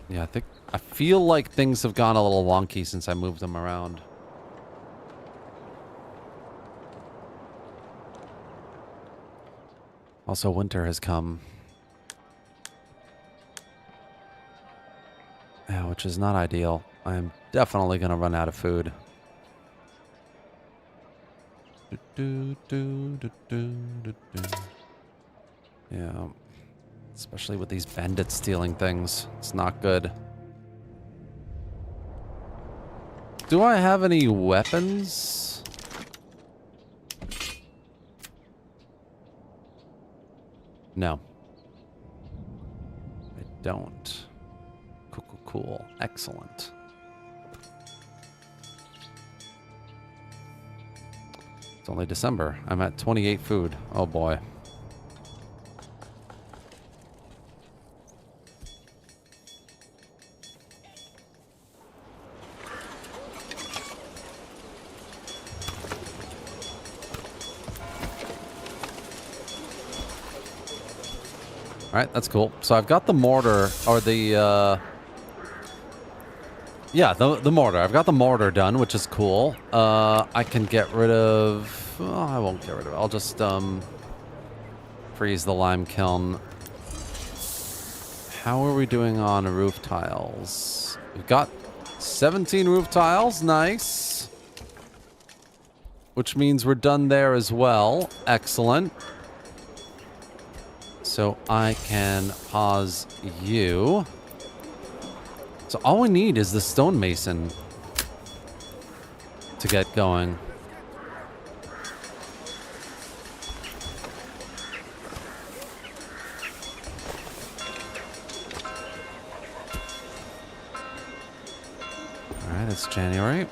Yeah, I feel like things have gone a little wonky since I moved them around. Also, winter has come. Yeah, which is not ideal. I am definitely going to run out of food. Yeah. Especially with these bandits stealing things. It's not good. Do I have any weapons? No. I don't. Cool. Excellent. It's only December. I'm at 28 food. Oh boy. All right, that's cool. So I've got the mortar, or the, yeah, the mortar. I've got the mortar done, which is cool. I can get rid of... Oh, I won't get rid of it. I'll just, freeze the lime kiln. How are we doing on roof tiles? We've got 17 roof tiles. Nice. Which means we're done there as well. Excellent. So I can pause you. So all we need is the stonemason to get going. All right, it's January.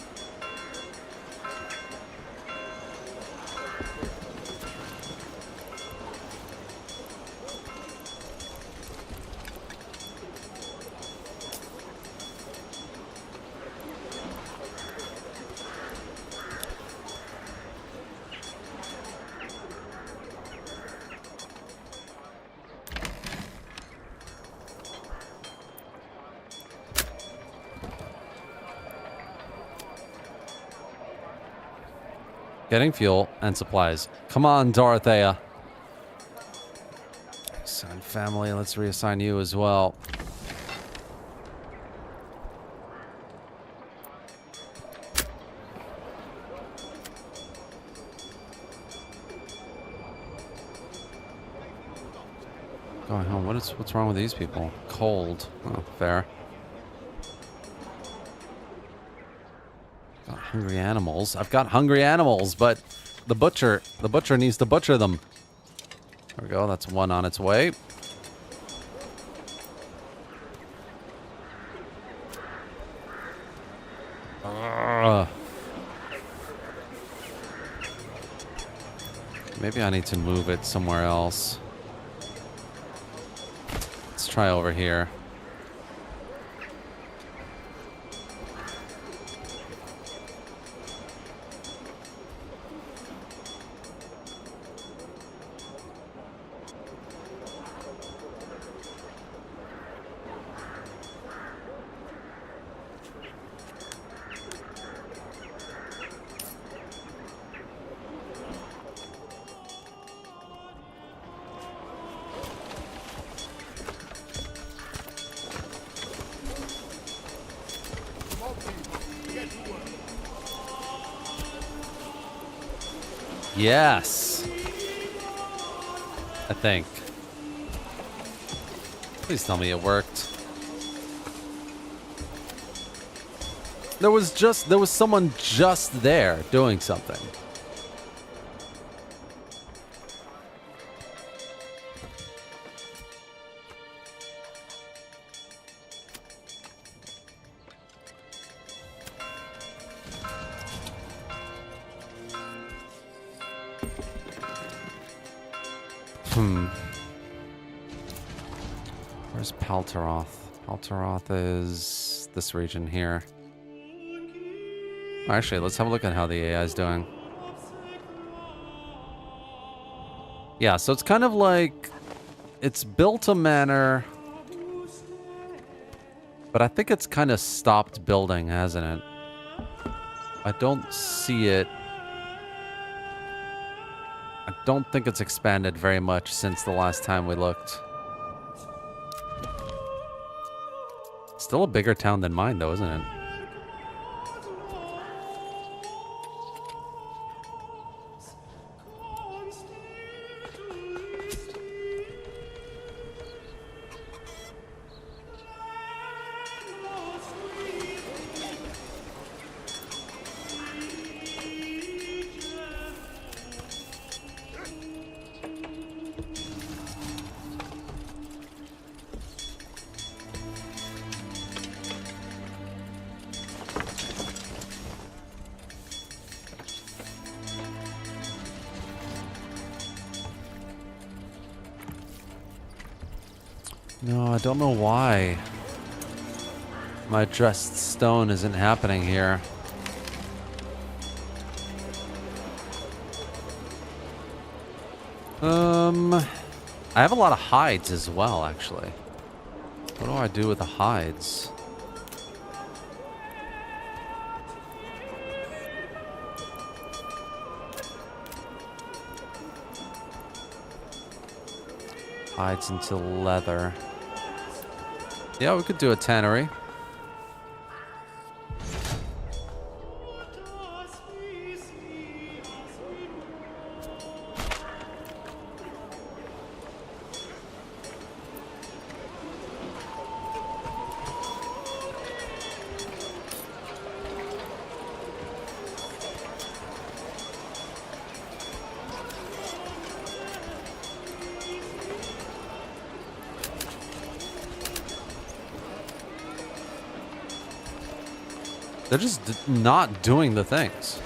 Getting fuel and supplies. Come on, Dorothea. Assign family. Let's reassign you as well. Going home. What's wrong with these people? Cold. Oh, fair. Hungry animals. I've got hungry animals, but the butcher needs to butcher them. There we go. That's one on its way. Maybe I need to move it somewhere else. Let's try over here. Yes. I think. Please tell me it worked. There was someone just there doing something. Where's Paltaroth? Paltaroth is this region here. Actually, let's have a look at how the AI is doing. Yeah, so it's kind of like it's built a manor, but I think it's kind of stopped building, hasn't it? I don't see it. I don't think it's expanded very much since the last time we looked. Still a bigger town than mine, though, isn't it? No, I don't know why my dressed stone isn't happening here. I have a lot of hides as well, actually. What do I do with the hides? Hides into leather. Yeah, we could do a tannery. They're just not doing the things.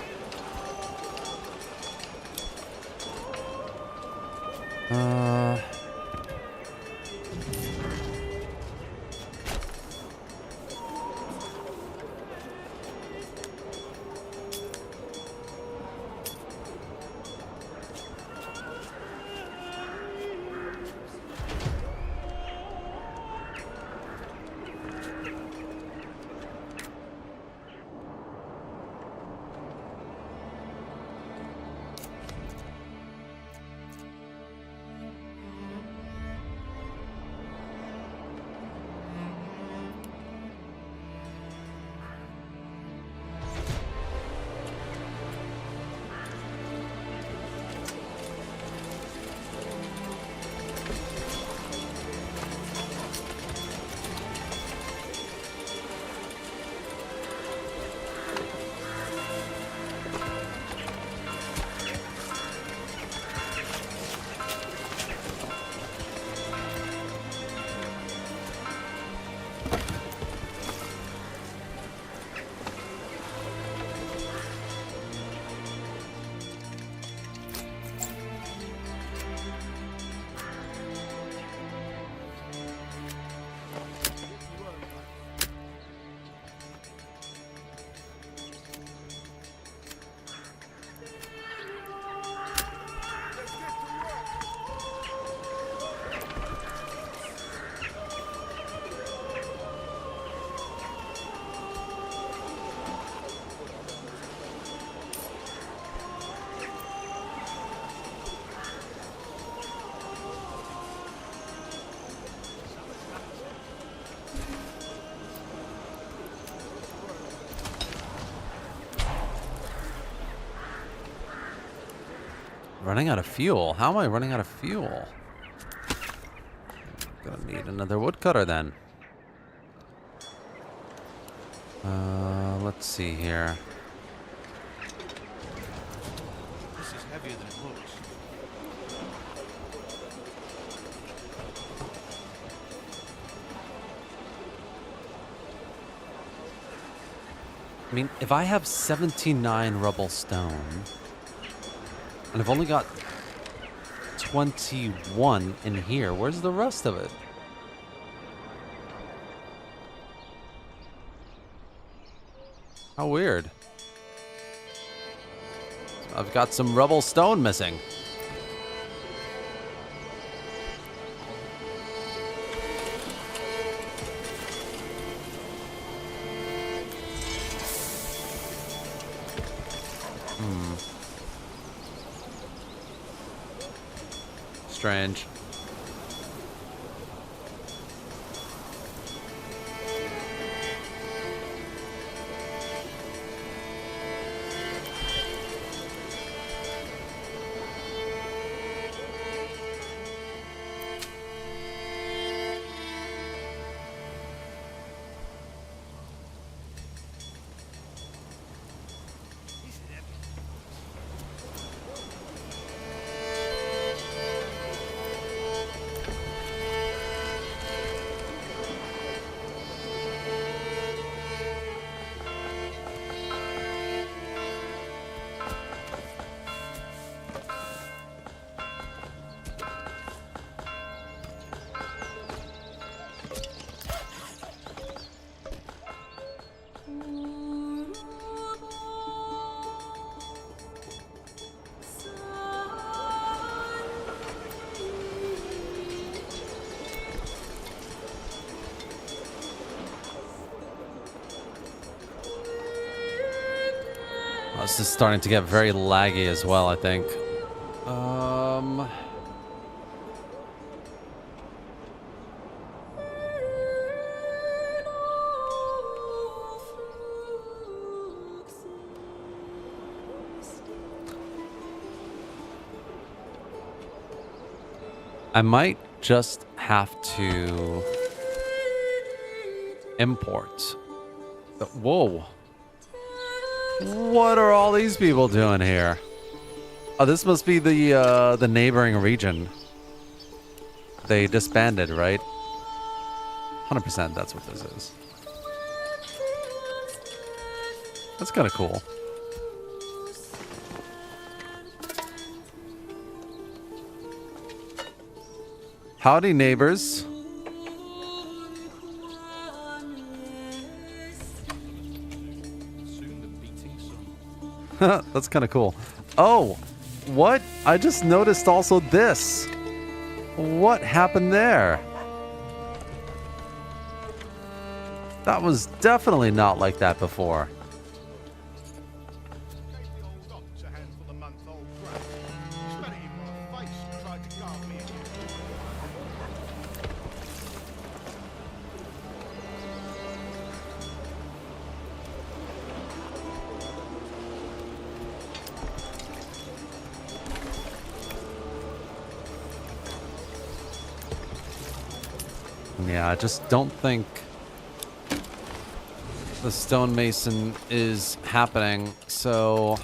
Running out of fuel? How am I running out of fuel? Gonna need another woodcutter then. Let's see here. This is heavier than it looks. I mean, if I have 79 rubble stone, and I've only got 21 in here. Where's the rest of it? How weird. I've got some rubble stone missing. Strange. This is starting to get very laggy as well, I think. I might just have to import. Whoa. What are all these people doing here? Oh, this must be the neighboring region. They disbanded, right? 100% that's what this is. That's kind of cool. Howdy, neighbors. That's kind of cool. Oh, what? I just noticed also this. What happened there? That was definitely not like that before. Yeah, I just don't think the stonemason is happening, so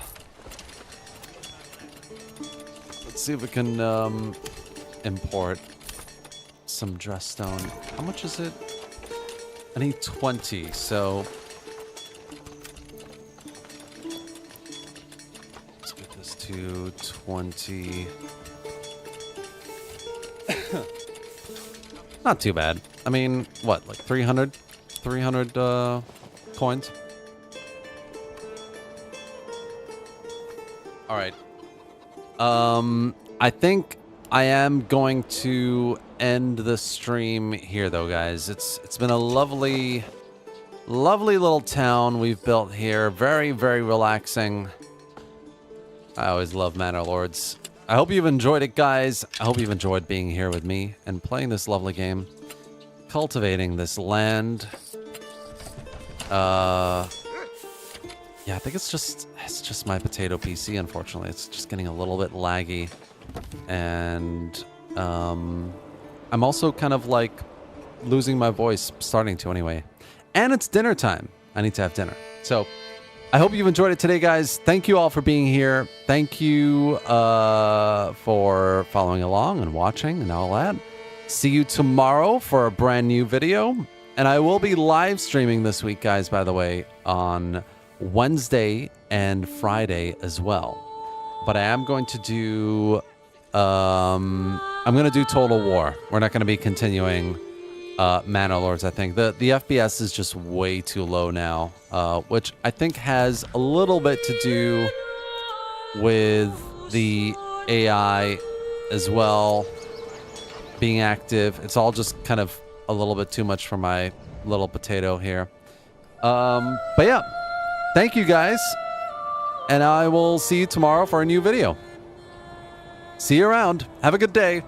let's see if we can import some dress stone. How much is it? I need 20, so let's get this to 20. Not too bad. I mean, what, like 300 coins? All right. I think I am going to end the stream here, though, guys. It's been a lovely little town we've built here. Very, very relaxing. I always love Manor Lords. I hope you've enjoyed it, guys. I hope you've enjoyed being here with me and playing this lovely game. Cultivating this land. Yeah, I think it's just my potato PC, unfortunately. It's just getting a little bit laggy. And I'm also kind of like losing my voice, starting to anyway. And it's dinner time. I need to have dinner. So I hope you've enjoyed it today, guys. Thank you all for being here. Thank you for following along and watching and all that. See you tomorrow for a brand new video. And I will be live streaming this week, guys, by the way, on Wednesday and Friday as well. But I am going to do I'm going to do Total War. We're not going to be continuing Manor Lords, I think. The FPS is just way too low now, which I think has a little bit to do with the AI as well being active. It's all just kind of a little bit too much for my little potato here. But yeah, thank you guys, and I will see you tomorrow for a new video. See you around. Have a good day.